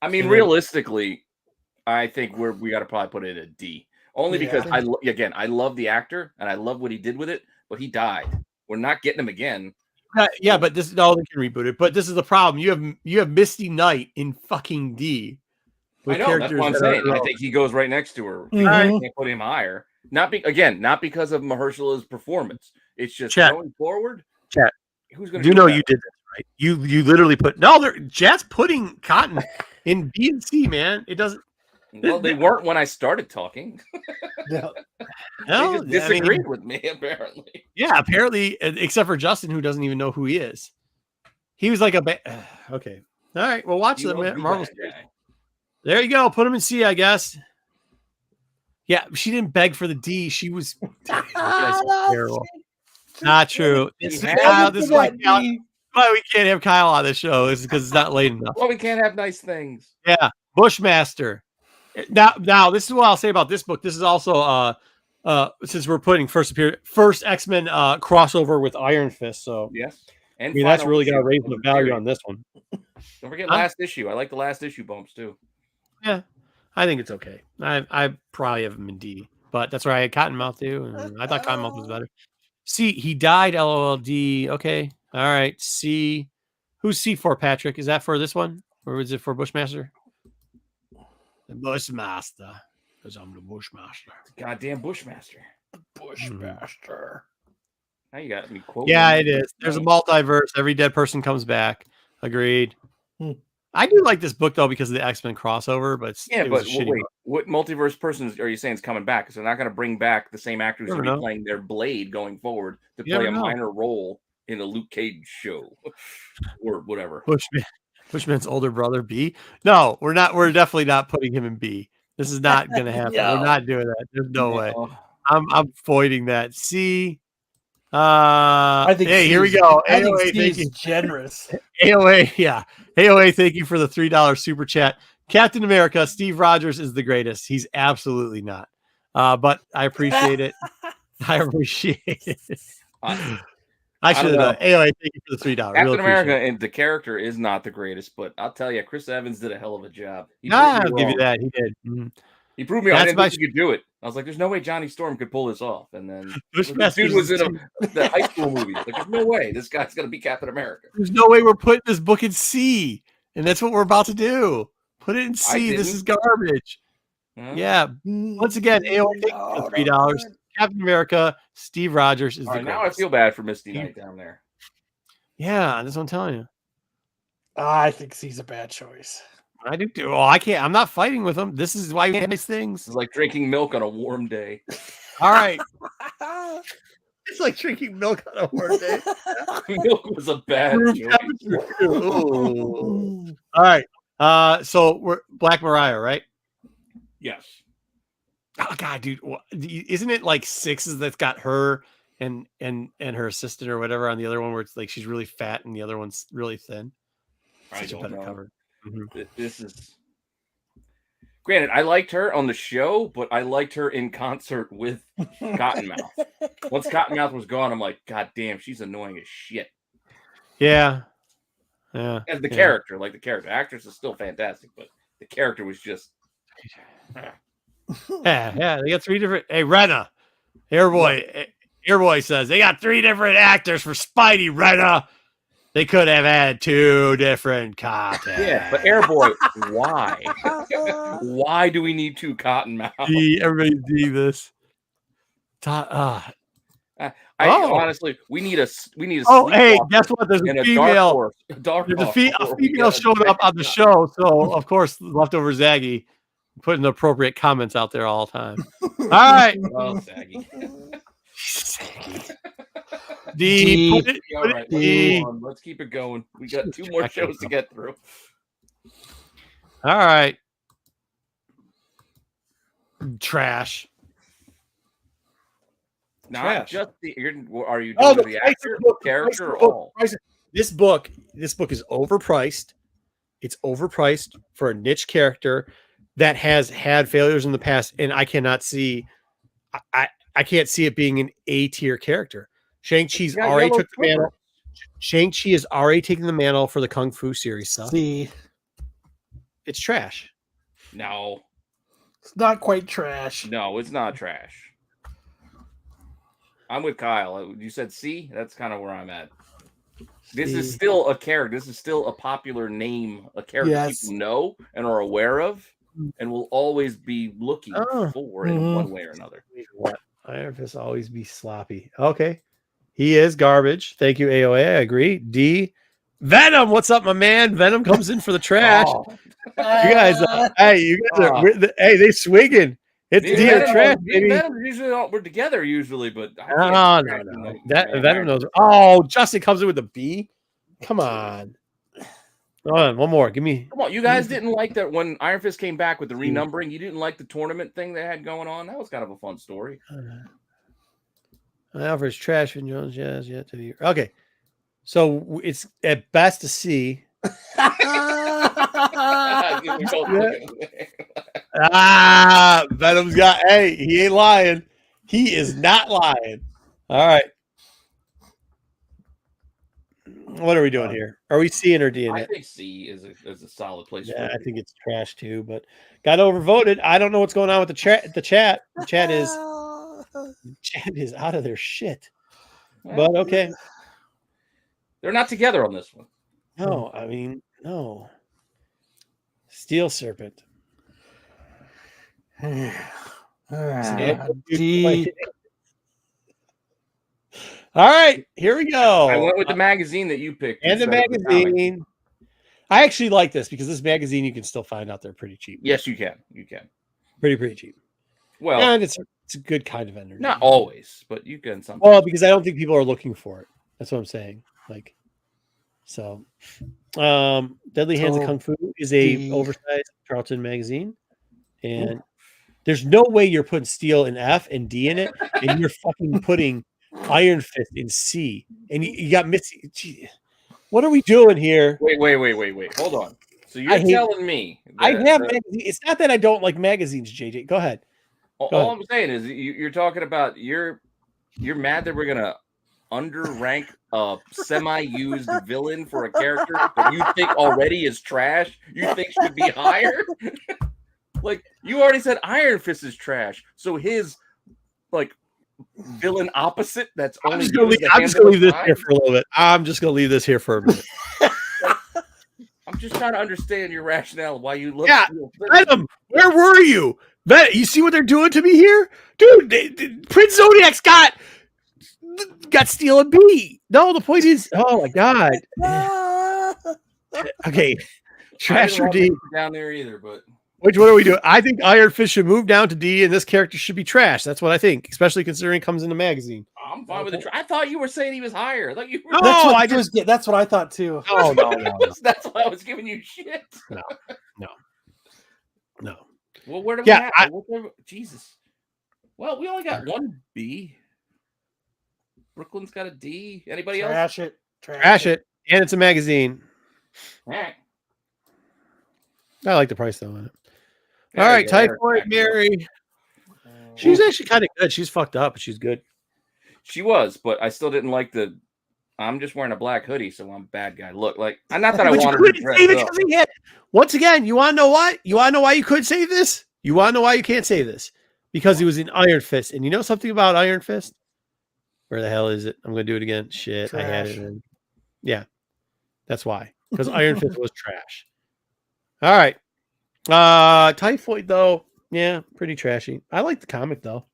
I mean, realistically, I think we got to probably put it in a D. Only because I love the actor and I love what he did with it, but he died. We're not getting him again. Yeah, but this they can reboot it. But this is the problem. You have Misty Knight in fucking D. I know, that's what I'm saying. I think he goes right next to her. Mm-hmm. I can't put him higher. Not because of Mahershala's performance. It's just going forward. Chat. Who's going to you did this, right? You literally put Chat's putting Cotton in B and C, man. It doesn't. Well, they weren't when I started talking. No, they just disagreed with me, apparently. Yeah, apparently, except for Justin, who doesn't even know who he is. He was like okay. All right, well, watch the Marvel series. There you go. Put him in C, I guess. Yeah, she didn't beg for the D. She was terrible. Not true. This is why we can't have Kyle on this show. It's because it's not late enough. Well, we can't have nice things. Yeah, Bushmaster. Now, this is what I'll say about this book. This is also since we're putting first X-Men crossover with Iron Fist. So yes, and that's really going to raise the value on this one. Don't forget last issue. I like the last issue bumps too. Yeah, I think it's okay. I probably have him in D, but that's where I had Cottonmouth too, and I thought Cottonmouth was better. C, he died. LOLD. Okay, all right. C, who's C for, Patrick? Is that for this one, or is it for Bushmaster? The Bushmaster, because I'm the Bushmaster. Goddamn Bushmaster. Bushmaster. Now you got me quoting. Yeah, it is. There's a multiverse. Every dead person comes back. Agreed. I do like this book though because of the X-Men crossover, but wait, what multiverse persons are you saying is coming back? Because they're not going to bring back the same actors who are playing their Blade going forward to play a minor role in a Luke Cage show or whatever. Bushman's older brother, B. No, we're not. We're definitely not putting him in B. This is not going to happen. No. We're not doing that. There's no way. I'm avoiding that. C. I think. Hey, here we go. I think C is generous. AOA, yeah. AOA, thank you for the $3 super chat. Captain America, Steve Rogers is the greatest. He's absolutely not. But I appreciate it. I appreciate it. I should have. AOA, thank you for the $3. Captain America and the character is not the greatest, but I'll tell you, Chris Evans did a hell of a job. I'll give you that. He did. Mm-hmm. He proved me. I didn't think he could do it. I was like, "There's no way Johnny Storm could pull this off." And then the dude was in the high school movie. Like, there's no way this guy's gonna be Captain America. There's no way we're putting this book in C, and that's what we're about to do. Put it in C. This is garbage. Yeah. Once again, AOA for $3. Captain America, Steve Rogers is the now I feel bad for Misty Knight down there. Yeah, that's what I'm telling you. I think C's a bad choice. I do too. Well, I can't. I'm not fighting with him. This is why we have nice things. It's like drinking milk on a warm day. All right. It's like drinking milk on a warm day. Milk was a bad choice. All right. So we're Black Mariah, right? Yes. Oh God, dude, isn't it like sixes that's got her and her assistant or whatever on the other one where it's like she's really fat and the other one's really thin? Such a better cover. Mm-hmm. This is granted. I liked her on the show, but I liked her in concert with Cottonmouth. Once Cottonmouth was gone, I'm like, God damn, she's annoying as shit. Yeah. As the character, like the character, actress is still fantastic, but the character was just. Yeah. They got 3 different. Hey, Renna, Airboy says they got 3 different actors for Spidey. Renna. They could have had 2 different contents. Yeah, but Airboy, why? Why do we need 2 Cottonmouth? Everybody see this. Honestly, we need a. Oh, hey, guess what? There's a female. A female showed up on the show, so of course, leftover Zaggy putting the appropriate comments out there all the time. All right. Oh, Zaggy. Zaggy. Let's keep it going. We got 2 more shows to get through. All right. Trash. Not just the. Are you doing the actor, character, or all? This book is overpriced. It's overpriced for a niche character that has had failures in the past, and I cannot see. I can't see it being an A-tier character. Shang-Chi's already took the mantle. Shang-Chi is already taking the mantle for the Kung Fu series stuff. See, it's trash. No, it's not quite trash. No, it's not trash. I'm with Kyle. You said C? That's kind of where I'm at. This is still a character. This is still a popular name, a character people know and are aware of, and will always be looking for in one way or another. What? Iron Fist always be sloppy. Okay. He is garbage. Thank you, AOA. I agree. D. Venom. What's up, my man? Venom comes in for the trash. You guys, they swinging. It's D or trash, baby. Venom usually we're together usually, but no. That Venom knows. Oh, Justin comes in with a B. Come on. Hold on, one more. Give me. Come on, you guys didn't like that when Iron Fist came back with the renumbering. You didn't like the tournament thing they had going on. That was kind of a fun story. Alfred's trash and Jones. Yes, to be okay. So it's at best a C. Venom's got. Hey, he ain't lying. He is not lying. All right. What are we doing here? Are we C or D in it? I think C is a solid place. Yeah, I think it's trash too, but got overvoted. I don't know what's going on with the chat. The chat is out of their shit. But okay. They're not together on this one. No, I mean, no. Steel Serpent. D. All right, here we go. I went with the magazine that you picked. And the magazine. I actually like this because this magazine you can still find out there pretty cheap. Yes, you can. You can. Pretty cheap. Well, and it's a good kind of energy. Not always, but you can sometimes. Well, because I don't think people are looking for it. That's what I'm saying. Like, so Deadly Hands of Kung Fu is a oversized Charlton magazine. And there's no way you're putting Steel in F and D in it, and you're fucking putting Iron Fist in C. And you got Missy. Gee, what are we doing here? Wait. Hold on. So you're telling me I have magazines. It's not that I don't like magazines, JJ. Go ahead. All I'm saying is you're talking about you're mad that we're gonna underrank a semi-used villain for a character that you think already is trash. You think should be higher. Like you already said, Iron Fist is trash. So his like villain opposite. That's I'm only. just gonna leave this here for a little bit. I'm just gonna leave this here for a minute. I'm just trying to understand your rationale why you look. Yeah, Venom, where were you? Venom, you see what they're doing to me here, dude? Prince Zodiac's got Steel and B. No, the point is, oh my god. Okay, trash or D down there either, but which one are we doing? I think Iron Fist should move down to D, and this character should be trash. That's what I think, especially considering it comes in the magazine. I'm fine with it. I thought you were saying he was higher. I thought you were. No, that's what I thought too. Oh no. That's why I was giving you shit. No. Well, where do we have? Jesus. Well, we only got one B. Brooklyn's got a D. Anybody else? Trash it. And it's a magazine. I like the price though on it. All right, Typhoid Mary. She's actually kind of good. She's fucked up, but she's good. She was, but I still didn't like the. I'm just wearing a black hoodie, so I'm a bad guy. Look, like not that I wanted to dress up. Once again, you want to know what? You want to know why you couldn't save this? You want to know why you can't save this? Because he was in Iron Fist, and you know something about Iron Fist? Where the hell is it? I'm going to do it again. Shit, trash. I had it. Yeah, that's why. Because Iron Fist was trash. All right. Typhoid though, yeah, pretty trashy. I like the comic though.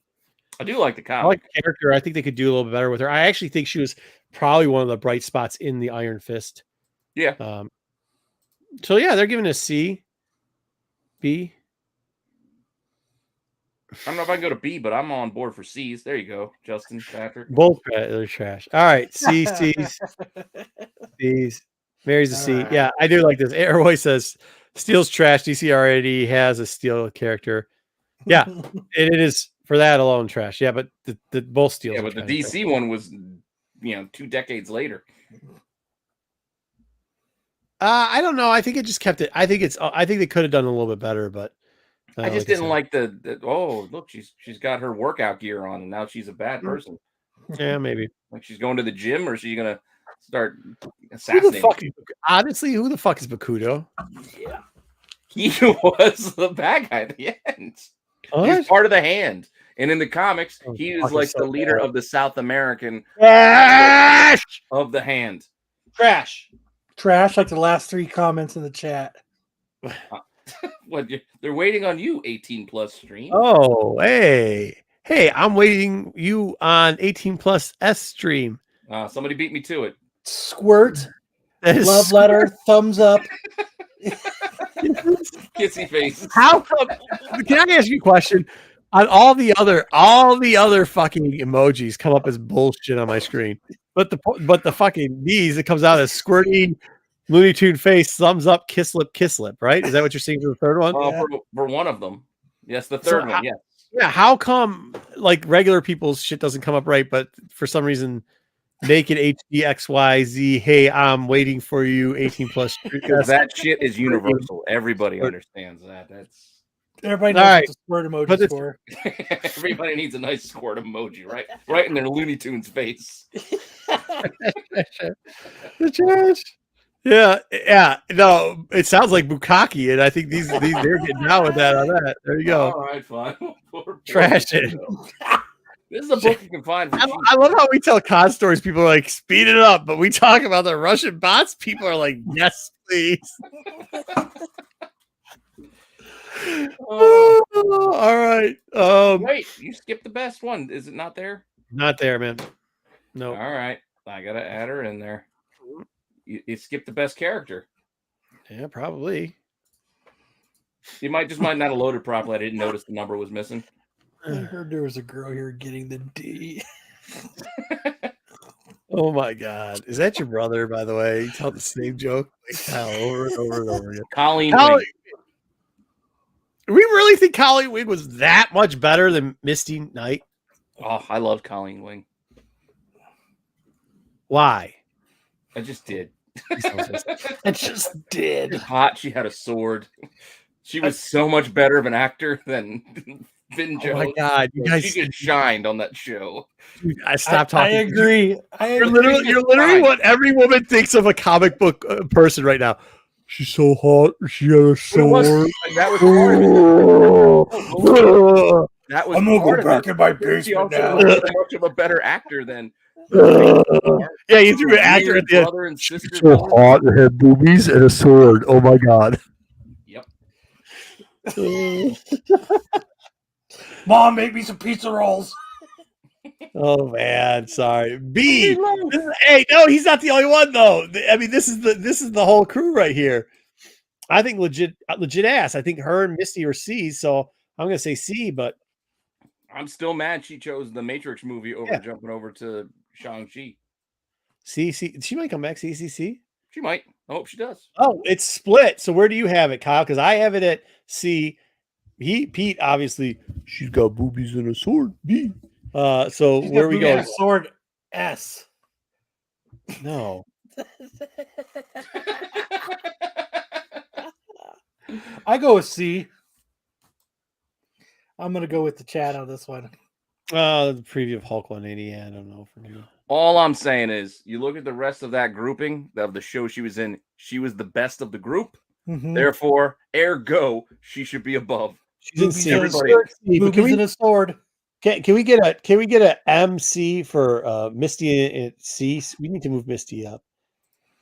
I do like the comic. I like the character. I think they could do a little bit better with her. I actually think she was probably one of the bright spots in the Iron Fist. Yeah. So yeah, they're giving it a C, B. I don't know if I can go to B, but I'm on board for C's. There you go, Justin, Patrick. Both they're trash. All right, C's. C's. Mary's a C. Yeah, I do like this. Airboy says Steel's trash. DC already has a Steel character. Yeah, it is for that alone trash. Yeah, but the both Steels. Yeah, but the DC one was 2 decades later. I don't know. I think it just kept it. I think they could have done a little bit better, but I just didn't like the oh look, she's got her workout gear on and now she's a bad person. Yeah, maybe. Like she's going to the gym or is she gonna start assassinating? Who the fuck is Bakudo? Yeah. He was the bad guy at the end. What? He's part of the Hand. And in the comics, he is like the leader of the South American of the Hand. Trash like the last 3 comments in the chat. What they're waiting on you, 18+ stream. Oh, hey, I'm waiting you on 18+ S stream. Somebody beat me to it. Squirt, love letter, thumbs up, kissy face. How come? Can I ask you a question? On all the other fucking emojis come up as bullshit on my screen, but the fucking these, it comes out as squirty, Looney Tune face, thumbs up, kiss lip, right? Is that what you're seeing for the third one? For one of them, yes. The third one, yes. Yeah. How come like regular people's shit doesn't come up right, but for some reason, naked HDXYZ, hey, I'm waiting for you, 18+. Because that shit is universal. Everybody understands that. That's. Everybody knows what the squirt emoji is for. Everybody needs a nice squirt emoji, right in their Looney Tunes face. The trash. Yeah. No, it sounds like bukkake, and I think these they're getting down with that on that. There you go. All right, fine. Trash it. This is a book you can find. I love how we tell COD stories. People are like, speed it up, but we talk about the Russian bots. People are like, yes, please. All right. Wait, you skipped the best one. Is it not there? Not there, man. No. All right. I got to add her in there. You skipped the best character. Yeah, probably. You might not have loaded properly. I didn't notice the number was missing. I heard there was a girl here getting the D. Oh my God. Is that your brother, by the way? You tell the same joke over and over and over again. Colleen. We really think Colleen Wing was that much better than Misty Knight? Oh, I love Colleen Wing. Why? I just did. I just did. She's hot. She had a sword. She was so much better of an actor than Vin Jones. Oh my God, you guys! She just shined on that show. Dude, I stopped talking. I agree. You're literally what every woman thinks of a comic book person right now. She's so hot. She got a But it sword. was like, that was part of it. That was I'm gonna part go of back it. in my She basement also now. was so much of a better actor than Yeah, you threw an actor weird at the end. brother and She's sister. so villain. hot and had boobies and a sword. Oh my god. Yep. Mom, make me some pizza rolls. Oh man, sorry. B. Hey, no, he's not the only one though. I mean, this is the whole crew right here. I think legit ass. I think her and Misty are C, so I'm gonna say C, but I'm still mad she chose the Matrix movie over jumping over to Shang-Chi. C. She might come back. C. She might. I hope she does. Oh, it's split. So where do you have it, Kyle? Because I have it at C. Pete, obviously, she's got boobies and a sword. B. So She's where got we boobies go? and a sword. S. No. I go with C. I'm gonna go with the chat on this one. The preview of Hulk 180. Yeah, I don't know for me. All I'm saying is, you look at the rest of that grouping of the show she was in. She was the best of the group. Mm-hmm. Therefore, ergo, she should be above. She's in C. Everybody. Boobies and a sword. Can we get a MC for Misty at C? We need to move Misty up.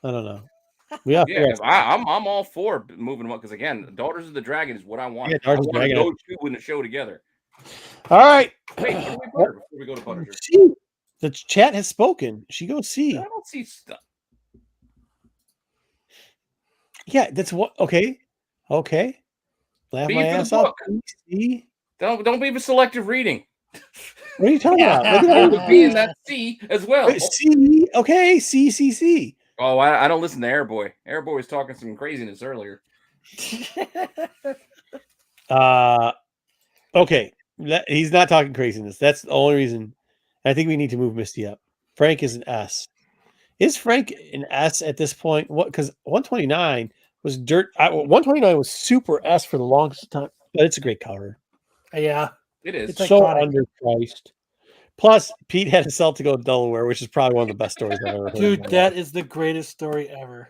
I don't know. Yeah, I'm all for moving them up because again, Daughters of the Dragon is what I want. Yeah, Daughters I of the Dragon. those two in the show together. All right. Wait, where do we put her before we go to Punisher? C. The chat has spoken. She goes C. I don't see stuff. Yeah, that's what. Okay. Laugh B my for the ass off. book. C. Don't be for selective reading. What are you talking about? Look at All all the B and that C as well. C. Okay. C. Oh, I don't listen to Airboy. Airboy was talking some craziness earlier. Okay. He's not talking craziness. That's the only reason. I think we need to move Misty up. Frank is an S. Is Frank an S at this point? What? Because 129 was dirt. 129 was super S for the longest time, but it's a great cover. Yeah, it is. It's so underpriced. Plus, Pete had to sell to go to Delaware, which is probably one of the best stories I've ever heard. Dude, that is the greatest story ever.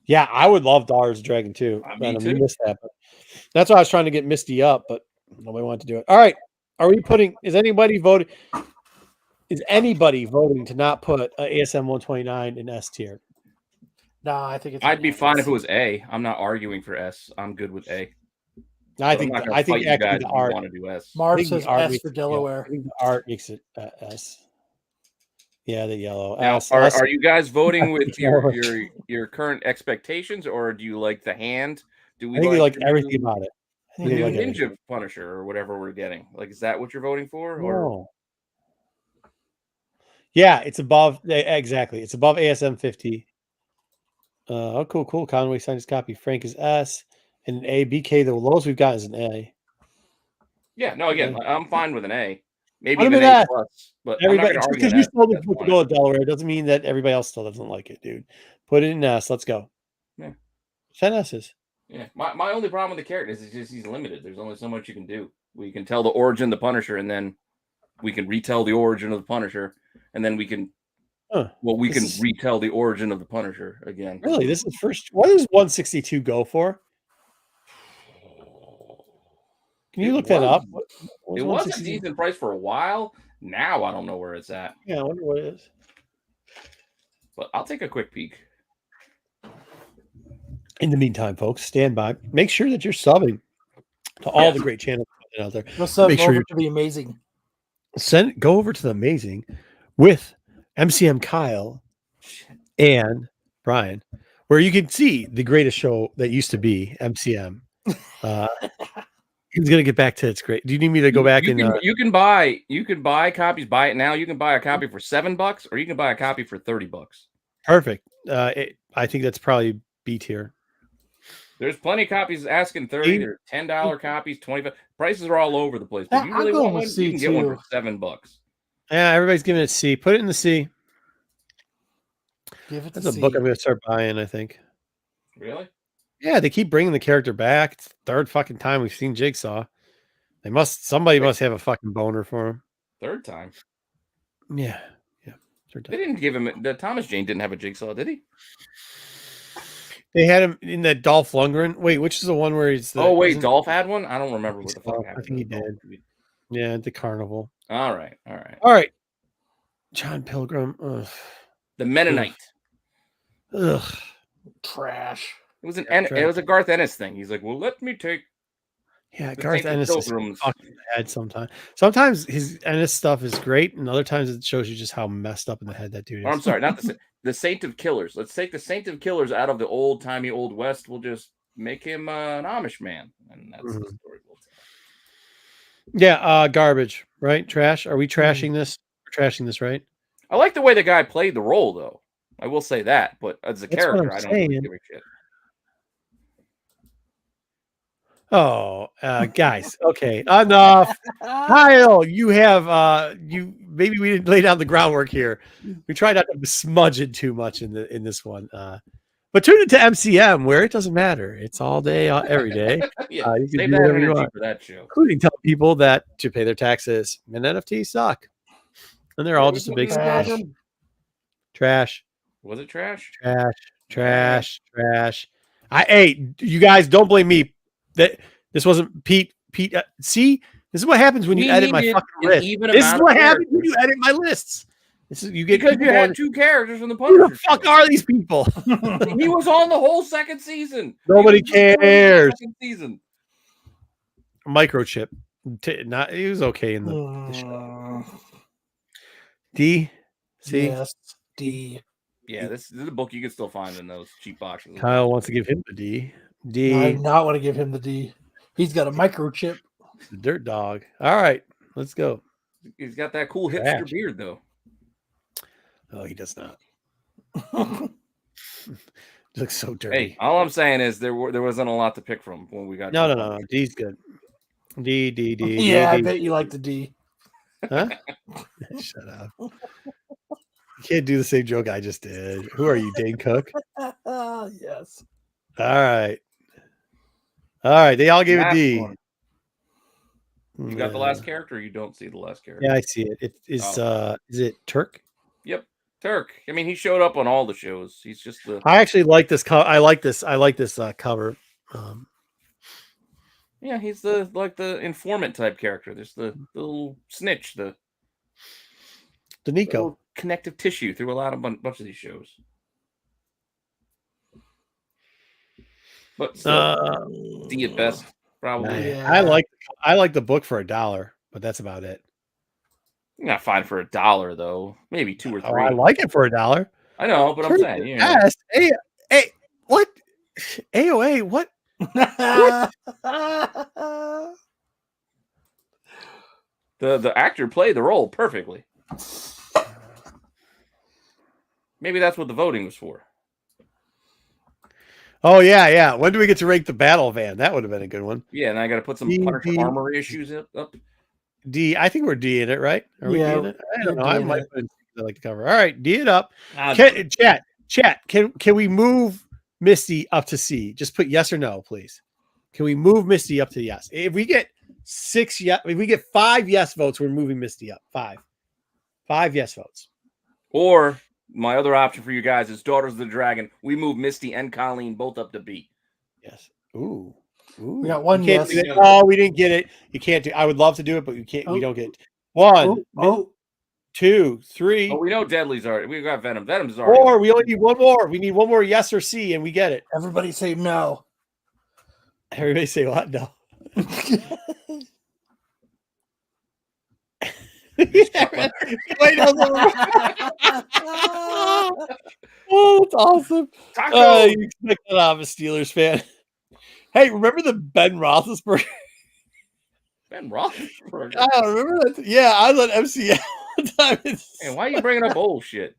Yeah, I would love Daughters of the Dragon too. Me too. We missed that, but that's why I was trying to get Misty up, but nobody wanted to do it. All right, are we putting? Is anybody voting? Is anybody voting to not put ASM 129 in S tier? No, I think it's. I'd be fine if it was A. I'm not arguing for S. I'm good with A. I think actually the art want to do S. Marv says S for Delaware. I think the art makes it S. Yeah, the yellow. Now, S. Are you guys voting with your current expectations, or do you like the hand? Do we I think like everything about it. The new Ninja Punisher or whatever we're getting? Like, is that what you're voting for? No. Or yeah, it's above exactly. It's above ASM 50. Oh, cool. Conway signed his copy. Frank is S and an A. BK, the lowest we've got is an A. Yeah, no, again, I'm fine with an A. Maybe even an A plus, but everybody, just because you sold the book to go to Delaware doesn't mean that everybody else still doesn't like it, dude. Put it in S. Let's go. Yeah. 10 S's. Yeah. My only problem with the character is just he's limited. There's only so much you can do. We can tell the origin of the Punisher, and then we can retell the origin of the Punisher, and then we can retell the origin of the Punisher again. Really? This is first. What does 162 go for? Can you look that up? It was a decent price for a while. Now I don't know where it's at. Yeah, I wonder what it is. But I'll take a quick peek. In the meantime, folks, stand by. Make sure that you're subbing to all the great channels out there. What's up? Make sure to be amazing. Go over to the amazing with MCM Kyle and Brian, where you can see the greatest show that used to be MCM. He's gonna get back to it's great. Do you need me to go back you can buy copies, buy it now. You can buy a copy for $7, or you can buy a copy for $30. Perfect. I think that's probably B tier. There's plenty of copies asking 30. There's $10 copies, 25. Prices are all over the place. But if you really want one, you can get one for $7. Yeah, everybody's giving it C. Put it in the C. Give it That's a book I'm going to start buying, I think. Really? Yeah, they keep bringing the character back. It's the third fucking time we've seen Jigsaw. Somebody must have a fucking boner for him. Third time? Yeah. They didn't give him. Thomas Jane didn't have a Jigsaw, did he? They had him in that Dolph Lundgren. Wait, which is the one where he's the? Oh wait, Dolph had one. I don't remember what the fuck I happened. think he did. Yeah, at the carnival. All right. All right. John Pilgrim. Ugh. The Mennonite. Ugh. Trash. It was it was a Garth Ennis thing. He's like, well, let me take. Yeah, Garth Ennis is fucking bad sometimes. Sometimes his Ennis stuff is great, and other times it shows you just how messed up in the head that dude is. Oh, I'm sorry, not the Saint of Killers. Let's take the Saint of Killers out of the old-timey Old West. We'll just make him an Amish man, and that's the story we'll tell. Yeah, garbage, right? Trash. Are we trashing this? We're trashing this, right? I like the way the guy played the role, though. I will say that, but as a character, I don't really give a shit. Oh, guys, okay, enough. Kyle, you have maybe we didn't lay down the groundwork here. We tried not to smudge it too much in this one. But tune into MCM where it doesn't matter. It's all day, every day. Yeah, you can save do that whatever you energy want, for that show. including tell people that to pay their taxes and NFTs suck, and they're all just a big trash. Was it trash? Trash. Hey, you guys, don't blame me. That this wasn't Pete. See, this is what happens when you edit my fucking list. This is what happens when you edit my lists. This is you get because you had two characters from the Punisher. Who the fuck are these people? He was on the whole second season. Nobody cares. Second season. Microchip. He was okay in the show. D. C. Yes, D. Yeah, this is a book you can still find in those cheap boxes. Kyle wants to give him the D. I do not want to give him the D. He's got a microchip. The dirt dog. All right, let's go. He's got that cool hipster beard, though. Oh, he does not. Looks so dirty. Hey, all I'm saying is there wasn't a lot to pick from when we got. No. D's good. D. Yeah, I bet you like the D. Huh? Shut up. You can't do the same joke I just did. Who are you, Dane Cook? Yes. All right. They all gave a D. You got the last character, or you don't see the last character? Yeah, I see it. It is. Is it Turk? Yep, Turk. I mean, he showed up on all the shows. He's just the. I actually like this. I like this cover. Yeah, he's the informant type character. There's the little snitch, the Nico connective tissue through a lot of bunch of these shows. But still, D at best, probably. Yeah. I like the book for $1, but that's about it. You're not fine for $1 though. Maybe 2 or 3. I like it for $1. I know, but I'm saying, yes. Hey, what? AOA, what? The actor played the role perfectly. Maybe that's what the voting was for. Oh yeah. When do we get to rank the battle van? That would have been a good one. Yeah, and I got to put some Punisher armor issues up. D. I think we're D in it, right? Are we D in it? I don't know. I might put it like the cover. All right, D it up. Chat. Can we move Misty up to C? Just put yes or no, please. Can we move Misty up to yes? If we get 6 yes, if we get 5 yes votes, we're moving Misty up. 5 yes votes. Or my other option for you guys is Daughters of the Dragon. We move Misty and Colleen both up to B. Yes. Ooh. We got one yes. Oh, we didn't get it. You can't do. I would love to do it, but you can't. We don't get 1, 2, 3. Oh, we know Deadly's already. We got Venom. Venom's already. 4. We only need 1 more. We need 1 more yes or C, and we get it. Everybody say no. Everybody say what? No. Oh, that's awesome. You expect that out of a Steelers fan. Hey, remember the Ben Roethlisberger? Ben Roethlisberger? I don't remember that. Yeah, I was on MCL one time. Hey, why are you bringing up old shit?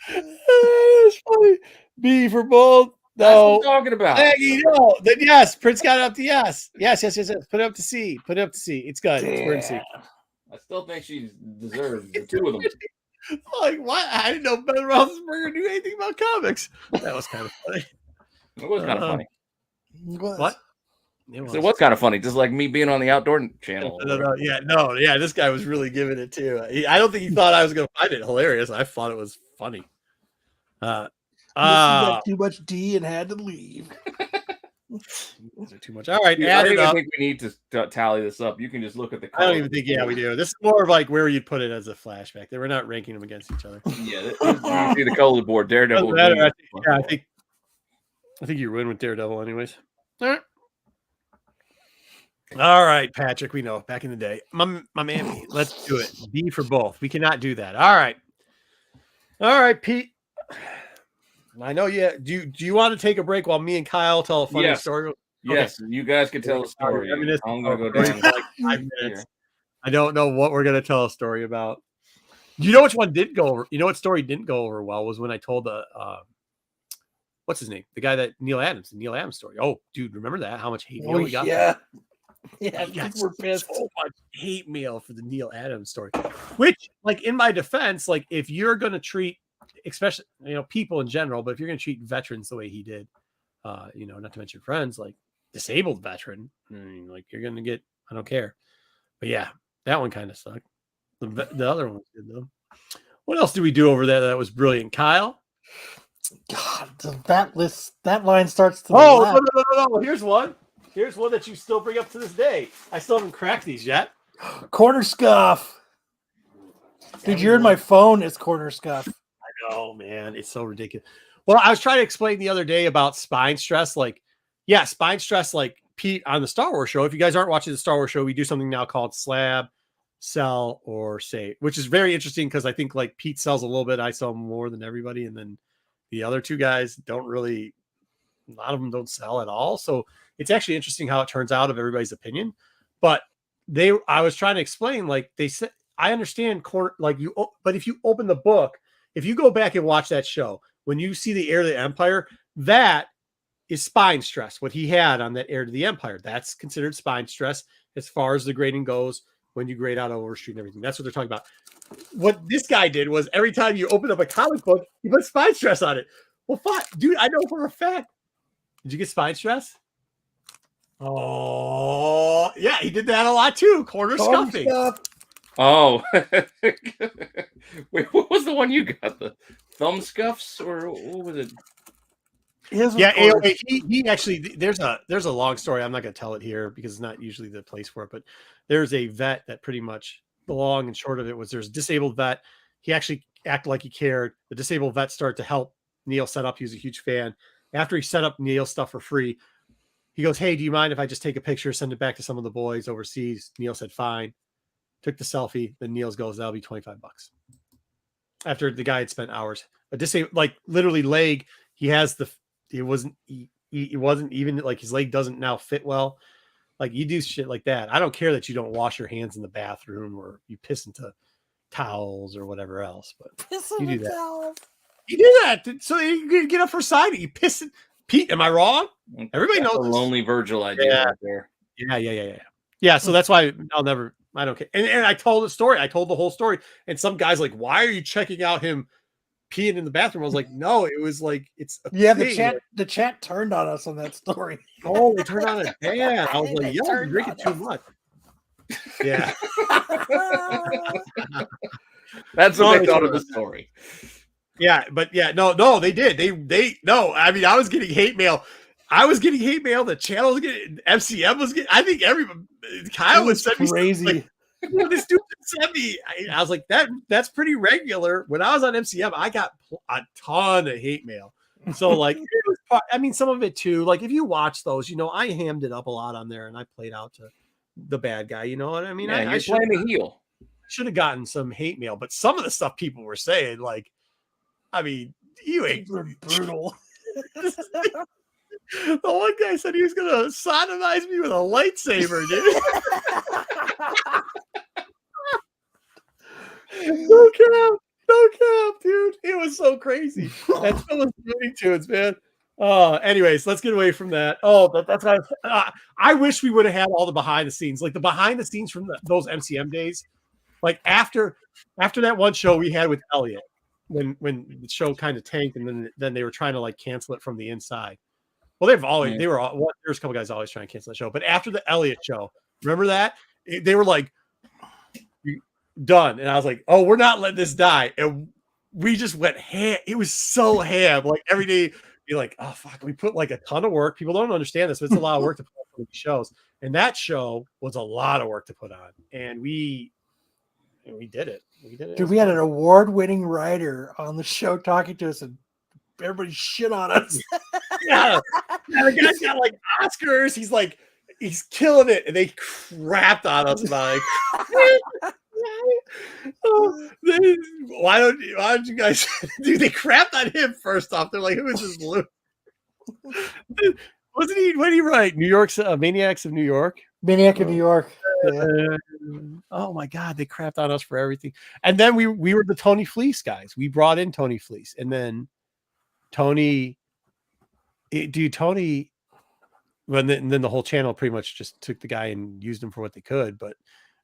It's funny. B for both. No. That's what I'm talking about. Maggie, no. Then yes. Prince got it up to yes. Yes. Put it up to C. It's good. It's word C. I still think she deserves the 2 of them. Like, what? I didn't know Ben Roethlisberger knew anything about comics. That was kind of funny. It was kind of funny. What? It was kind of funny, just like me being on the Outdoor channel. Yeah, this guy was really giving it too. I don't think he thought I was going to find it hilarious. I thought it was funny. got too much D and had to leave. Those are too much. All right, I add don't it even up. think we need to tally this up. You can just look at the. I don't even think. Yeah, we do. This is more of like where you'd put it as a flashback. They were not ranking them against each other. Yeah, you see the color board. Daredevil. I think you win with Daredevil, anyways. All right, Patrick. We know back in the day, my man. Let's do it. B for both. We cannot do that. All right, Pete. I know. Yeah. Do you want to take a break while me and Kyle tell a funny story? Yes, you guys can tell a story. I'm gonna go down for like 5 minutes. I don't know what we're gonna tell a story about. You know which one did go over? You know what story didn't go over well was when I told the what's his name? The guy that Neil Adams story. Oh, dude, remember that? How much hate mail we got? Yeah, we're pissed. So much hate mail for the Neil Adams story. Which, like, in my defense, like, if you're gonna treat, especially people in general, but if you're gonna treat veterans the way he did, not to mention friends, like disabled veteran, like you're gonna get. I don't care. But yeah, that one kind of sucked. The other one did though. What else did we do over there that was brilliant, Kyle? God, that line starts to. No. Here's one that you still bring up to this day. I still haven't cracked these yet. Corner scuff. Dude, you're in my phone. It's corner scuff. I know, man. It's so ridiculous. Well, I was trying to explain the other day about spine stress. Like, yeah, spine stress, like Pete on the Star Wars show. If you guys aren't watching the Star Wars show, we do something now called Slab, Sell, or Save, which is very interesting because I think like Pete sells a little bit. I sell more than everybody. And then the other two guys don't really, a lot of them don't sell at all. So it's actually interesting how it turns out of everybody's opinion. But I was trying to explain, like they said, I understand but if you open the book, if you go back and watch that show, when you see the Heir to the Empire, that is spine stress. What he had on that Heir to the Empire, that's considered spine stress as far as the grading goes when you grade out Overstreet and everything. That's what they're talking about. What this guy did was every time you open up a comic book, he put spine stress on it. Well, fuck, dude, I know for a fact. Did you get spine stress? Oh, yeah, he did that a lot too. Corner scuffing. Oh, wait, what was the one you got? The thumb scuffs, or what was it? Yeah, AOA, he actually, there's a long story. I'm not going to tell it here because it's not usually the place for it, but there's a vet that pretty much the long and short of it was there's a disabled vet. He actually acted like he cared. The disabled vet started to help Neil set up. He was a huge fan. After he set up Neil's stuff for free, he goes, "Hey, do you mind if I just take a picture, send it back to some of the boys overseas?" Neil said, "Fine." Took the selfie. Then Neil's goes, "That'll be $25." After the guy had spent hours, a disabled, like literally leg. He has it wasn't even like his leg doesn't now fit well. Like you do shit like that. I don't care that you don't wash your hands in the bathroom or you piss into towels or whatever else, but you do that. Towels. You do that so you can get up for side. You piss. Pete, am I wrong? Everybody knows a lonely Virgil idea right there. Yeah. So that's why I don't care. And I told the story. I told the whole story. And some guy's like, "Why are you checking out him peeing in the bathroom?" I was like, "No, it was like it's a thing." The chat turned on us on that story. Oh, they turned on it. Damn. I was like, "Yo, you're drinking too much." Yeah. That's what they thought of the story. Yeah, but yeah, no, they did. They no. I mean, I was getting hate mail. The channel was getting, MCM was getting. I think everybody. Kyle was crazy. Like, this dude sent me. I was like, that's pretty regular. When I was on MCM, I got a ton of hate mail. So like, I mean, some of it too. Like if you watch those, I hammed it up a lot on there, and I played out to the bad guy. You know what I mean? Yeah, I playing the heel. Should have gotten some hate mail, but some of the stuff people were saying, like, I mean, you ain't brutal. The one guy said he was gonna sodomize me with a lightsaber, dude. No cap, dude. It was so crazy. That's those Looney Tunes, man. Anyways, let's get away from that. That's why I wish we would have had all the behind the scenes, like the behind the scenes from those MCM days. Like after that one show we had with Elliot, when the show kind of tanked, and then they were trying to like cancel it from the inside. Well, there's a couple guys always trying to cancel the show, but after the Elliot show, remember that they were like done, and I was like, "Oh, we're not letting this die." And we just went ham. It was so ham. Like every day, be like, oh fuck, we put like a ton of work. People don't understand this, but it's a lot of work to put on these shows. And that show was a lot of work to put on, and we did it. We did it. Dude, we had an award-winning writer on the show talking to us, and everybody shit on us. Yeah, the guy's got like Oscars. He's killing it, and they crapped on us about it. Why don't you guys dude, they crapped on him first off. They're like, who is this Luke? Wasn't he, what did he write? New York's Maniacs of New York? Maniac of New York. Yeah. Oh my god, they crapped on us for everything. And then we were the Tony Fleece guys. We brought in Tony Fleece, and then Tony, and then the whole channel pretty much just took the guy and used him for what they could. But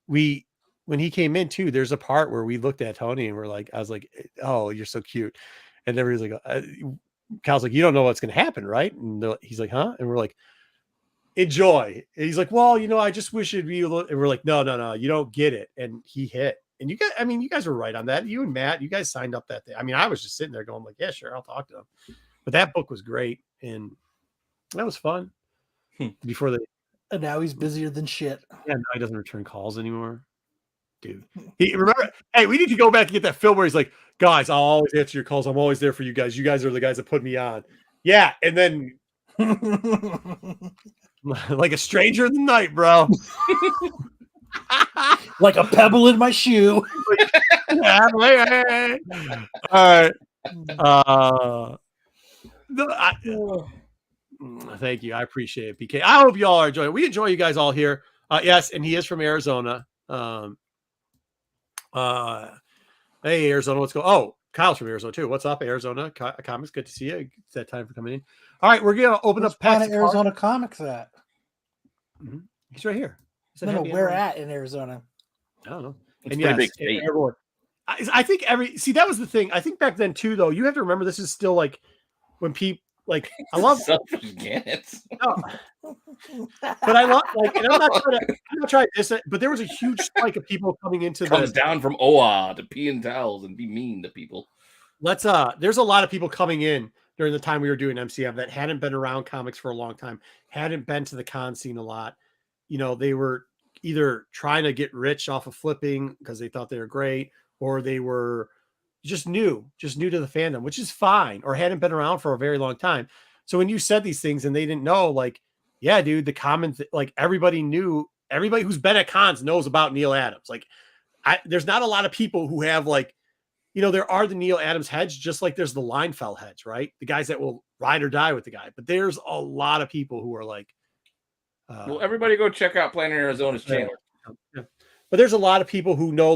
when he came in too, there's a part where we looked at Tony and we're like, I was like, oh, you're so cute. And everybody's like, Cal's like, you don't know what's going to happen, right? And he's like, huh? And we're like, enjoy. And he's like, well, I just wish it'd be a little, and we're like, no, you don't get it. And he hit. And you guys were right on that. You and Matt, you guys signed up that day. I mean, I was just sitting there going like, yeah, sure, I'll talk to him. But that book was great. And that was fun. Before and now he's busier than shit. Yeah, now he doesn't return calls anymore. Dude, remember? Hey, we need to go back and get that film where he's like, guys, I'll always answer your calls. I'm always there for you guys. You guys are the guys that put me on. Yeah, and then like a stranger in the night, bro. Like a pebble in my shoe. All right. Thank you. I appreciate it, BK. I hope you all are enjoying it. We enjoy you guys all here. Yes, and he is from Arizona. Hey, Arizona, let's go. Oh, Kyle's from Arizona too. What's up, Arizona Comics? Good to see you. It's that time for coming in. All right, we're gonna open up packs of Arizona Comics at. Mm-hmm. He's right here. No, where at in Arizona? I don't know. It's and yes, big state. I think that was the thing. I think back then too, though. You have to remember this is still like when people like I love it. No. But I love and I'm not trying to diss it, but there was a huge spike of people coming into comes down from OA to pee in towels and be mean to people. There's a lot of people coming in during the time we were doing MCM that hadn't been around comics for a long time, hadn't been to the con scene a lot. They were either trying to get rich off of flipping because they thought they were great, or they were just new to the fandom, which is fine, or hadn't been around for a very long time. So when you said these things and they didn't know, like, yeah, dude, the common everybody who's been at cons knows about Neil Adams. Like, there's not a lot of people who have there are the Neil Adams heads, just like there's the Leinfeld heads, right? The guys that will ride or die with the guy. But there's a lot of people who are like, well, everybody go check out Planet Arizona's channel. Yeah. But there's a lot of people who know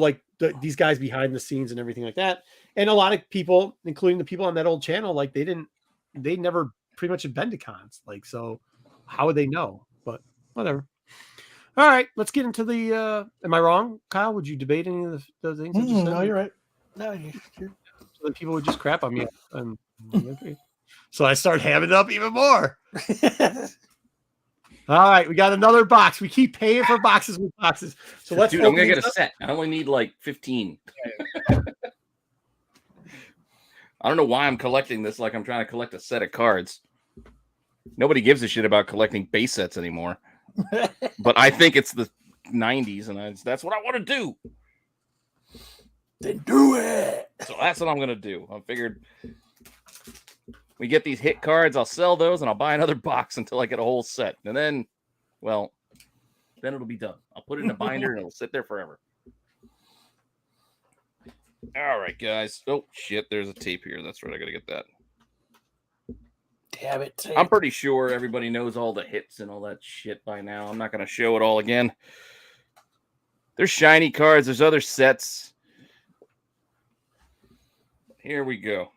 these guys behind the scenes and everything like that. And a lot of people, including the people on that old channel, they never pretty much had been to cons. So how would they know? But whatever. All right, let's get into the, am I wrong, Kyle? Would you debate any of the things? No, you're right. No, you're... So then people would just crap on me. So I start hamming it up even more. All right, we got another box. We keep paying for boxes with boxes. So let's. Dude, I'm gonna get a set. I only need 15. I don't know why I'm collecting this. Like I'm trying to collect a set of cards. Nobody gives a shit about collecting base sets anymore. But I think it's the 90s, and that's what I want to do. Then do it. So that's what I'm gonna do. I figured. We get these hit cards, I'll sell those, and I'll buy another box until I get a whole set. And then it'll be done. I'll put it in a binder, and it'll sit there forever. All right, guys. Oh, shit, there's a tape here. That's right, I got to get that. Damn it, tape. I'm pretty sure everybody knows all the hits and all that shit by now. I'm not going to show it all again. There's shiny cards. There's other sets. Here we go.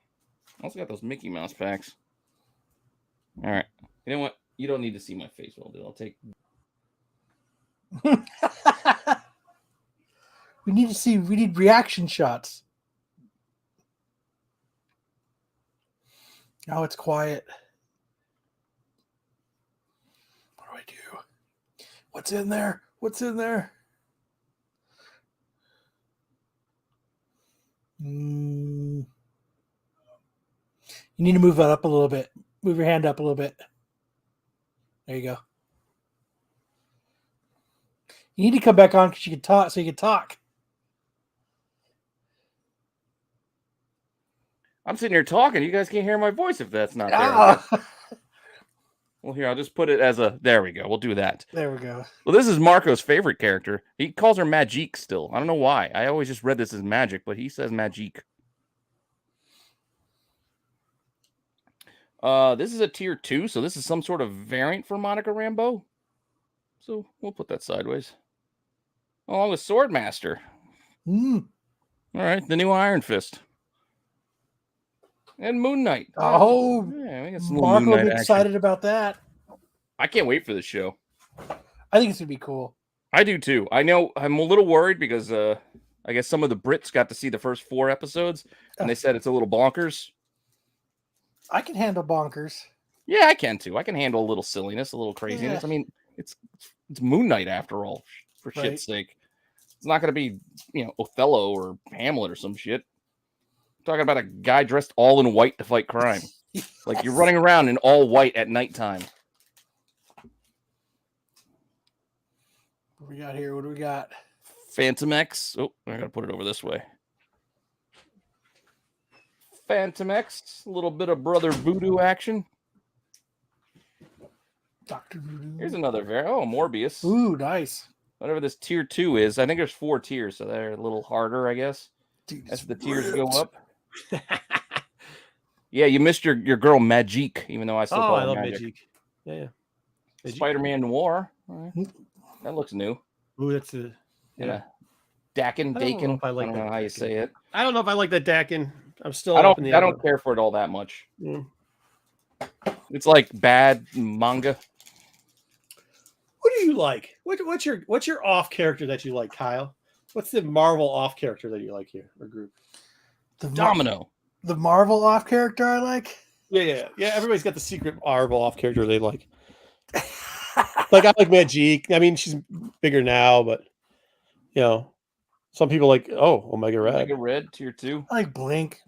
Also got those Mickey Mouse packs. All right. You know what? You don't need to see my face. Well, I'll take. We need reaction shots. Now it's quiet. What do I do? What's in there? What's in there? You need to move that up a little bit. Move your hand up a little bit. There you go. You need to come back on because you can talk. So you can talk. I'm sitting here talking. You guys can't hear my voice if that's not there. Ah. Well, here, I'll just put it as a... There we go. We'll do that. There we go. Well, this is Marco's favorite character. He calls her Magique still. I don't know why. I always just read this as Magic, but he says Magique. This is a tier 2, so this is some sort of variant for Monica Rambeau. So we'll put that sideways. Along with Swordmaster. All right, the new Iron Fist. And Moon Knight. Oh, yeah, we got some Mark will be excited about that. I can't wait for this show. I think it's going to be cool. I do too. I know I'm a little worried because I guess some of the Brits got to see the first 4 episodes and they said it's a little bonkers. I can handle bonkers. Yeah, I can too. I can handle a little silliness, a little craziness. Yeah. I mean, it's Moon Knight after all, for shit's sake. It's not going to be, Othello or Hamlet or some shit. I'm talking about a guy dressed all in white to fight crime. Yes. Like you're running around in all white at nighttime. What do we got here? What do we got? Phantom X. Oh, I got to put it over this way. Phantom X. A little bit of Brother Voodoo action. Dr. Voodoo. Here's another Morbius. Ooh, nice. Whatever this tier 2 is. I think there's 4 tiers, so they're a little harder, I guess. Dude, as the tiers go up. Yeah, you missed your girl Magique, even though I still call her Magic. Yeah. Spider-Man Noir. Right. that looks new. Ooh, that's a Dakin. I don't know how you say it. I don't know if I like that Dakin. I'm still. I don't care for it all that much. Mm. It's like bad manga. What do you like? What's your off character that you like, Kyle? What's the Marvel off character that you like here or group? The Domino. The Marvel off character I like. Yeah. Everybody's got the secret Marvel off character they like. Like I like Magique. I mean, she's bigger now, but some people like Omega Red. Omega Red tier 2. I like Blink.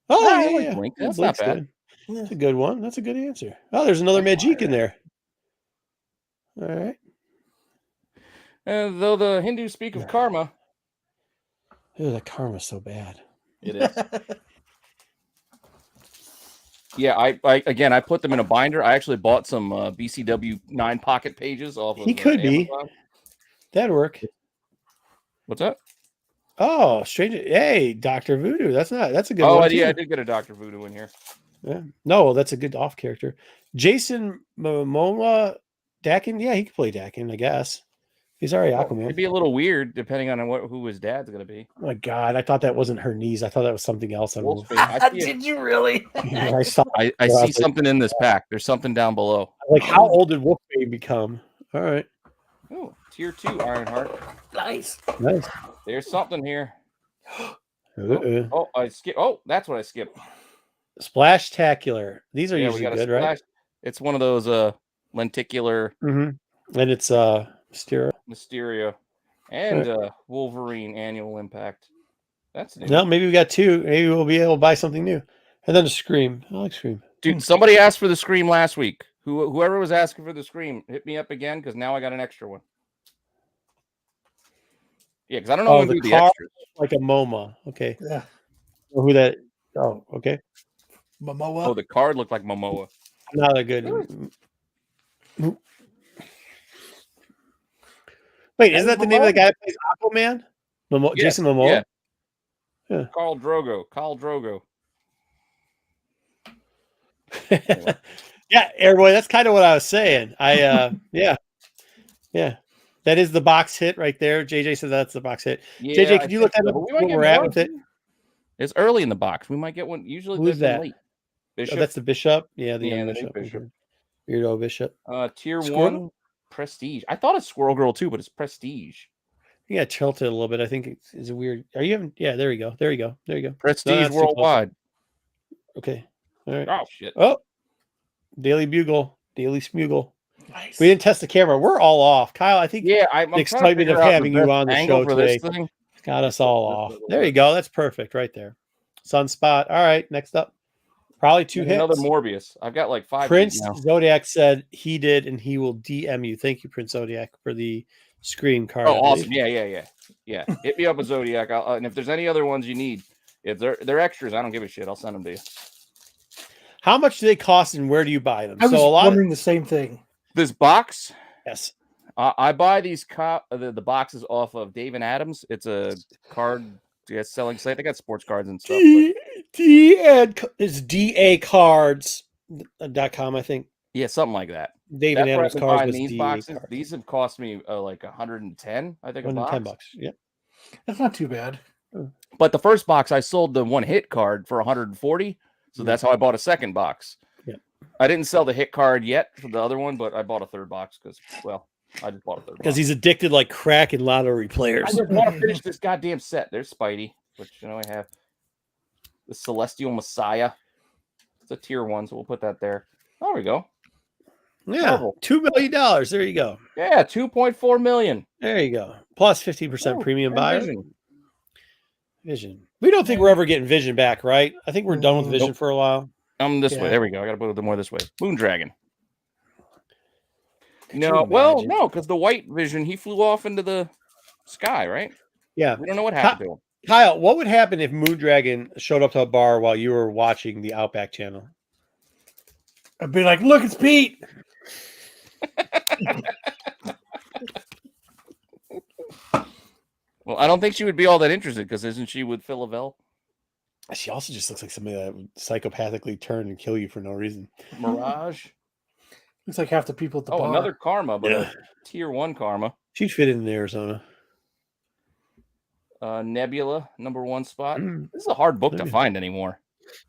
Oh I like Blink. That's not bad. Good. That's a good one. That's a good answer. Oh, there's another Magique in there. All right. Though the Hindus speak of karma. Ew, that karma's so bad. It is. Yeah, I put them in a binder. I actually bought some BCW 9 pocket pages off of Amazon. That'd work. What's that? Oh, strange. Hey, Dr. Voodoo. That's a good one. Oh, yeah, I did get a Dr. Voodoo in here. Yeah. No, that's a good off character. Jason Momoa Dakin. Yeah, he could play Dakin, I guess. He's already Aquaman. It'd be a little weird depending on who his dad's going to be. Oh my God, I thought that wasn't her knees. I thought that was something else. Did you really? Yeah, I see something in this pack. There's something down below. Like, how old did Wolfbane become? All right. Oh, tier 2 Ironheart. Nice. There's something here. Oh, I skipped. Oh, that's what I skipped. Splashtacular. These are usually good, right? It's one of those lenticular. Mm-hmm. And it's Mysterio. And Wolverine Annual Impact. That's new. No, maybe we got 2. Maybe we'll be able to buy something new. And then a Scream. I like Scream. Dude, somebody asked for the Scream last week. Whoever was asking for the Scream, hit me up again because now I got an extra one. Yeah, because I don't know when the the car extras. Like a MoMA. Okay. Yeah. Who that? Oh, okay. Momoa. Oh, the card looked like Momoa. Not a good. Wait, isn't that the name of the guy that plays Aquaman? Jason Momoa? Yeah. Khal Drogo. Yeah, Airboy, that's kind of what I was saying. Yeah. That is the box hit right there. JJ said that's the box hit. Yeah, JJ, can you look at where we're at with it? It's early in the box. We might get one. Usually, who's that? Late. Bishop. Oh, that's the Bishop. Yeah, the Bishop. Weirdo Bishop. Tier 1 Prestige. I thought it's Squirrel Girl too, but it's Prestige. Yeah, tilted a little bit. I think it's a weird. Are you having? Yeah, there you go. Prestige worldwide. Okay. All right. Oh shit. Oh, Daily Smuggle. Nice. We didn't test the camera. We're all off. Kyle, I think I'm the excitement of having you on the show today got us all off. There you go. That's perfect right there. Sunspot. All right. Next up. Probably 2 hits. Another Morbius. I've got like 5 Prince now. Zodiac said he did, and he will DM you. Thank you, Prince Zodiac, for the Scream card. Oh, awesome! Yeah. Hit me up with Zodiac, and if there's any other ones you need, if they're extras, I don't give a shit. I'll send them to you. How much do they cost, and where do you buy them? I was wondering the same thing. This box. Yes. I buy these the boxes off of Dave and Adams. It's a card selling site. They got sports cards and stuff. It's dacards.com, I think. Yeah, something like that. Dave and Adams cards was these DA boxes. cards. These have cost me like 110, I think. $110. Yeah, that's not too bad. But the first box I sold the one hit card for 140, so that's how I bought a second box. Yeah, I didn't sell the hit card yet for the other one, but I bought a third box because, well, I just bought a third because he's addicted like crack and lottery players. I just want to finish this goddamn set. There's Spidey, which I have. The Celestial Messiah. It's a tier 1, so we'll put that there. There we go. Yeah, Marvel. $2 million. There you go. Yeah, 2.4 million. There you go. Plus 15% premium buyer. Vision. We don't think we're ever getting Vision back, right? I think we're done with Vision for a while. This way. There we go. I got to put them more this way. Moondragon. No, no, because the white Vision, he flew off into the sky, right? Yeah. We don't know what happened to him. Kyle, what would happen if Moondragon showed up to a bar while you were watching the Outback channel? I'd be like, look, it's Pete. Well, I don't think she would be all that interested because isn't she with Phil Lavelle? She also just looks like somebody that would psychopathically turn and kill you for no reason. Mirage. Looks like half the people at the bar. Another Karma, but a tier 1 Karma. She'd fit in Arizona. Nebula, number 1 spot. This is a hard book to find anymore.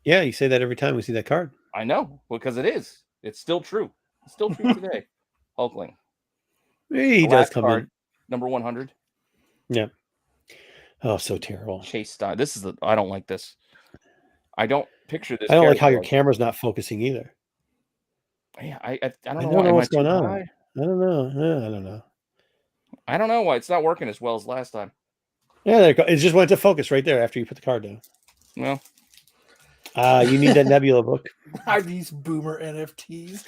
Yeah, you say that every time we see that card. I know, because it is. It's still true. It's still true today. Hulkling. He does come in. Number 100. Yeah. Oh, so terrible. Chase Stein. I don't like this. I don't picture this. I don't like how your camera's not focusing either. Yeah, I don't know what's going on. I don't know. I don't know. I don't know why it's not working as well as last time. Yeah, there you go. It just went to focus right there after you put the card down. Well, you need that Nebula book. Are these boomer NFTs?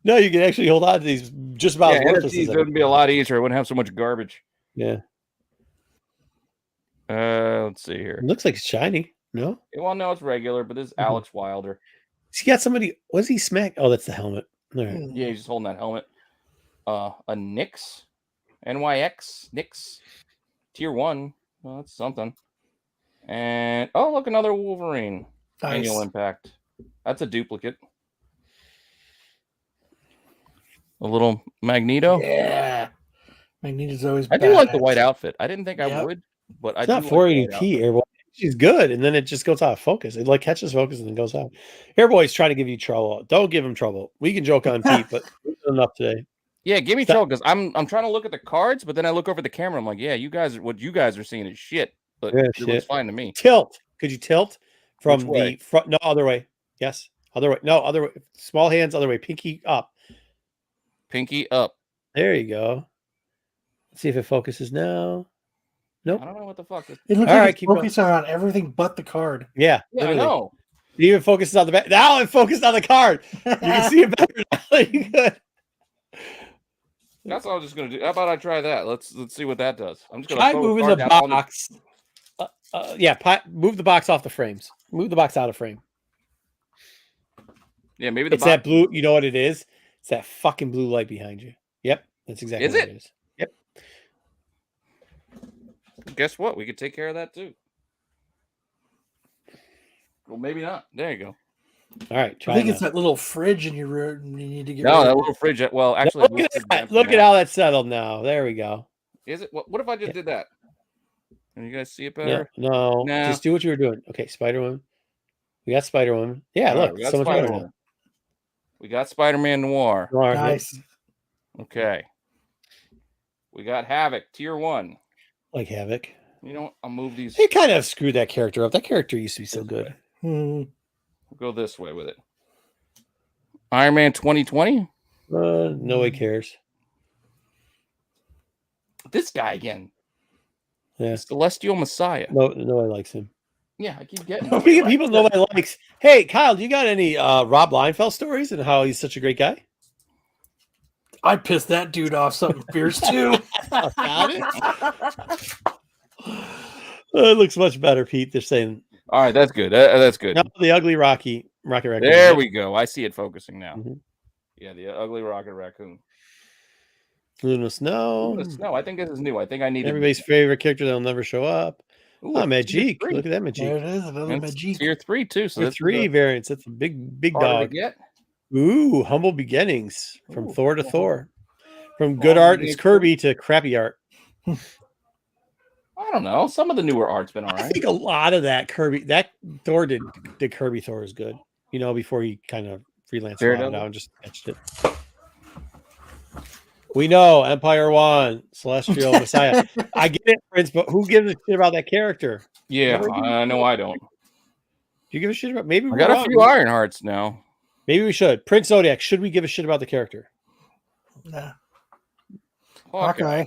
No, you can actually hold on to these just about. NFTs would be a lot easier. I wouldn't have so much garbage. Yeah. Let's see here. It looks like it's shiny. No. Well, no, it's regular, but this is Alex Wilder. He got somebody. Was he smacked? Oh, that's the helmet. All right. Yeah, he's just holding that helmet. A Nyx, NYX Nyx, tier 1. Well, that's something. And look, another Wolverine. Nice. Annual Impact. That's a duplicate. A little Magneto. Yeah. Magneto's always. I do like the white outfit. I didn't think I would, but it's not 480p. Airboy. She's good, and then it just goes out of focus. It like catches focus and then goes out. Airboy's trying to give you trouble. Don't give him trouble. We can joke on Pete, but enough today. Yeah, give me trouble because I'm trying to look at the cards, but then I look over the camera. I'm like, yeah, what you guys are seeing is shit. But it looks fine to me. Tilt. Could you tilt from the front? No, other way. Yes, other way. No, other way. Small hands, other way. Pinky up. Pinky up. There you go. Let's see if it focuses now. Nope. I don't know what the fuck. It looks like it's focusing on everything but the card. Yeah, I know. It even focuses on the back. Now it focused on the card. You can see it better now. You good. That's what I was just gonna do. How about I try that? Let's see what that does. I'm just gonna try moving the box. Move the box off the frames. Move the box out of frame. Yeah, maybe the it's that blue. You know what it is? It's that fucking blue light behind you. Yep, that's exactly what it is. Yep. Guess what? We could take care of that too. Well, maybe not. There you go. All right. I think it's that little fridge in your room. You need to get. No, that little fridge. Well, actually, look at how that's settled now. There we go. Is it? What if I just did that? Can you guys see it better? No. Just do what you were doing. Okay, Spider-Woman. We got Spider-Woman. Yeah, look, we got so much better now. We got Spider-Man Noir. Nice. Okay. We got Havoc, tier 1. Like Havoc. You know what? I'll move these. They kind of screwed that character up. That character used to be so good. We'll go this way with it. Iron Man 2020? Nobody cares. This guy again. Yeah. Celestial Messiah. No, nobody likes him. Yeah, I keep getting. People know my likes. Hey, Kyle, do you got any Rob Liefeld stories and how he's such a great guy? I pissed that dude off something fierce too. Got it. It looks much better, Pete. They're saying. All right, that's good. That's good. No, the ugly Rocky Raccoon. There we go. I see it focusing now. Mm-hmm. Yeah, the ugly Rocket Raccoon. Luna Snow. Luna Snow. I think this is new. I think I need everybody's favorite character that'll never show up. Ooh, oh, Magic. Look at that Magic. There it is, another Magic. Tier 3 too. So Tier 3 variants. That's a big dog. Ooh, Humble Beginnings from Thor to Thor. From good art is Kirby to crappy art. I don't know. Some of the newer art's been all right. I think a lot of that Thor did Kirby Thor is good. You know, before he kind of freelanced out and just sketched it. We know Empire One, Celestial Messiah. I get it, Prince, but who gives a shit about that character? Yeah, I know I don't. Do you give a shit about? Maybe I got a few Iron Hearts now. Maybe we should. Prince Zodiac. Should we give a shit about the character? Nah. Hawkeye.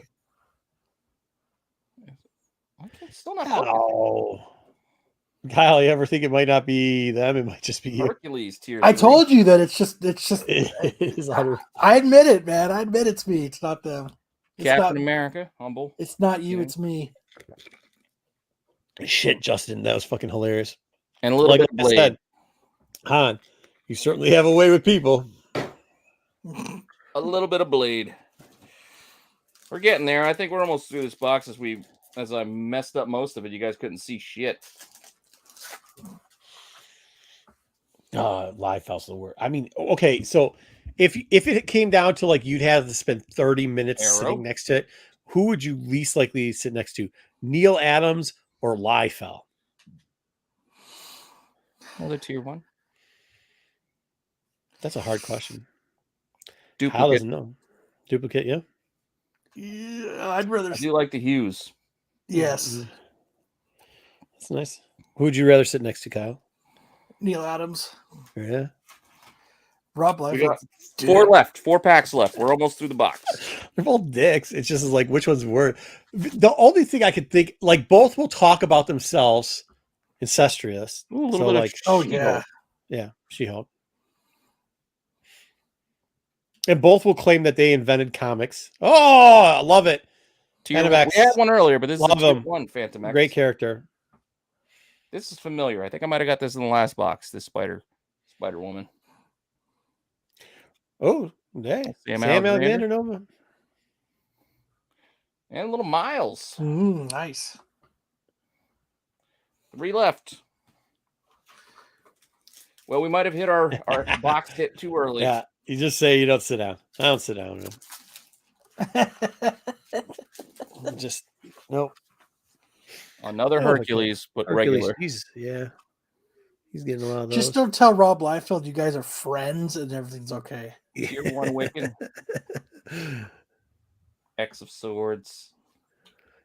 Still not. Oh. Kyle, you ever think it might not be them? It might just be Hercules tier. I told you that it's just. I admit it, man. I admit it's me. It's not them. It's Captain America, humble. It's not you. It's me. Shit, Justin, that was fucking hilarious. And a little bit of Blade. Said, Han, you certainly have a way with people. A little bit of Blade. We're getting there. I think we're almost through this box as I messed up most of it. You guys couldn't see shit. Liefeld's the word. I mean, okay, so if it came down to like you'd have to spend 30 minutes sitting next to it, who would you least likely sit next to? Neil Adams or Liefeld? Another tier 1. That's a hard question. Duplicate. How doesn't know? Duplicate, yeah. Yeah, I'd rather. I do like the Hughes. Yes. That's nice. Who would you rather sit next to, Kyle? Neil Adams. Yeah. Rob Liefeld. 4 left. 4 packs left. We're almost through the box. They're both dicks. It's just like which one's worse. The only thing I could think, like both will talk about themselves incestuous. Ooh, a little bit like, yeah, She-Hulk. And both will claim that they invented comics. Oh, I love it. We had one earlier, but this is tier 1 Phantom X. Great character. This is familiar. I think I might have got this in the last box. This Spider Woman. Oh, hey. Sam Alexander Nova. And a little Miles. Nice. 3 left. Well, we might have hit our box hit too early. Yeah, you just say you don't sit down. I don't sit down. Just nope. Another Hercules, but regular. He's getting a lot of those. Just don't tell Rob Liefeld you guys are friends and everything's okay. Tier 1 Wiccan. X of Swords.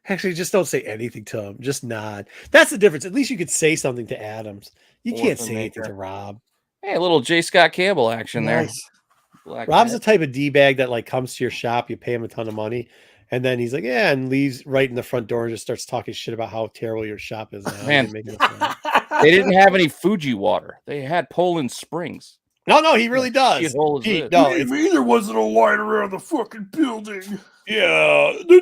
Actually, just don't say anything to him. Just nod. That's the difference. At least you could say something to Adams. You can't say anything to Rob. Hey, a little J. Scott Campbell action there. Rob's the type of D-bag that like comes to your shop, you pay him a ton of money, and then he's like, yeah, and leaves right in the front door and just starts talking shit about how terrible your shop is. Man, they didn't have any Fuji water. They had Poland Springs. No, he really does. There wasn't a light around the fucking building. Yeah, you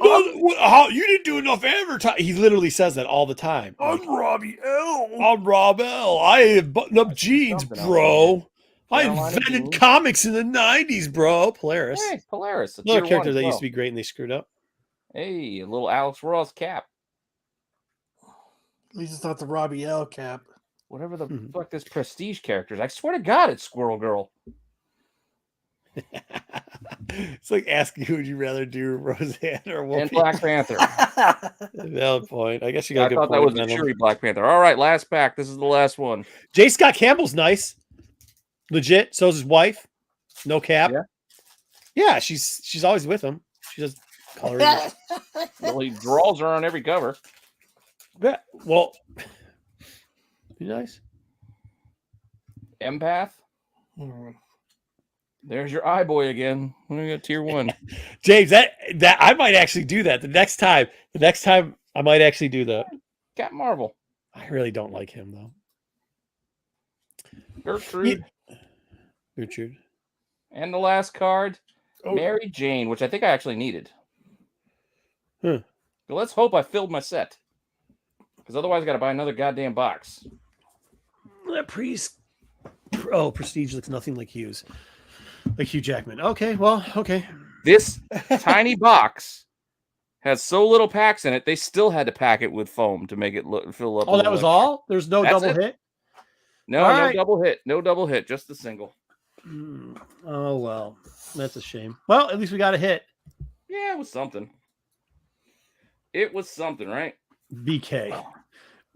didn't do enough advertising. He literally says that all the time. I'm Robbie L. I'm Rob L. I have button-up jeans, bro. I invented comics in the 90s, bro. Polaris. Hey, Polaris. Another character that used to be great and they screwed up. Hey, a little Alex Ross cap. At least it's not the Robbie L cap. Whatever the fuck this Prestige character is. I swear to God, it's Squirrel Girl. It's like asking who would you rather do, Roseanne or Wolfie? And Black Panther. Valid point. I guess you got a good point. I thought that was a cheery Black Panther. All right, last pack. This is the last one. J. Scott Campbell's nice. Legit. So's his wife. No cap. Yeah, she's always with him. She does coloring. Well, he draws her on every cover. Yeah. Well, be nice. Empath. There's your eye boy again. We got tier 1. James, that I might actually do that the next time. I might actually do that. Captain Marvel. I really don't like him though. Gertrude. Richard. And the last card, Mary Jane, which I think I actually needed. Huh. So let's hope I filled my set. Because otherwise I got to buy another goddamn box. That Prestige looks nothing like Hughes. Like Hugh Jackman. Okay, well, okay. This tiny box has so little packs in it, they still had to pack it with foam to make it fill up. Oh, that was all? There's no double hit? No, all no right. double hit. No double hit, just the single. Oh, well. That's a shame. Well, at least we got a hit. Yeah, it was something. It was something, right? BK.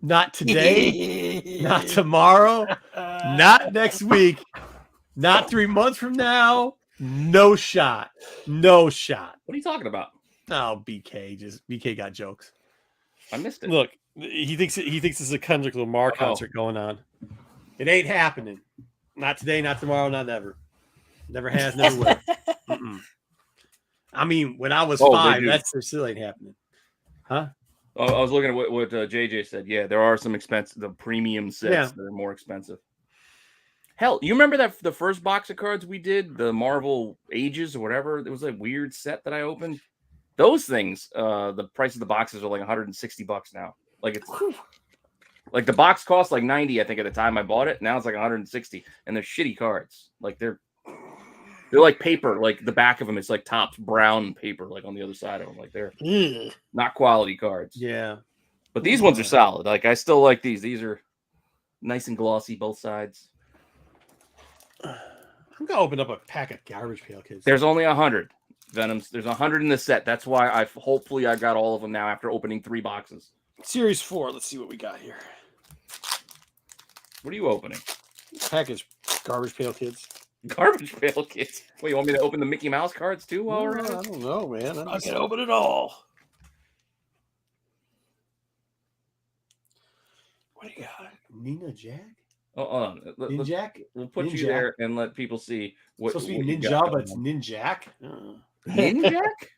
Not today, not tomorrow, not next week, not 3 months from now. No shot. No shot. What are you talking about? Oh, BK got jokes. I missed it. Look, he thinks this is a Kendrick Lamar concert going on. It ain't happening. Not today, not tomorrow, not ever. Never has, never will. I mean, when I was 5, that still ain't happening. Huh? Oh, I was looking at what JJ said. Yeah, there are some expensive, the premium sets that are more expensive. Hell, you remember that the first box of cards we did, the Marvel Ages or whatever? It was a weird set that I opened. Those things, the price of the boxes are like $160 now. Like it's like the box cost like 90, I think, at the time I bought it. Now it's like 160, and they're shitty cards. Like they're like paper. Like the back of them, it's like Topps brown paper, like on the other side of them. Like they're not quality cards. Yeah, but these ones are solid. Like I still like these. These are nice and glossy, both sides. I'm gonna open up a pack of Garbage Pail Kids. There's only 100 Venoms. There's 100 in the set. That's why I got all of them now after opening 3 boxes. Series 4. Let's see what we got here. What are you opening? Package Garbage Pail Kids. Garbage Pail Kids. Wait, you want me to open the Mickey Mouse cards too? I don't know, man. I can open it all. What do you got? Nina Jack? Oh, hold on. Ninjak? We'll put you there and let people see what. It's supposed to be Ninja, but it's Ninjak. Ninjak?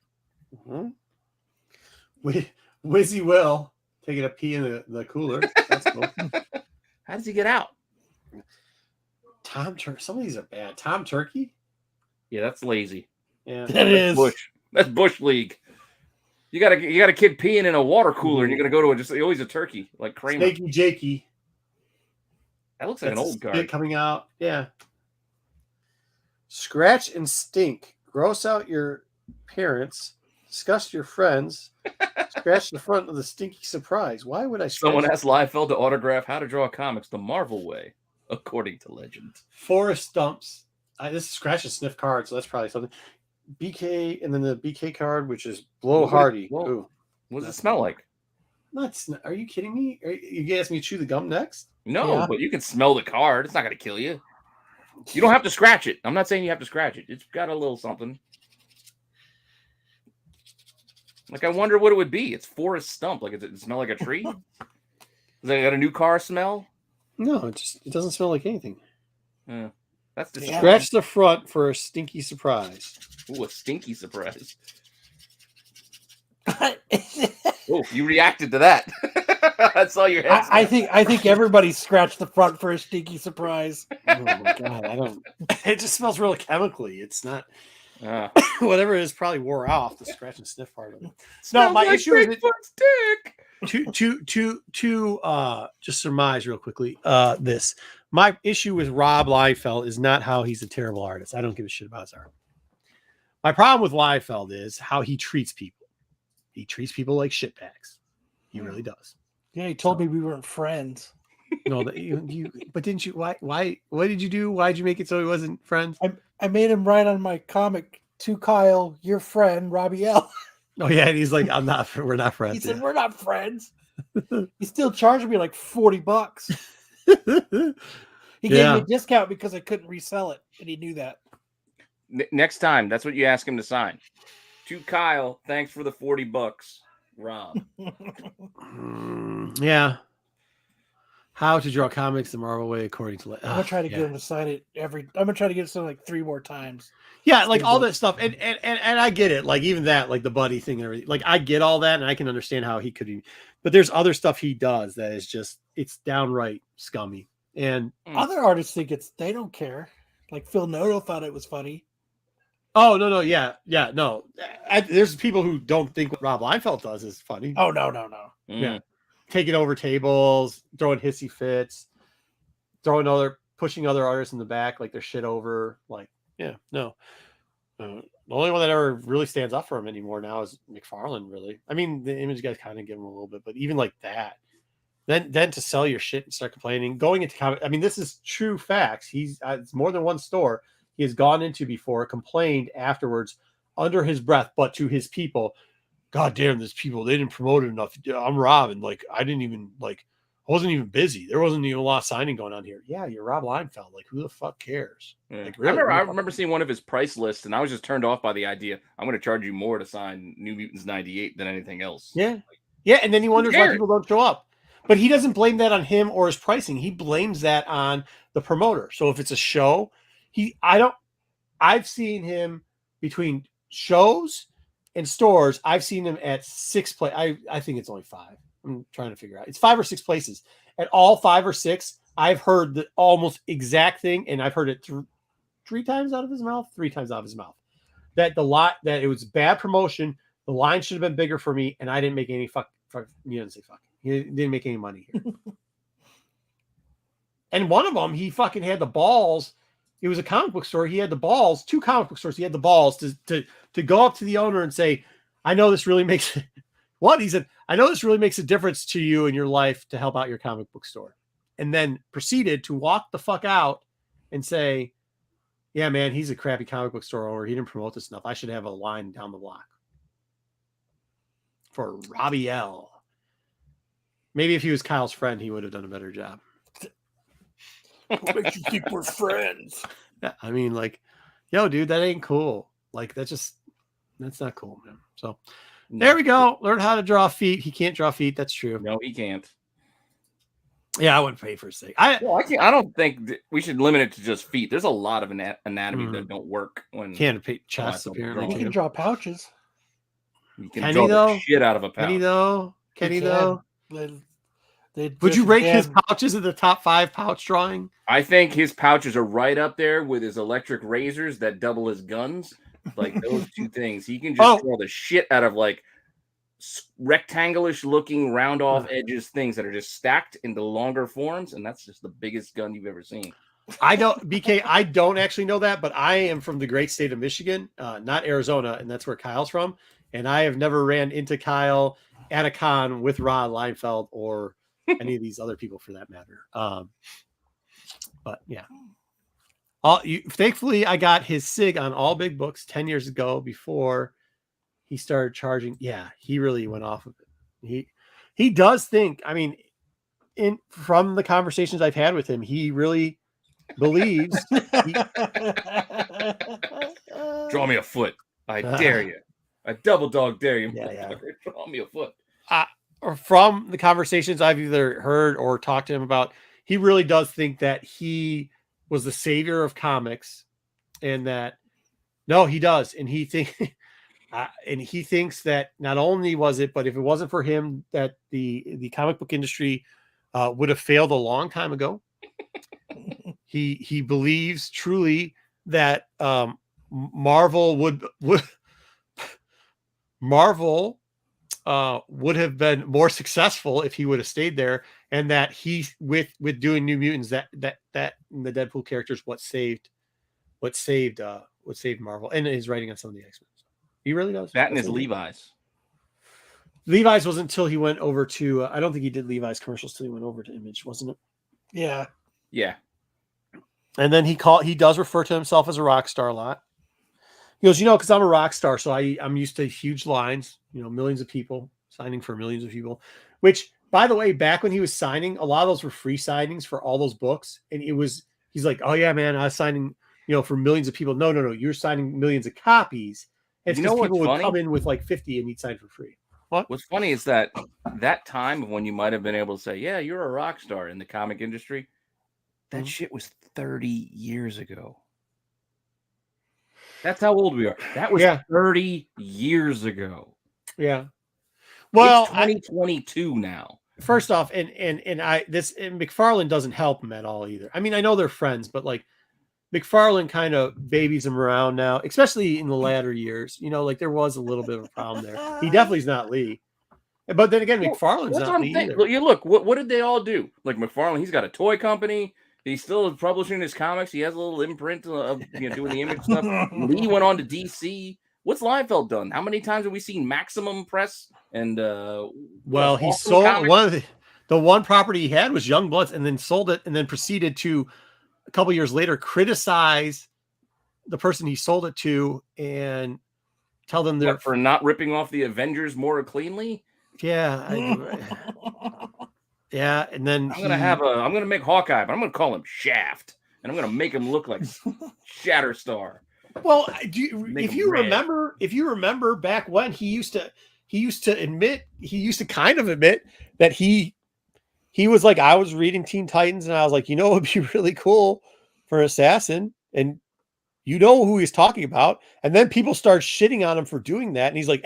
Wizzy Will taking a pee in the cooler. That's cool. How does he get out? Tom Turkey. Some of these are bad. Tom Turkey? Yeah, that's lazy. Yeah, that is Bush. That's Bush League. You got a kid peeing in a water cooler, and you're gonna go to always a turkey like Kramer. Snaky Jakey. That looks like an old card coming out. Yeah. Scratch and stink. Gross out your parents. Disgust your friends. Scratch the front of the stinky surprise. Why would I scratch? Someone asked Liefeld to autograph How to Draw Comics the Marvel way, according to legend. Forest Stumps. This is scratch and sniff card, so that's probably something. BK, and then the BK card, which is Blow Hardy. What does it smell like? Are you kidding me? You gonna ask me to chew the gum next? No, but you can smell the card. It's not going to kill you. You don't have to scratch it. I'm not saying you have to scratch it. It's got a little something. Like, I wonder what it would be. It's Forest Stump. Like, does it smell like a tree? Does it got a new car smell? No, it doesn't smell like anything. That's the Scratch the front for a stinky surprise. Ooh, a stinky surprise. Oh, you reacted to that. I saw your head. I think everybody scratched the front for a stinky surprise. Oh my god, it just smells really chemically. It's not whatever it is probably wore off the scratch and sniff part of it. No, my issue is to just surmise real quickly. My issue with Rob Liefeld is not how he's a terrible artist. I don't give a shit about his art. My problem with Liefeld is how he treats people. He treats people like shitbags. He really does. Yeah, he told me we weren't friends. No, but didn't you? Why? What did you do? Why did you make it so he wasn't friends? I made him write on my comic to Kyle, your friend Robbie L. Oh yeah, and he's like, we're not friends. He said we're not friends. He still charged me like $40. He gave me a discount because I couldn't resell it, and he knew that. Next time, that's what you ask him to sign. To Kyle, thanks for the $40, Rob. Yeah. How to Draw Comics the Marvel Way according to. I'm gonna try to get him to sign it I'm gonna try to get it signed like 3 more times. Yeah, like all that stuff, and I get it. Like even that, like the buddy thing and everything. Like I get all that, and I can understand how he could. But there's other stuff he does that is just it's downright scummy. And other artists think they don't care. Like Phil Noto thought it was funny. Oh no, no. There's people who don't think what Rob Liefeld does is funny. Oh no. Yeah, taking over tables, throwing hissy fits, pushing other artists in the back like they're shit over. Like, yeah, no. The only one that ever really stands up for him anymore now is McFarlane. Really, I mean, the Image guys kind of give him a little bit, but even like that, then to sell your shit and start complaining, going into comic. I mean, this is true facts. He's it's more than one store he has gone into before, complained afterwards under his breath, but to his people, God damn, these people, they didn't promote it enough. I'm Rob, and like I wasn't even busy. There wasn't even a lot of signing going on here. Yeah, you're Rob Liefeld. Like, who the fuck cares? Yeah. Like, really, I remember seeing one of his price lists, and I was just turned off by the idea. I'm going to charge you more to sign New Mutants 98 than anything else. Yeah, yeah, and then he wonders why people don't show up. But he doesn't blame that on him or his pricing. He blames that on the promoter. So if it's a show, I've seen him between shows and stores. I've seen him at 6 places. I think it's only 5. I'm trying to figure out. It's 5 or 6 places. At all 5 or 6, I've heard the almost exact thing, and I've heard it 3 times out of his mouth, 3 times out of his mouth. That that it was bad promotion. The line should have been bigger for me, and I didn't make any fuck. You didn't say fuck. He didn't make any money here. And one of them, he fucking had the balls. It was a comic book store. He had the balls. 2 comic book stores. He had the balls to go up to the owner and say, "I know this really makes." What? He said, "I know this really makes a difference to you in your life to help out your comic book store." And then proceeded to walk the fuck out and say, "Yeah, man, he's a crappy comic book store owner. He didn't promote this enough. I should have a line down the block for Robbie L." Maybe if he was Kyle's friend, he would have done a better job. What makes you think we're friends? Yeah, I mean, like, yo, dude, that ain't cool. Like, that's not cool, man. So there we go. Learn how to draw feet. He can't draw feet. That's true. No, he can't. Yeah, I wouldn't pay for his sake. I don't think we should limit it to just feet. There's a lot of anatomy that don't work when can't paint chest. Apparently, you can draw pouches. You can draw the shit out of a pouch. Kenny though. Would you rank his pouches in the top 5 pouch drawing? I think his pouches are right up there with his electric razors that double as guns. Like those 2 things. He can just draw the shit out of like rectangular looking round off edges things that are just stacked into longer forms. And that's just the biggest gun you've ever seen. I don't actually know that, but I am from the great state of Michigan, not Arizona. And that's where Kyle's from. And I have never ran into Kyle at a con with Rod Liefeld or any of these other people for that matter. But yeah. Thankfully, I got his SIG on all big books 10 years ago before he started charging. Yeah, he really went off of it. He does think, I mean, from the conversations I've had with him, he really believes. Draw me a foot. I dare you. I double dog dare you. Yeah. Draw me a foot. Or from the conversations I've either heard or talked to him about, he really does think that he was the savior of comics, and that he does, and he thinks that not only was it, but if it wasn't for him, that the comic book industry would have failed a long time ago. He believes truly that Marvel would have been more successful if he would have stayed there, and that he with doing New Mutants that the Deadpool characters what saved Marvel, and his writing on some of the X-Men. He really does. That and his Levi's. Levi's wasn't until he went over to. I don't think he did Levi's commercials till he went over to Image, wasn't it? Yeah. And then he does refer to himself as a rock star a lot. He goes, because I'm a rock star, so I'm used to huge lines, millions of people signing for millions of people, which, by the way, back when he was signing, a lot of those were free signings for all those books. And he's like, oh yeah, man, I was signing, for millions of people. No, you're signing millions of copies. And people would come in with like 50 and he'd sign for free. What? What's funny is that time of when you might have been able to say, yeah, you're a rock star in the comic industry, that shit was 30 years ago. That's how old we are. That was 30 years ago. Yeah. Well, it's 2022 now. First off, and McFarlane doesn't help him at all either. I mean, I know they're friends, but like McFarlane kind of babies him around now, especially in the latter years. You know, like there was a little bit of a problem there. He definitely is not Lee. But then again, McFarlane's not Lee either. Look, what did they all do? Like McFarlane, he's got a toy company. He's still publishing his comics. He has a little imprint of doing the image stuff. Lee went on to DC. What's Liefeld done? How many times have we seen Maximum Press? And well, he sold comics? The one property he had was Youngbloods, and then sold it, and then proceeded to a couple years later criticize the person he sold it to and tell them they're for not ripping off the Avengers more cleanly. Yeah, yeah, and then I'm gonna make Hawkeye, but I'm gonna call him Shaft, and I'm gonna make him look like Shatterstar. Well, if you remember back when he used to kind of admit that he was like, I was reading Teen Titans and I was like, it would be really cool for Assassin, and you know who he's talking about. And then people start shitting on him for doing that. And he's like,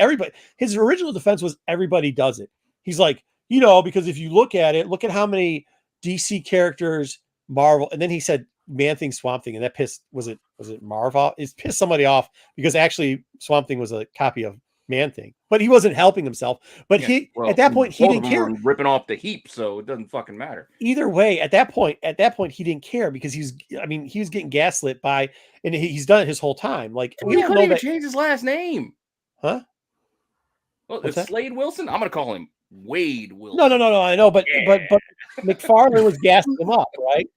his original defense was everybody does it. He's like, because if you look at how many DC characters Marvel, and then he said Man-Thing, Swamp Thing, and that pissed, was it Marvel? It pissed somebody off because actually Swamp Thing was a copy of Man-Thing, but he wasn't helping himself. But at that point, he didn't care. Ripping off the heap, so it doesn't fucking matter. Either way, at that point, he didn't care because he was getting gaslit by, and he's done it his whole time. Like, we don't even change his last name, huh? Well, it's Slade Wilson. I'm gonna call him Wade Wilson. No. I know, but McFarlane was gassing him up, right?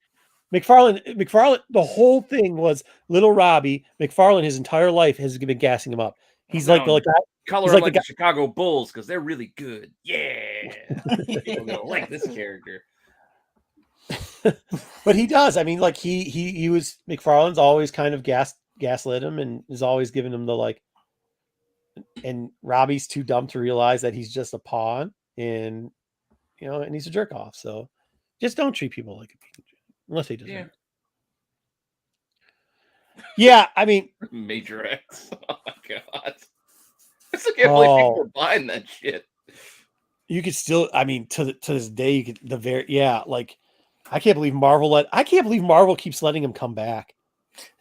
McFarlane. The whole thing was little Robbie. McFarlane, his entire life has been gassing him up. He's like the color like the Chicago Bulls because they're really good. Yeah, people gonna like this character. But he does. I mean, like he was McFarlane's always kind of gaslit him and is always giving him the like. And Robbie's too dumb to realize that he's just a pawn, and and he's a jerk off. So just don't treat people like a piece unless they deserve it. Yeah, I mean, Major X. Oh my god. I still can't believe people are buying that shit. You could still, I mean, to this day, you could like I can't believe Marvel keeps letting him come back.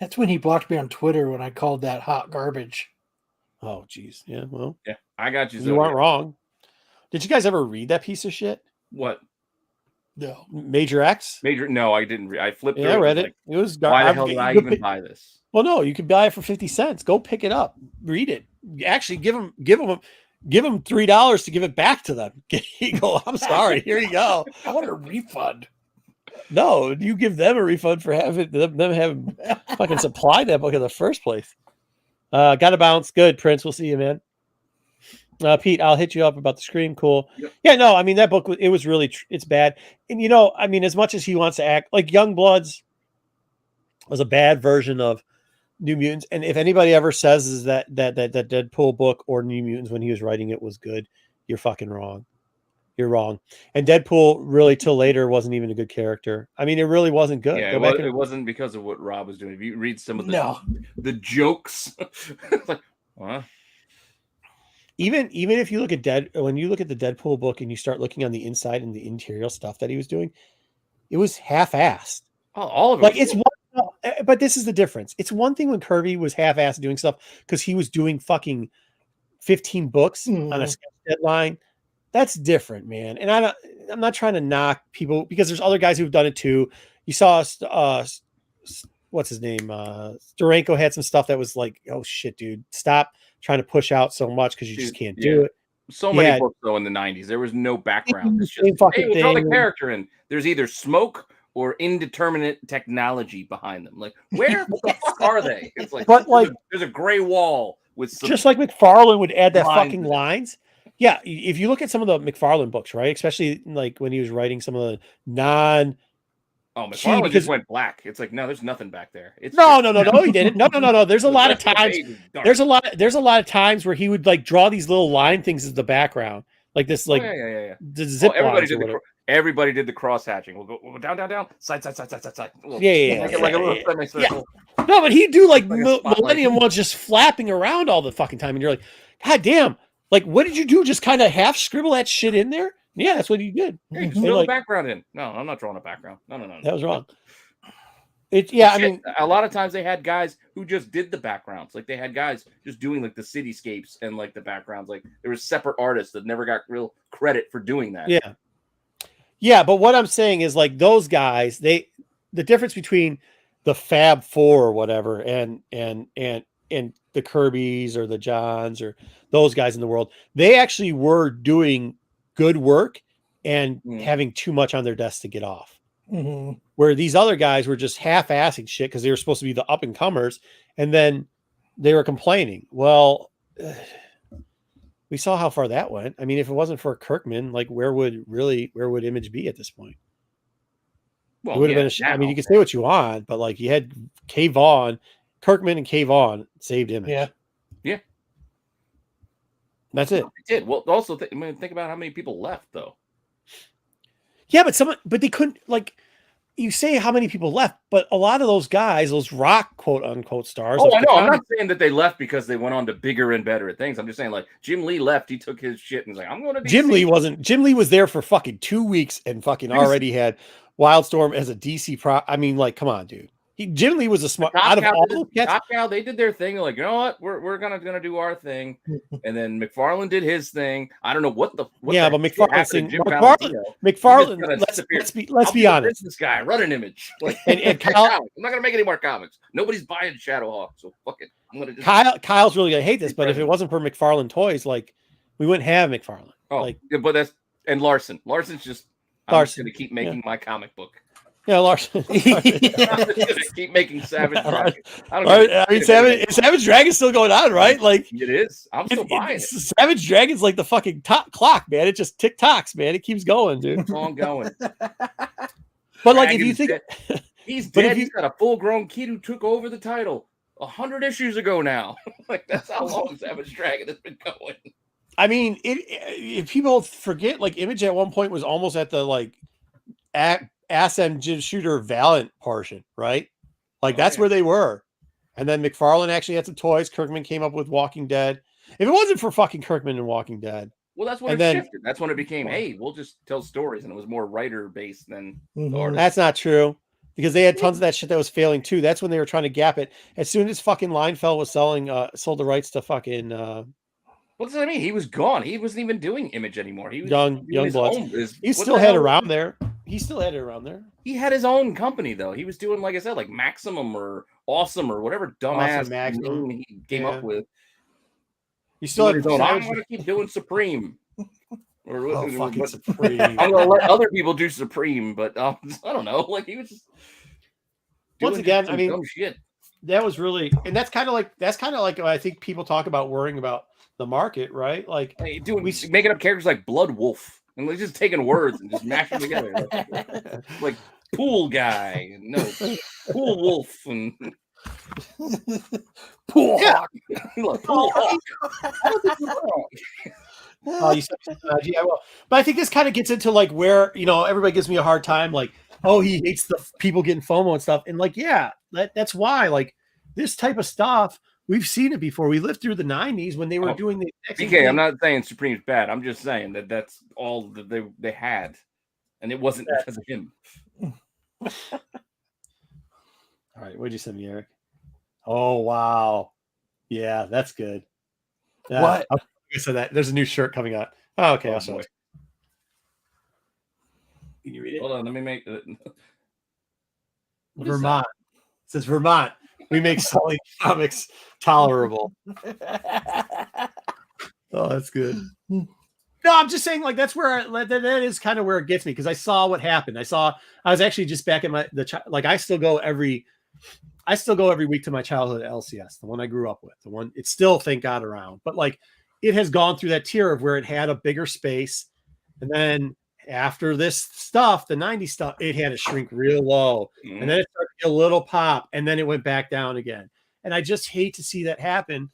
That's when he blocked me on Twitter when I called that hot garbage. Oh geez. Yeah, well. Yeah, I got you. You weren't wrong. Did you guys ever read that piece of shit? What? No. Major X? No, I didn't read. I flipped through it. I read it. It was why the hell did I even buy this? Well, no, you could buy it for 50 cents. Go pick it up. Read it. Actually, give them $3 to give it back to them. You go, I'm sorry. Here you go. I want a refund. No, you give them a refund for having them fucking supply that book in the first place. Got to bounce. Good, Prince. We'll see you, man. Pete, I'll hit you up about the Scream. Cool. Yep. Yeah, no, I mean, that book, it was really, it's bad. And, I mean, as much as he wants to act like Youngbloods was a bad version of New Mutants. And if anybody ever says is that Deadpool book or New Mutants when he was writing it was good, you're fucking wrong. You're wrong. And Deadpool really till later wasn't even a good character. I mean, it really wasn't good. Yeah, it wasn't because of what Rob was doing. If you read some of the jokes, it's like, what? Even if you look at when you look at the Deadpool book and you start looking on the inside and the interior stuff that he was doing, it was half-assed. Oh, all of it. Like it's one, but this is the difference. It's one thing when Kirby was half-assed doing stuff because he was doing fucking 15 books on a sketch deadline. That's different, man. And I'm not trying to knock people because there's other guys who've done it too. You saw what's his name? Duranko had some stuff that was like, oh shit, dude, stop trying to push out so much because you just can't do it. So many books though in the 90s. There was no background. It's just, hey, we'll throw the character in. There's either smoke or indeterminate technology behind them. Like, where the fuck are they? It's like, but like there's a gray wall with some just like McFarlane would add that fucking lines. Yeah, if you look at some of the McFarlane books, right, especially like when he was writing some of the Oh, McFarlane just went black. It's like, no, there's nothing back there. It's no, he didn't. No. There's a lot of times. There's a lot of times where he would like draw these little line things as the background, like this, like yeah. The zip everybody did the cross hatching. We'll go down, side. Yeah. Like a little semicircle. Yeah. No, but he'd do like Millennium ones just flapping around all the fucking time, and you're like, God damn! Like, what did you do? Just kind of half scribble that shit in there? Yeah, that's what he did. Yeah, just throw the background in. No, I'm not drawing a background. No. That was wrong. I mean, a lot of times they had guys who just did the backgrounds. Like they had guys just doing like the cityscapes and like the backgrounds. Like there was separate artists that never got real credit for doing that. Yeah. But what I'm saying is like those guys, the difference between the Fab Four or whatever and the Kirbys or the Johns or those guys in the world, they actually were doing good work and having too much on their desk to get off. Mm-hmm. Where these other guys were just half-assing shit because they were supposed to be the up-and-comers, and then they were complaining. Well, we saw how far that went. I mean, if it wasn't for Kirkman, like where would Image be at this point? Well, it would have been I mean, you can say what you want, but like you had Kirkman and K. Vaughn saved Image. Yeah. That's it. It did. Well, also think about how many people left though. Yeah, but they couldn't, like, you say how many people left, but a lot of those guys, those rock quote unquote stars. Oh, I know. I'm not saying that they left because they went on to bigger and better things. I'm just saying, like, Jim Lee left. He took his shit and was like, I'm going to be. Jim Lee was there for fucking 2 weeks and fucking already had Wildstorm as a DC pro. I mean, like, come on, dude. Jim Lee was a smart out of all the Top Cow, they did their thing. They're like, you know what? We're gonna do our thing. And then McFarlane did his thing. I don't know what the but McFarlane. Let's be honest. This guy run an Image. Like, and Kyle, I'm not gonna make any more comics. Nobody's buying Shadowhawk, so fuck it. I'm gonna just Kyle's really gonna hate this, but if it wasn't for McFarlane toys, like we wouldn't have McFarlane. Oh, like, but that's Larson. Larson's just I'm just gonna keep making my comic book. Yeah, Larson. I'm just gonna keep making Savage Dragon. I mean, Savage Dragon's still going on, right? Like it is. I'm still buying it. Savage Dragon's like the fucking top clock, man. It just tick-tocks, man. It keeps going, dude. It's on going. But like, if you think he's dead, he's got a full-grown kid who took over the title 100 issues ago now. Like that's how long Savage Dragon has been going. I mean, if people forget, like Image at one point was almost at the like ass engine shooter Valiant portion, right? Like that's where they were. And then McFarlane actually had some toys. Kirkman came up with Walking Dead. If it wasn't for fucking Kirkman and Walking Dead. Well, that's when it shifted. That's when it became, hey, we'll just tell stories. And it was more writer based than the artist. That's not true. Because they had tons of that shit that was failing too. That's when they were trying to gap it. As soon as fucking Leinfeld was sold the rights to fucking what does that mean? He was gone. He wasn't even doing Image anymore. He was young blood. He still had it around there. He still had it around there. He had his own company though. He was doing, like I said, like Maximum or Awesome or whatever dumbass name he came up with. He still had his own. I'm going to keep doing Supreme. Or fucking Supreme. I'm going to let other people do Supreme, but I don't know. Like he was just once again. I mean, dumb shit. That was really, and that's kind of like I think people talk about worrying about the market, right? Like making up characters like Blood Wolf. And we're just taking words and just mashing them together. Like pool guy. No. Pool wolf and pool hawk. Pool hawk. Oh, you said, yeah, well, but I think this kind of gets into like where, everybody gives me a hard time. Like, oh, he hates the people getting FOMO and stuff. And like, yeah, that's why, like this type of stuff, we've seen it before. We lived through the 90s when they were doing the BK, I'm not saying Supreme's bad. I'm just saying that's all that they had. And it wasn't because of him. All right. What'd you send me, Eric? Oh, wow. Yeah, that's good. What? Okay, so there's a new shirt coming out. Oh, okay. I'll show it. Can you read it? Hold on. Let me make it. Vermont. It says Vermont. We make selling comics tolerable. Oh, that's good. No, I'm just saying, like that's where that is kind of where it gets me because I saw what happened. I was actually just back at I still go every week to my childhood LCS, the one I grew up with, the one it's still thank God around, but like it has gone through that tier of where it had a bigger space and then after this stuff, the 90s stuff, it had to shrink real low. And then it started to get a little pop, and then it went back down again. And I just hate to see that happen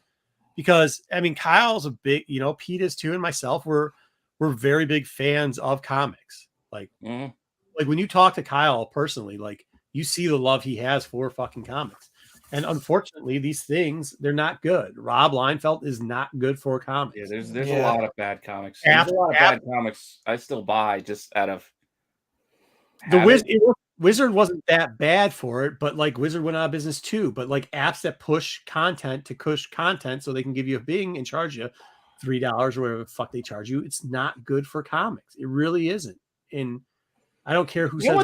because, I mean, Kyle's a big, Pete is too, and myself, we're very big fans of comics. Like when you talk to Kyle personally, like you see the love he has for fucking comics. And unfortunately, these things, they're not good. Rob Liefeld is not good for comics. Yeah, there's a lot of bad comics. There's a lot of bad comics I still buy just out of the Wizard wasn't that bad for it, but like Wizard went out of business too. But like apps that push content to push content so they can give you a Bing and charge you $3 or whatever the fuck they charge you, it's not good for comics. It really isn't. And I don't care who says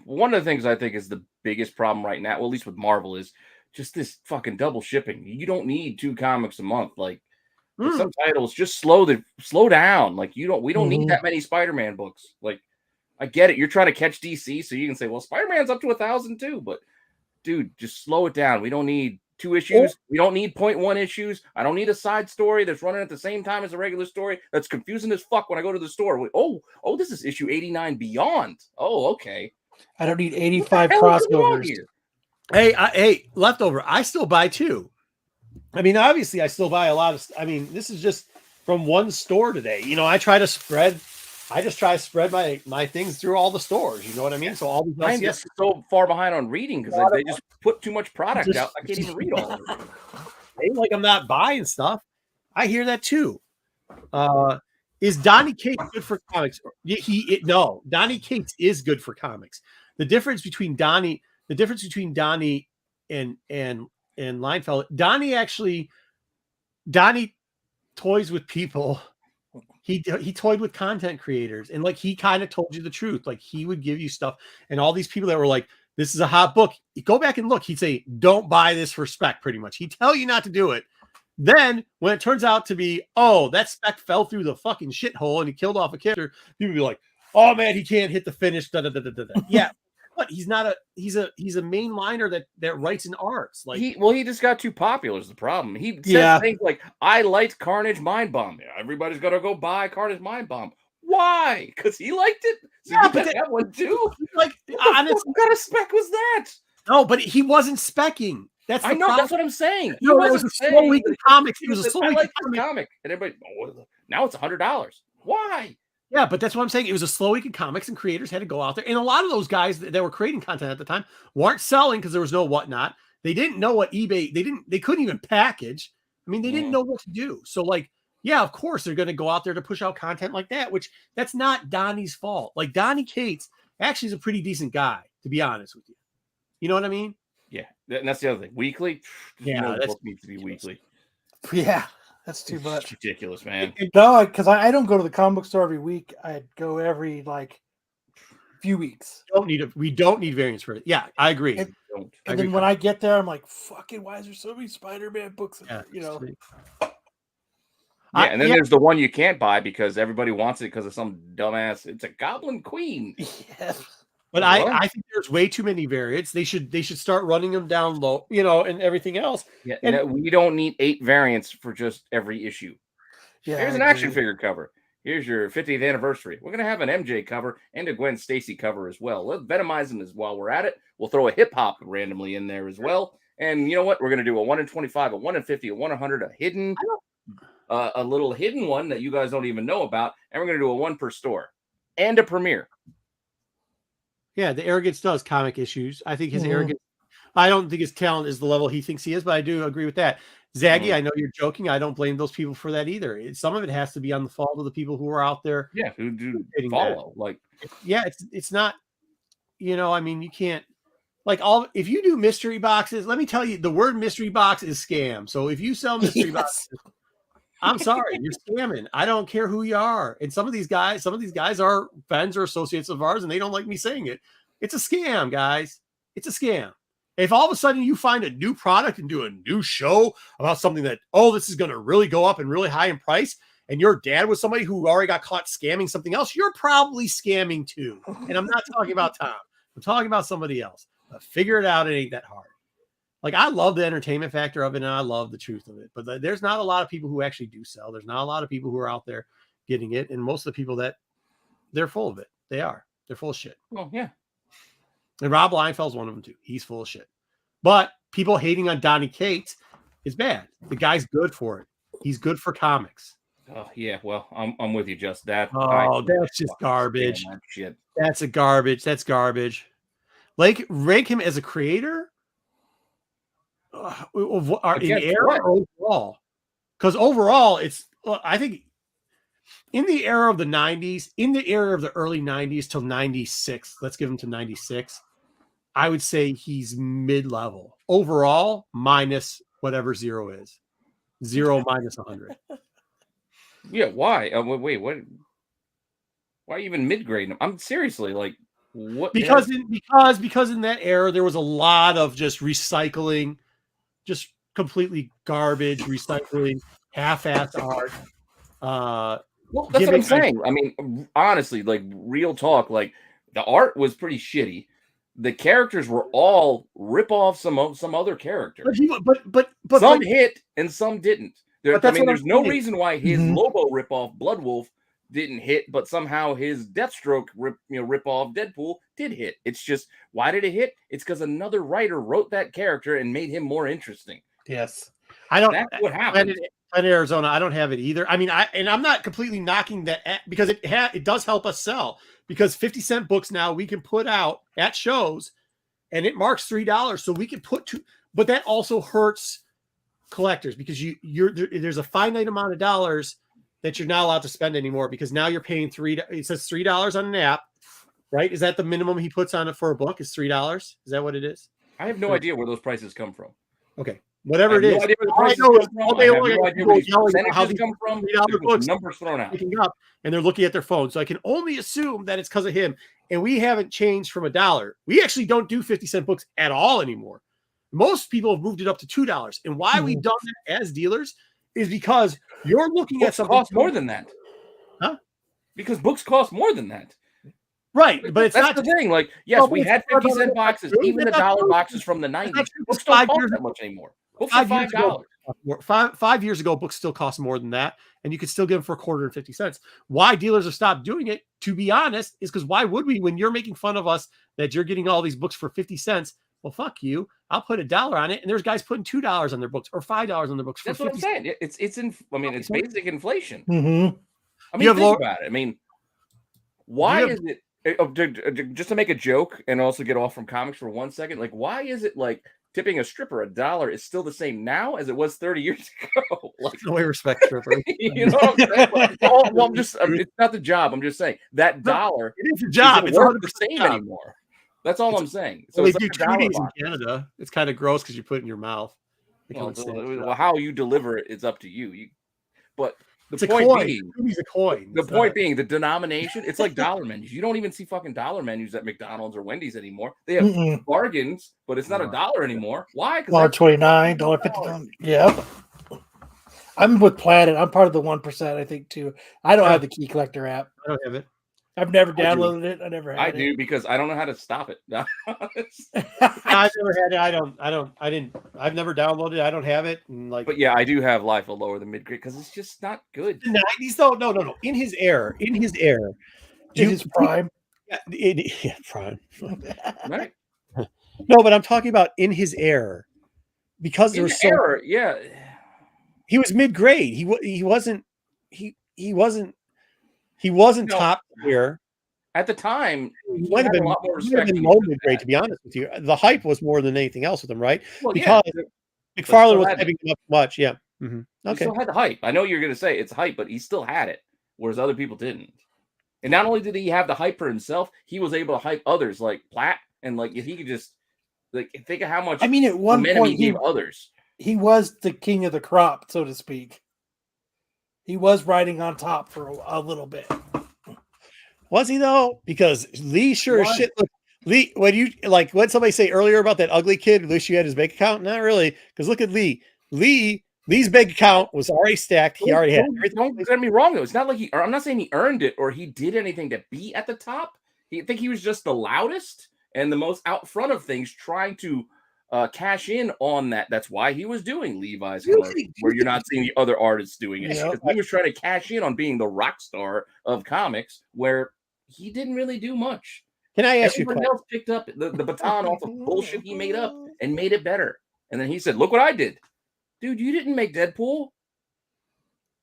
one of the things I think is the biggest problem right now, well, at least with Marvel, is just this fucking double shipping. You don't need 2 comics a month. Like some titles, just slow down. Like we don't need that many Spider-Man books. Like I get it. You're trying to catch DC, so you can say, well, Spider-Man's up to 1,000 too. But dude, just slow it down. We don't need 2 issues. We don't need 0.1 issues. I don't need a side story that's running at the same time as a regular story. That's confusing as fuck when I go to the store. Oh, this is issue 89 Beyond. Oh, okay. I don't need 85 crossovers. Hey, Leftover. I still buy too. I mean, obviously, I still buy a lot of. I mean, this is just from one store today. I try to spread. I just try to spread my things through all the stores. You know what I mean? So all these. I'm just so far behind on reading because they just put too much product out. I can't even read all of it. Ain't like I'm not buying stuff. I hear that too. Is Donny Cates good for comics? No. Donny Cates is good for comics. The difference between Donny and Liefeld, Donny toys with people. He toyed with content creators, and like he kind of told you the truth. Like he would give you stuff, and all these people that were like, "This is a hot book." You go back and look. He'd say, "Don't buy this for spec." Pretty much, he'd tell you not to do it. Then when it turns out to be, oh, that spec fell through the fucking shithole and he killed off a character, people be like, "Oh man, he can't hit the finish." Da, da, da, da, da. Yeah, but he's not a he's a mainliner that writes in arts. Like he just got too popular is the problem. He said things like, "I liked Carnage Mind Bomb." Yeah, everybody's gonna go buy Carnage Mind Bomb. Why? Because he liked it. So you got that one too. Like, honestly, what kind of spec was that? No, but he wasn't specking. That's I know. That's what I'm saying. No, it was a slow week in comics. It was a slow week in comic, and everybody. Oh, now it's $100. Why? Yeah, but that's what I'm saying. It was a slow week in comics, and creators had to go out there. And a lot of those guys that were creating content at the time weren't selling because there was no whatnot. They didn't know what eBay. They couldn't even package. I mean, they didn't know what to do. So, like, yeah, of course they're going to go out there to push out content like that. Which that's not Donnie's fault. Like Donny Cates actually is a pretty decent guy, to be honest with you. You know what I mean? Yeah, and that's the other thing. Weekly, yeah, that needs to be weekly. Yeah, that's too much. It's ridiculous, man. No, because I don't go to the comic book store every week. I go every few weeks. We don't need variants for it. Yeah, I agree. And then when I get there, I'm like, fucking, why is there so many Spider-Man books? Yeah, and then there's the one you can't buy because everybody wants it because of some dumbass. It's a Goblin Queen. Yeah. But I think there's way too many variants. They should start running them down low, and everything else. Yeah, and we don't need 8 variants for just every issue. Yeah, here's an action figure cover. Here's your 50th anniversary. We're gonna have an MJ cover and a Gwen Stacy cover as well. Let's Venomize them as while we're at it. We'll throw a hip hop randomly in there as well. And you know what? We're gonna do a 1 in 25, a 1 in 50, a 1 in 100, a hidden, a little hidden one that you guys don't even know about, and we're gonna do a 1 per store and a premiere. Yeah, the arrogance does comic issues. I think his arrogance. I don't think his talent is the level he thinks he is, but I do agree with that. Zaggy, I know you're joking. I don't blame those people for that either. Some of it has to be on the fault of the people who are out there. Yeah, who do follow. It's not. I mean, you can't. If you do mystery boxes, let me tell you, the word mystery box is scam. So if you sell mystery boxes, I'm sorry, you're scamming. I don't care who you are. And some of these guys are friends or associates of ours, and they don't like me saying it. It's a scam, guys. It's a scam. If all of a sudden you find a new product and do a new show about something that, this is going to really go up and really high in price, and your dad was somebody who already got caught scamming something else, you're probably scamming too. And I'm not talking about Tom. I'm talking about somebody else. But figure it out. It ain't that hard. I love the entertainment factor of it, and I love the truth of it. But there's not a lot of people who actually do sell. There's not a lot of people who are out there getting it. And most of the people that they're full of it. They are. They're full of shit. Oh yeah. And Rob Liefeld's one of them too. He's full of shit. But people hating on Donny Cates is bad. The guy's good for it. He's good for comics. Oh yeah. Well, I'm with you, just that. That's just garbage. That shit. That's garbage. Like, rank him as a creator in the era or overall? Because overall, I think in the era of the 90s, in the era of the early 90s till 96, let's give him to 96, I would say he's mid-level. Overall, minus whatever 0 is. 0 minus 100. Yeah, why? Wait, what? Why even mid-grading him? I'm seriously like, what? Because in that era there was a lot of just recycling, just completely garbage recycling, half-assed art. Well, that's what I'm saying. I mean, honestly, like real talk, like the art was pretty shitty. The characters were all rip off some other characters. But some hit and some didn't. There's no saying. reason why his Lobo ripoff Bloodwolf didn't hit, but somehow his Deathstroke ripoff Deadpool did hit. It's just, why did it hit? It's because another writer wrote that character and made him more interesting. Yes, That's what happened. Planet Arizona, I don't have it either. I mean, I'm not completely knocking that because it does help us sell, because 50-cent books now we can put out at shows and it marks $3, so we can put but that also hurts collectors because there's a finite amount of dollars that you're not allowed to spend anymore, because now you're paying it says $3 on an app, right? Is that the minimum he puts on it for a book is $3? Is that what it is? I have no idea where those prices come from. Okay. Whatever it is. No idea where the prices come from. Numbers thrown out. Up, and they're looking at their phone. So I can only assume that it's because of him. And we haven't changed from $1. We actually don't do 50-cent books at all anymore. Most people have moved it up to $2. And why we've done that as dealers is because you're looking at something cost more than that. Huh? Because books cost more than that. Right, but it's that's not the thing. Like, yes, we had 50-cent boxes, even the dollar boxes from the 90s. Books don't cost that much anymore. Books are $5. 5 years ago, books still cost more than that, and you could still get them for $0.25. Why dealers have stopped doing it, to be honest, is because why would we? When you're making fun of us that you're getting all these books for 50 cents, well, fuck you. I'll put $1 on it, and there's guys putting $2 on their books or $5 on their books. That's what I'm saying. It's basic inflation. Mm-hmm. I mean, think about it. I mean, why is it? Just to make a joke and also get off from comics for 1 second, like, why is it like tipping a stripper $1 is still the same now as it was 30 years ago? Like, no way respect stripper. You know what I'm saying? Like, it's not the job. I'm just saying that dollar. It is a job. It's not the same anymore. That's all I'm saying. So it's like in Canada. It's kind of gross because you put it in your mouth. Well, how you deliver it is up to you. But the point being, the denomination, it's like dollar menus. You don't even see fucking dollar menus at McDonald's or Wendy's anymore. They have bargains, but it's not $1 anymore. Why? $1.29, $1.50. Yeah. I'm with Planet. I'm part of the 1%, I think, too. I don't have the Key Collector app. I don't have it. I've never downloaded it. I never had it. I do, because I don't know how to stop it. I've never had it. I've never downloaded it. I don't have it. But yeah, I do have Life of Lower than Mid-Grade because it's just not good. The 90s, though? No. In his era. In his prime. Yeah, prime. Right. No, but I'm talking about in his era. Because there was he was mid-grade. He wasn't top tier at the time. He might have been a lot more respect. Low mid-grade, to be honest with you. The hype was more than anything else with him, right? Well, because McFarlane was hyping him up much. Yeah. Mm-hmm. Okay. He still had the hype. I know you're going to say it's hype, but he still had it, whereas other people didn't. And not only did he have the hype for himself, he was able to hype others like Platt, and like if he could just think of how much. I mean, at one point he gave others. He was the king of the crop, so to speak. He was riding on top for a little bit. Was he though? Because Lee sure as shit. Look, Lee, when somebody say earlier about that ugly kid, wish you had his bank account? Not really. Because look at Lee. Lee's bank account was already stacked. He already had everything. Don't get me wrong though. It's not like I'm not saying he earned it or he did anything to be at the top. I think he was just the loudest and the most out front of things, trying to cash in on that. That's why he was doing Levi's commercial, where you're not seeing the other artists doing it. He was trying to cash in on being the rock star of comics, where he didn't really do much. Can I ask you a Everybody question? else picked up the baton off of bullshit he made up and made it better. And then he said, "Look what I did, dude. You didn't make Deadpool.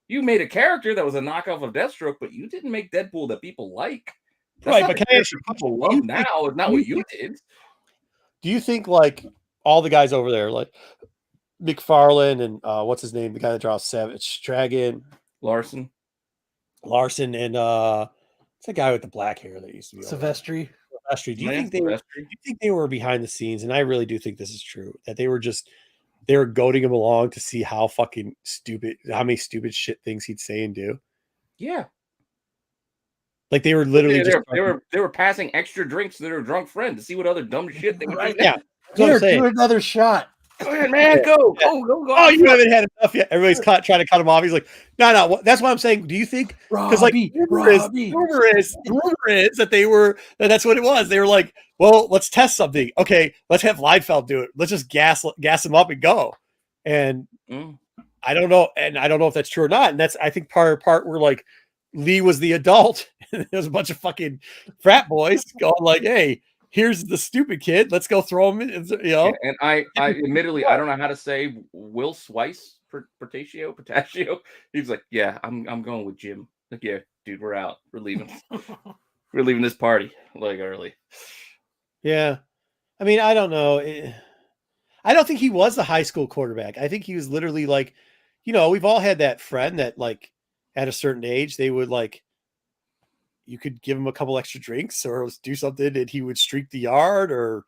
You made a character that was a knockoff of Deathstroke, but you didn't make Deadpool that people like. That's Right, not but the can I ask character you a people question? love now. Is not what you did." Do you think like all the guys over there, like McFarlane and what's his name, the guy that draws Savage Dragon, Larson, and it's the guy with the black hair that used to be over there. Silvestri. Silvestri. Do you Yeah, think do Silvestri. you think they were behind the scenes? And I really do think this is true. That they were goading him along to see how fucking stupid, how many stupid shit things he'd say and do. Yeah, Like they were literally they were passing extra drinks to their drunk friend to see what other dumb shit they would Right. do. Yeah. That's what I'm Here, saying. do another shot. Go ahead, man. Go. Oh, you haven't had enough yet. Everybody's trying to cut him off. He's like, no. That's what I'm saying. Do you think? Because like rumor is that that's what it was. They were like, well, let's test something. Okay, let's have Liefeld do it. Let's just gas him up and go. And I don't know, if that's true or not. And that's I think part where like Lee was the adult, and there was a bunch of fucking frat boys going like, hey. Here's the stupid kid. Let's go throw him in, you know. And I admittedly, I don't know how to say Will Swice, Portatio. He's like, yeah, I'm going with Jim. Like, yeah, dude, we're out. We're leaving. We're leaving this party like early. Yeah. I mean, I don't know. I don't think he was the high school quarterback. I think he was literally like, we've all had that friend that like at a certain age, they would like, you could give him a couple extra drinks or do something and he would streak the yard or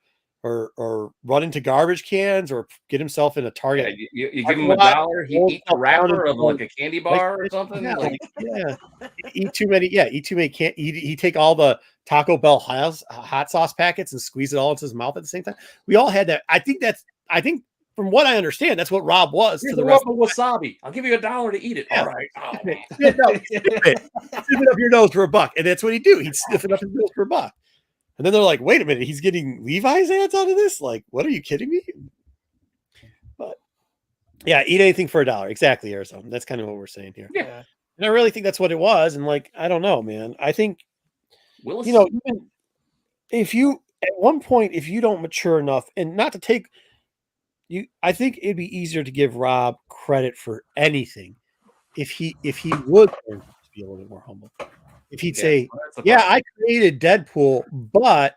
run into garbage cans or get himself in a Target. Yeah, you give him $1, he eats a wrapper of like a candy bar or something. Yeah, eat too many. Yeah, can't eat. He take all the Taco Bell hot sauce packets and squeeze it all into his mouth at the same time. We all had that. I think from what I understand, that's what Rob was. Here's to the a rest rub of wasabi. I'll give you $1 to eat it. Yeah. All right. Oh, sniff it up your nose for $1, and that's what he'd do. He'd sniff it up his nose for $1. And then they're like, "Wait a minute, he's getting Levi's ads out of this? Like, what are you kidding me?" But yeah, eat anything for $1, exactly, Arizona. That's kind of what we're saying here. Yeah, and I really think that's what it was. And like, I don't know, man. I think Willis, even if you at one point, if you don't mature enough, and not to take you, I think it'd be easier to give Rob credit for anything if he would learn to be a little bit more humble. If he'd say, "Yeah, I created Deadpool, but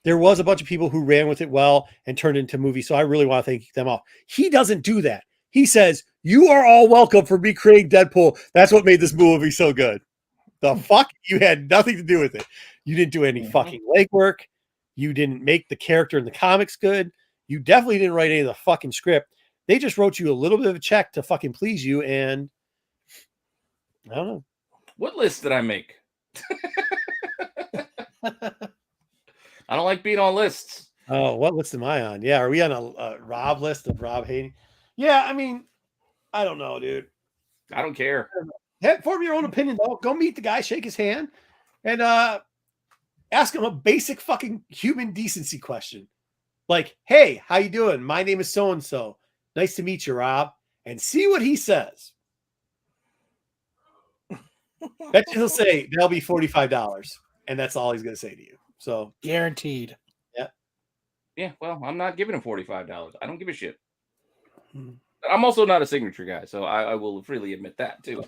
there was a bunch of people who ran with it well and turned it into movies, so I really want to thank them all." He doesn't do that. He says, "You are all welcome for me creating Deadpool. That's what made this movie so good." The fuck? You had nothing to do with it. You didn't do any fucking legwork. You didn't make the character in the comics good. You definitely didn't write any of the fucking script. They just wrote you a little bit of a check to fucking please you, and I don't know. What list did I make? I don't like being on lists. Oh, what list am I on? Yeah, are we on a Rob list of Rob hating? Yeah, I mean, I don't know, dude. I don't care. Form your own opinion, though. Go meet the guy, shake his hand, and ask him a basic fucking human decency question. Like, "Hey, how you doing? My name is so-and-so. Nice to meet you, Rob." And see what he says. Bet he'll say, "That'll be $45. And that's all he's going to say to you. So guaranteed. Yeah, well, I'm not giving him $45. I don't give a shit. I'm also not a signature guy, so I will freely admit that too.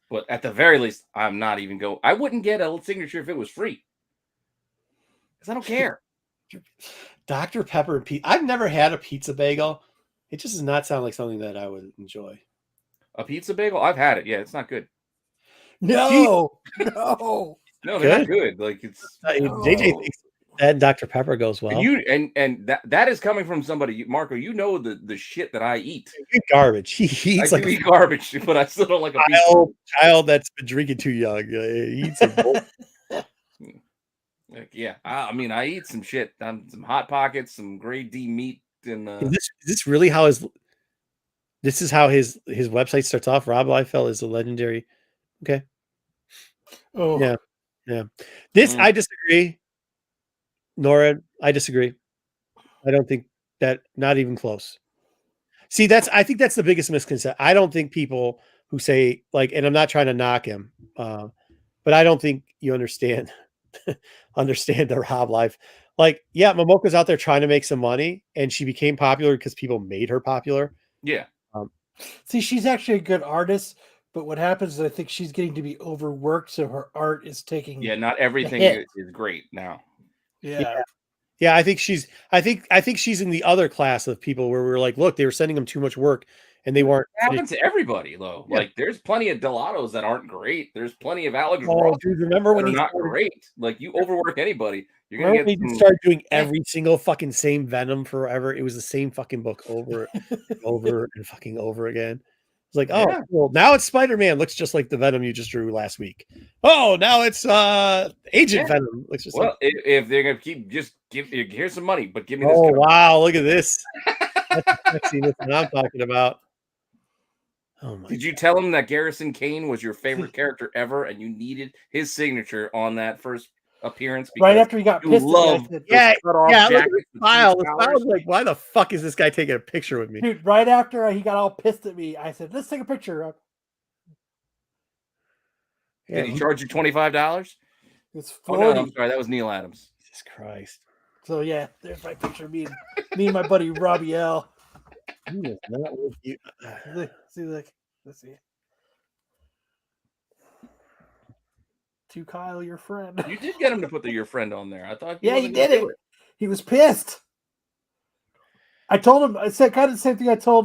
But at the very least, I'm not even going. I wouldn't get a signature if it was free. Because I don't care. Dr. Pepper and pizza. I've never had a pizza bagel. It just does not sound like something that I would enjoy. A pizza bagel? I've had it. Yeah, it's not good. No. No, they're not good. Like it's JJ thinks that Dr. Pepper goes well. And that is coming from somebody, Marco. You know the shit that I eat. Garbage. He eats I eat garbage, but I still don't like a child that's been drinking too young. He eats yeah, I mean, I eat some shit. Some Hot Pockets, some grade D meat, and is this really how his? This is how his website starts off. Rob Liefeld is a legendary. Okay. Oh yeah. This I disagree. Nora, I disagree. I don't think that. Not even close. See, I think that's the biggest misconception. I don't think people who say like, and I'm not trying to knock him, but I don't think you understand understand the Rob life. Like, yeah, Momoko's out there trying to make some money, and she became popular because people made her popular. Yeah. See, she's actually a good artist, but what happens is I think she's getting to be overworked, so her art is taking. Yeah, not everything hit. is great now. Yeah. Yeah, I think she's in the other class of people where we're like, look, they were sending them too much work and they weren't. It happens to everybody, though. Yeah. Like, there's plenty of Delatos that aren't great. There's plenty of Alex Oh, Ross dude, remember when that are he not started, great. Like, you overwork anybody, you're gonna remember get when he some. started doing every single fucking same Venom forever? It was the same fucking book over and over and fucking over again. It's like, oh, Yeah. cool. Now it's Spider-Man. Looks just like the Venom you just drew last week. Oh, now it's Agent Venom. Looks just Well, like. if they're gonna keep, just give here's some money, but give me this. Oh, cover. wow, look at this. That's the sexiness that I'm talking about. Oh my Did you tell him that Garrison Kane was your favorite character ever, and you needed his signature on that first appearance? Right after he got you pissed at me, I love said, Yeah, cut off yeah, look at jackets the with smile. huge The smile collars. was like, why the fuck is this guy taking a picture with me? dude, right after he got all pissed at me, I said, let's take a picture. Did he charge you $25? It's Oh 40. no, I'm sorry, that was Neil Adams. Jesus Christ. So yeah, there's my picture of me and my buddy Robbie L. He is not with you. Look, let's see. To Kyle, your friend. You did get him to put your friend on there. I thought. Yeah, he did it. He was pissed. I told him. I said kind of the same thing I told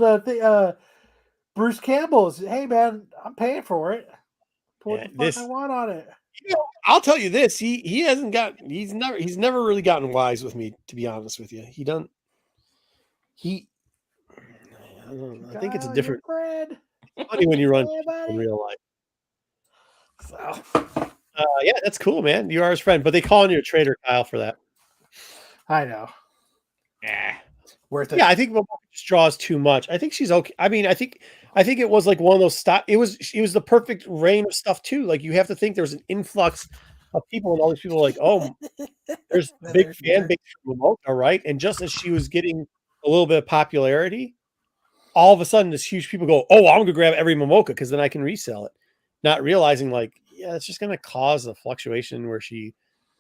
Bruce Campbell. Is, hey man, I'm paying for it. Put what the fuck I want on it. You know, I'll tell you this: he hasn't got. He's never really gotten wise with me. To be honest with you, he don't. He. I don't know. I think it's a different. Funny when you run in real life. So. Yeah, that's cool, man. You are his friend, but they calling you a traitor, Kyle, for that. I know. Worth it. Yeah, I think Momoka just draws too much. I think she's okay. I mean, I think it was like one of those stuff. It was the perfect reign of stuff too. Like you have to think there's an influx of people, and all these people are like, oh, there's a big fan base for Momoka, right? And just as she was getting a little bit of popularity, all of a sudden, this huge people go, oh, I'm gonna grab every Momoka because then I can resell it, not realizing like, yeah, it's just gonna cause a fluctuation where she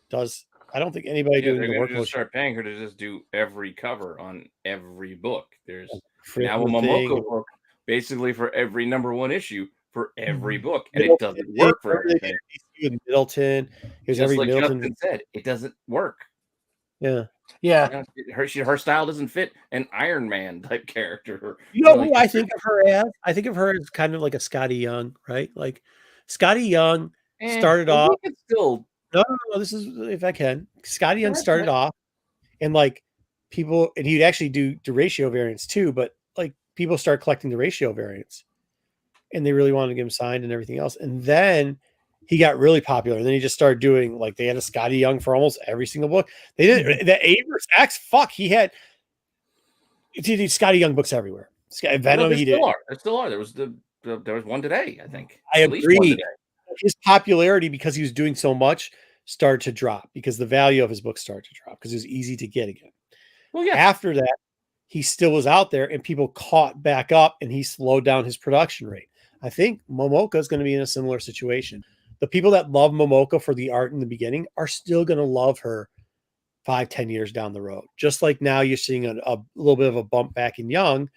does. I don't think anybody doing the work will start paying her to just do every cover on every book. There's an now a album Momoka thing. book basically for every #1 issue for every book, and Middleton, it doesn't work for everything. With Middleton, Just every like Middleton Justin said, it doesn't work. Yeah. Yeah. You know, her style doesn't fit an Iron Man type character. You know who I think of her as? I think of her as kind of like a Scotty Young, right? Like Scotty Young started off. Still. No. This is if I can. Scotty Young started off, and like people, and he'd actually do ratio variants too. But like people start collecting the ratio variants, and they really wanted to get him signed and everything else. And then he got really popular. And then he just started doing like they had a Scotty Young for almost every single book. They did the Avers X. Fuck, he had Scotty Young books everywhere. Venom, he did. There still are. There was one today, I think. I agree. His popularity, because he was doing so much, started to drop because the value of his book started to drop because it was easy to get again. Well, yeah. After that, he still was out there and people caught back up and he slowed down his production rate. I think Momoka is going to be in a similar situation. The people that love Momoka for the art in the beginning are still going to love her 5-10 years down the road. Just like now you're seeing a little bit of a bump back in Young.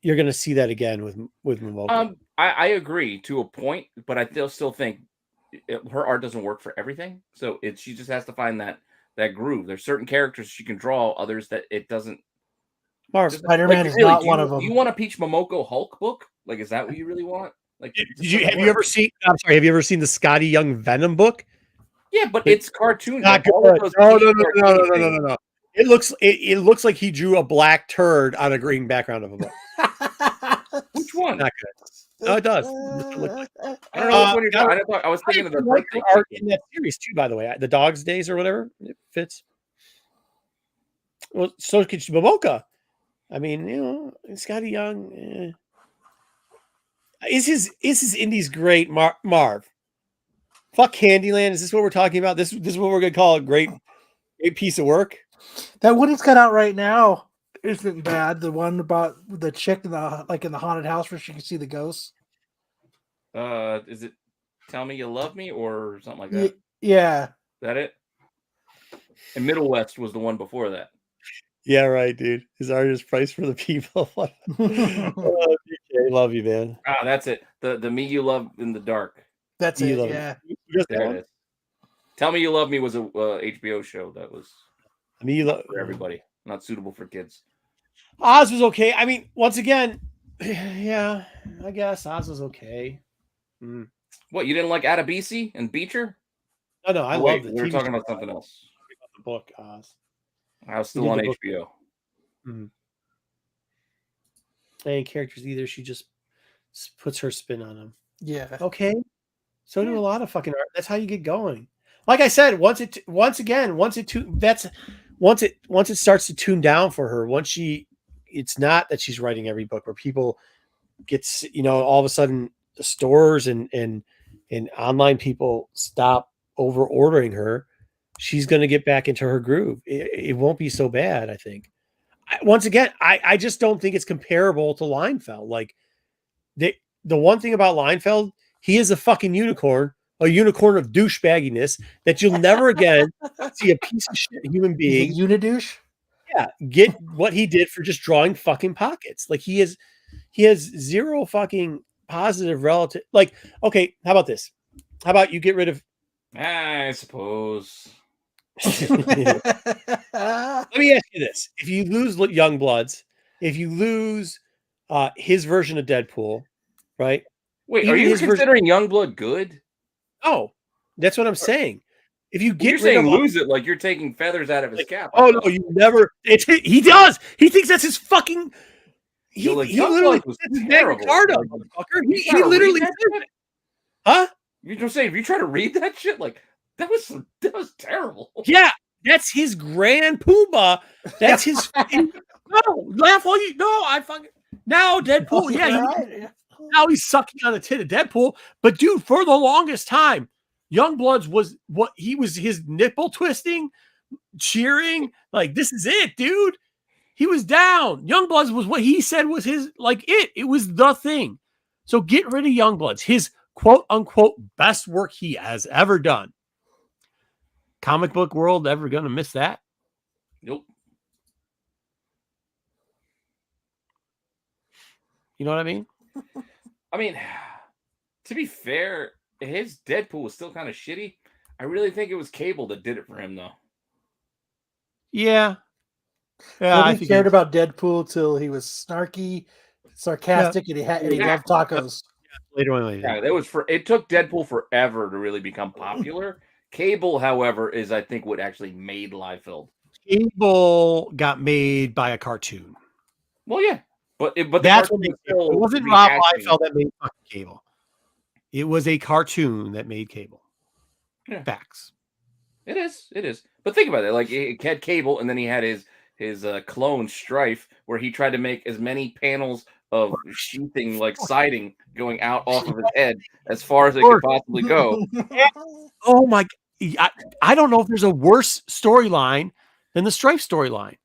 You're going to see that again with Momoka. I agree to a point, but I still think her art doesn't work for everything. So she just has to find that groove. There's certain characters she can draw, others that it doesn't. Spider-Man is not one of them. Do you want a Peach Momoko Hulk book? Like, is that what you really want? Like, have you ever seen? I'm sorry. Have you ever seen the Scotty Young Venom book? Yeah, but it's cartoons. Not good. No. It looks like he drew a black turd on a green background of a book. Which one? Not good. No, it does. I don't know what you're talking about. I was thinking of the birthday art in that series too, by the way. The Dog's Days or whatever. It fits. Well, so could Momoka. I mean, you know, Scotty Young. Is his indies great, Marv? Fuck Candyland. Is this what we're talking about? This is what we're gonna call a great piece of work. That one he's got out right now isn't bad. The one about the chick in the haunted house where she can see the ghosts. Is it Tell Me You Love Me or something like that? Yeah. That it? And Middle West was the one before that. Yeah, right, dude. His art is priced for the people. Oh, DK, love you, man. Ah, that's it. The Me You Love in the Dark. That's You it. love Yeah. There it is. Tell Me You Love Me was a HBO show that was for everybody, not suitable for kids. Oz was okay. I mean, once again, yeah, I guess Oz was okay. What, you didn't like Adabisi and Beecher? No, I love it. We were talking about something else. The book Oz. I was still on HBO. And characters either she just puts her spin on them. Yeah. Okay. So do a lot of fucking art. That's how you get going. Like I said, once it starts to tune down for her, it's not that she's writing every book where people gets, all of a sudden the stores and online people stop over ordering her. She's going to get back into her groove. It won't be so bad, I think. Once again, I just don't think it's comparable to Leinfeld. Like the one thing about Leinfeld, he is a fucking unicorn of douchebagginess that you'll never again see a piece of shit human being. Unidouche? Yeah, get what he did for just drawing fucking pockets. Like he has zero fucking positive relative. Like, okay, how about this? How about you get rid of? I suppose. Let me ask you this: if you lose Youngbloods, if you lose his version of Deadpool, right? Wait, are you considering Youngblood good? Oh, that's what I'm saying. If you get you're saying lose it, like you're taking feathers out of his cap. Oh no, you never. He does. He thinks that's his fucking. He literally was terrible. Motherfucker. He literally. Huh? You just say if you try to read that shit, like that was terrible. Yeah, that's his grand poobah. That's his. No, laugh all you. No, I fucking. Now Deadpool. Yeah. Now he's sucking on the tit of Deadpool. But dude, for the longest time, Youngbloods was what he was, his nipple twisting, cheering. Like, this is it, dude. He was down. Youngbloods was what he said was his, like it was the thing. So get rid of Youngbloods, his quote unquote best work he has ever done. Comic book world ever going to miss that? Nope. You know what I mean? I mean, to be fair, his Deadpool was still kind of shitty. I really think it was Cable that did it for him, though. Yeah. Nobody cared about Deadpool till he was snarky, sarcastic, and he loved tacos. Later on. Yeah, it took Deadpool forever to really become popular. Cable, however, is I think what actually made Liefeld. Cable got made by a cartoon. Well, yeah. But that's what it wasn't Rob Liefeld that made fucking Cable. It was a cartoon that made Cable. Yeah. Facts. It is. But think about it. Like, it had Cable, and then he had his clone Strife, where he tried to make as many panels of sheathing, like siding, going out off of his head as far as it could possibly go. Oh my! I don't know if there's a worse storyline than the Strife storyline.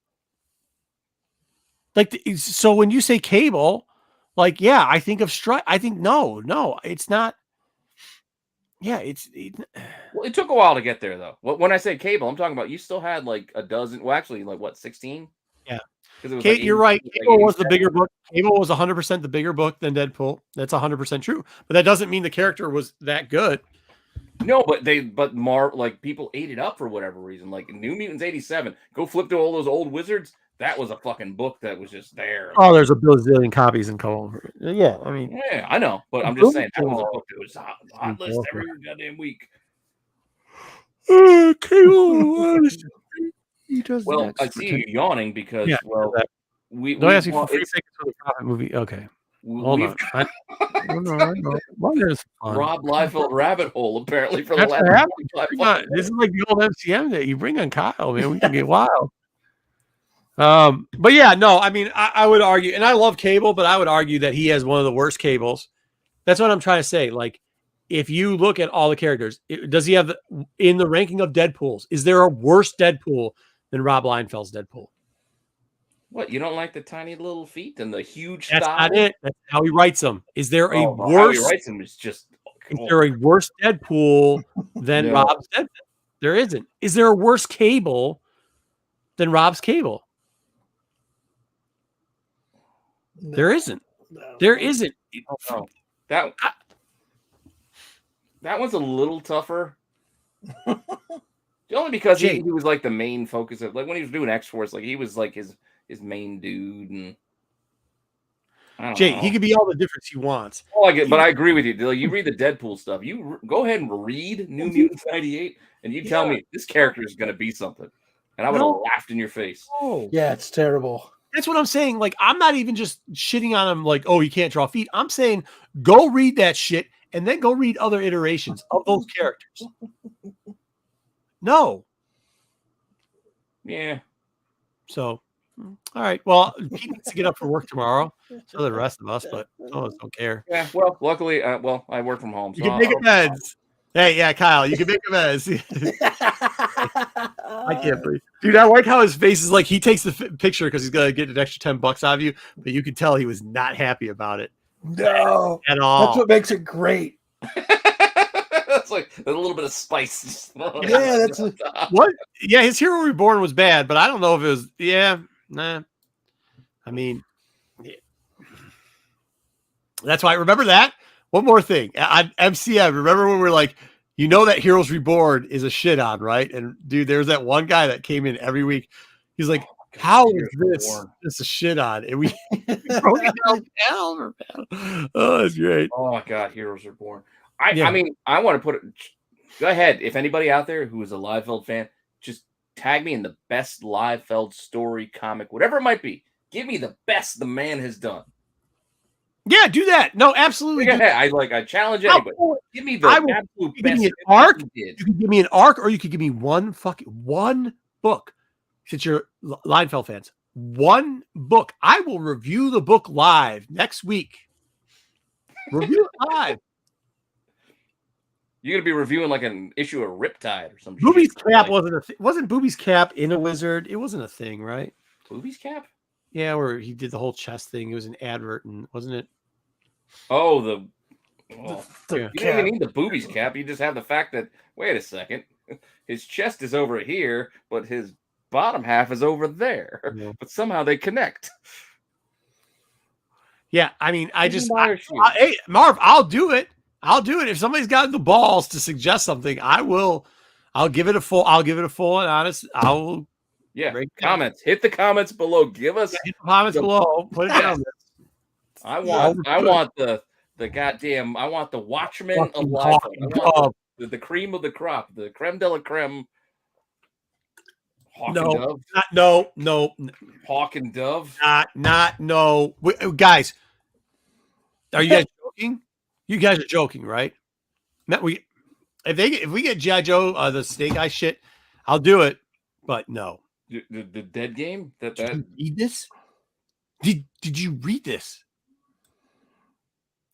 Like, so when you say Cable, like, yeah, I think of Strife. I think no, it's not. Yeah, well, it took a while to get there, though. When I say Cable, I'm talking about you still had like a dozen. Well, actually, like what, 16? Yeah, because you're right. Cable was the bigger book. Cable was 100% the bigger book than Deadpool. That's 100% true. But that doesn't mean the character was that good. No, but people ate it up for whatever reason. Like New Mutants 87, go flip to all those old wizards. That was a fucking book that was just there. Oh, there's a bazillion copies in Cologne. Yeah, I mean, yeah, I know, but I'm just saying that was a book that was hot list every goddamn week. Cable. He does. Well, I see you yawning because we ask you for free tickets for the Prophet movie. Okay. Hold on. Rob Liefeld rabbit hole apparently for the last. This is like the old MCM that you bring on Kyle, man. We can get wild. But yeah, no, I mean, I would argue, and I love Cable, but I would argue that he has one of the worst Cables. That's what I'm trying to say. Like, if you look at all the characters, does he have in the ranking of Deadpools? Is there a worse Deadpool than Rob Liefeld's Deadpool? What, you don't like the tiny little feet and the huge? That's not it. That's how he writes them. Is there a worse? How he writes them is just. Is there a worse Deadpool than Rob's Deadpool? There isn't. Is there a worse Cable than Rob's Cable? No, There isn't. no. There isn't. Oh, that one's a little tougher. Only because he was like the main focus of, like, when he was doing X-Force, like he was like his main dude, and I don't know. He can be all the difference he wants. Oh, but I agree with you. Like, you read the Deadpool stuff. You go ahead and read New Mutants 98, and you tell me this character is going to be something, and I would have laughed in your face. Oh. Yeah, it's terrible. That's what I'm saying. Like, I'm not even just shitting on him like, oh, he can't draw feet. I'm saying go read that shit and then go read other iterations of those characters. No. Yeah. So, all right. Well, Pete needs to get up for work tomorrow. So the rest of us, but some of us don't care. Yeah. Well, luckily, I work from home. You can make amends. Hey, yeah, Kyle, you can make amends. I can't believe, dude. I like how his face is like he takes the picture because he's gonna get an extra $10 out of you, but you can tell he was not happy about it. No, at all. That's what makes it great. That's like a little bit of spice. Yeah, that's what. Yeah, his Hero Reborn was bad, but I don't know if it was. Yeah, nah. I mean, yeah. That's why. Remember that. One more thing. On MCM, remember when we were like, you know that Heroes Reborn is a shit on, right? And dude, there's that one guy that came in every week. He's like, how is this a shit on? And we broke it down panel for panel. Oh, that's great. Oh my God, Heroes Reborn. I mean, I want to put it. Go ahead. If anybody out there who is a Liefeld fan, just tag me in the best Liefeld story, comic, whatever it might be. Give me the best the man has done. Yeah, do that. No, absolutely. I challenge anybody. Give me the absolute best. An arc. You can give me an arc, or you could give me one book. Since you're Liefeld fans, one book. I will review the book live next week. Review it live. You're gonna be reviewing like an issue of Riptide or something. Booby's Cap wasn't Booby's Cap in a Wizard. It wasn't a thing, right? Booby's Cap. Yeah, where he did the whole chest thing. It was an advert, and wasn't it? Oh, you yeah. don't even need the Booby's Cap. You just have the fact that, wait a second, his chest is over here, but his bottom half is over there. Yeah. But somehow they connect. Yeah, I mean, hey, Marv, I'll do it. If somebody's got the balls to suggest something, I'll give it a full and honest. Yeah, comments. Hit the comments below. Give us comments below. Put it down. I want the goddamn. I want the Watchmen of life. The cream of the crop. The creme de la creme. Hawk and Dove. No. Hawk and Dove. No. Guys, are you guys joking? You guys are joking, right? If we get G.I. Joe, the Snake Eye shit, I'll do it. But no. The Dead Game? Did you read this? Did you read this?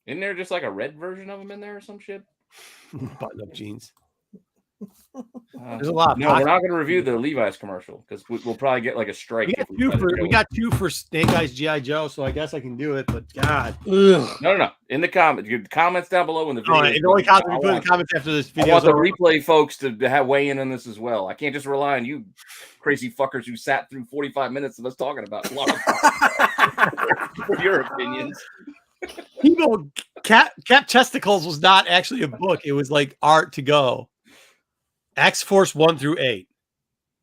Isn't there just like a red version of them in there or some shit? Button-up jeans. There's a lot. No, we're not going to review the Levi's commercial because we'll probably get like a strike. We got two for Snake Eyes G.I. Joe, so I guess I can do it. But God, no. In the comments down below in the video. It only counts if you put in the comments after this video. I want the replay folks to have weigh in on this as well. I can't just rely on you crazy fuckers who sat through 45 minutes of us talking about your opinions. People, Cap Chesticles was not actually a book. It was like art to go. X-Force 1 through 8.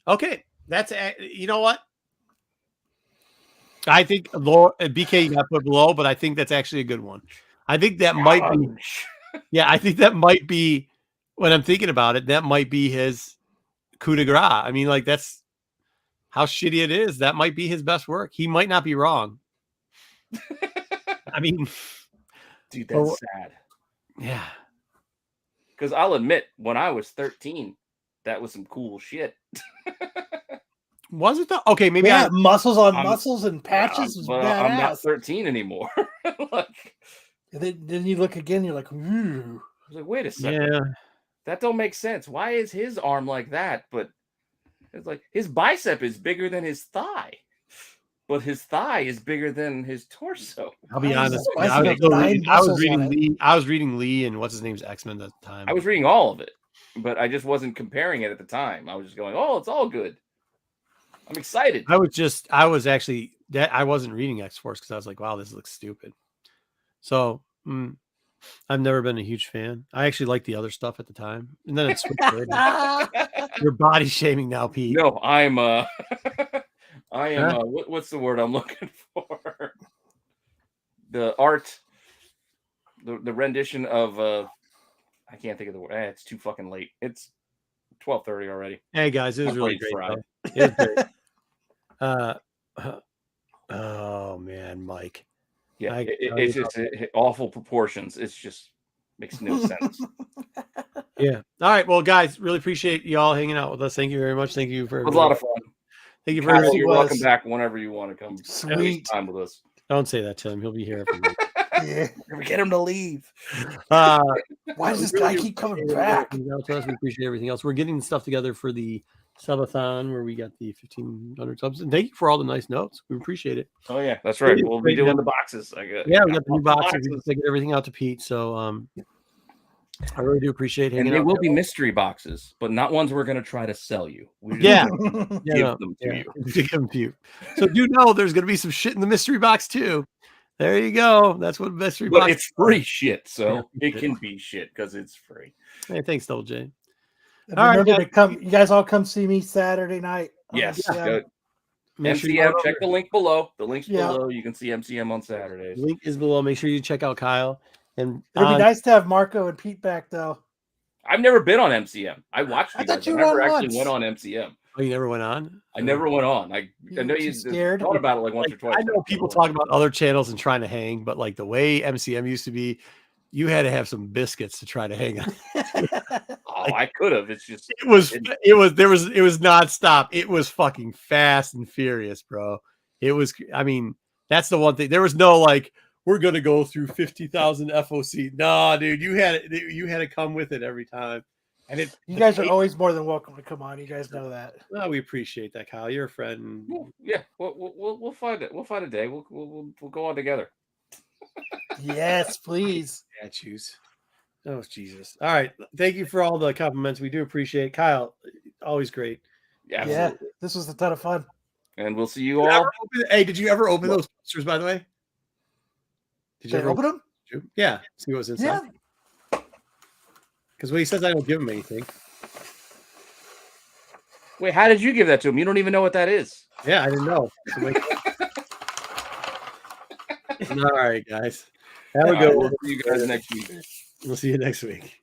Okay, that's you know what? I think BK you got put below, but I think that's actually a good one. I think that might be. Yeah, I think that might be when I'm thinking about it. That might be his coup de grace. I mean, like that's how shitty it is. That might be his best work. He might not be wrong. I mean, dude, that's sad. Yeah. Because I'll admit, when I was 13, that was some cool shit. Was it though? Okay, maybe muscles on muscles and patches was badass. I'm not 13 anymore. Then you look again, you're like, ooh. I was like, wait a second. Yeah. That don't make sense. Why is his arm like that? But it's like his bicep is bigger than his thigh. But his thigh is bigger than his torso. I'll be honest. I was reading Lee and what's his name's X-Men at the time. I was reading all of it. but I just wasn't comparing it at the time. I was just going, "Oh, it's all good." I'm excited. I was actually that I wasn't reading X-Force because I was like, wow, this looks stupid. So I've never been a huge fan. I actually liked the other stuff at the time, and then it's you're body shaming now, Pete. No, I'm I am what's the word I'm looking for? The art, the rendition of I can't think of the word. It's too fucking late. It's 12:30 already. Hey guys, it was My really brain's great. fried. It was great. Oh man, Mike. Yeah, it's just awful proportions. It's just makes no sense. Yeah. All right. Well, guys, really appreciate y'all hanging out with us. Thank you very much. Thank you for It was a lot of fun. Thank you Kyle, very much. you're welcome back whenever you want to come. Sweet time with us. Don't say that to him. He'll be here every week. Yeah, get him to leave. Why does this guy keep coming back? We appreciate everything else. We're getting stuff together for the subathon where we got the 1,500 subs. And thank you for all the nice notes. We appreciate it. Oh yeah, that's right. We'll be doing the boxes. We got the new boxes. We can take everything out to Pete. So I really do appreciate hanging out. And they will be mystery boxes, but not ones we're going to try to sell you. Give them to you. So do know there's going to be some shit in the mystery box too. There you go. That's what mystery box. It's free shit, so it can be shit because it's free. Hey, thanks, Double J. And remember to come. You guys all come see me Saturday night. Yes. MCM. Sure check the link below. The link's below. You can see MCM on Saturdays. The link is below. Make sure you check out Kyle. And it'd be nice to have Marco and Pete back, though. I've never been on MCM. I watched you guys. I never actually went on MCM. Oh, you never went on? I never went on. I know you scared. thought about it like once or twice. I know people talk about other channels and trying to hang, but like the way MCM used to be, you had to have some biscuits to try to hang on. I could have. It's just it was nonstop. It was fucking fast and furious, bro. It was. I mean, that's the one thing. There was no like, we're gonna go through 50,000 FOC. Nah, dude, you had to come with it every time. And you guys are always more than welcome to come on. You guys know that. Well, we appreciate that, Kyle. You're a friend. Yeah, we'll find it. We'll find a day. We'll go on together. Yes, please. Yeah, choose. Oh, Jesus. All right. Thank you for all the compliments. We do appreciate Kyle. Always great. Yeah, this was a ton of fun. And we'll see you all. Hey, did you ever open those posters, by the way? Did you ever open them? Yeah. See what was inside. Yeah. Because when he says I don't give him anything. Wait, how did you give that to him? You don't even know what that is. Yeah, I didn't know. All right, guys. Have a good one. We'll see you guys next week. We'll see you next week.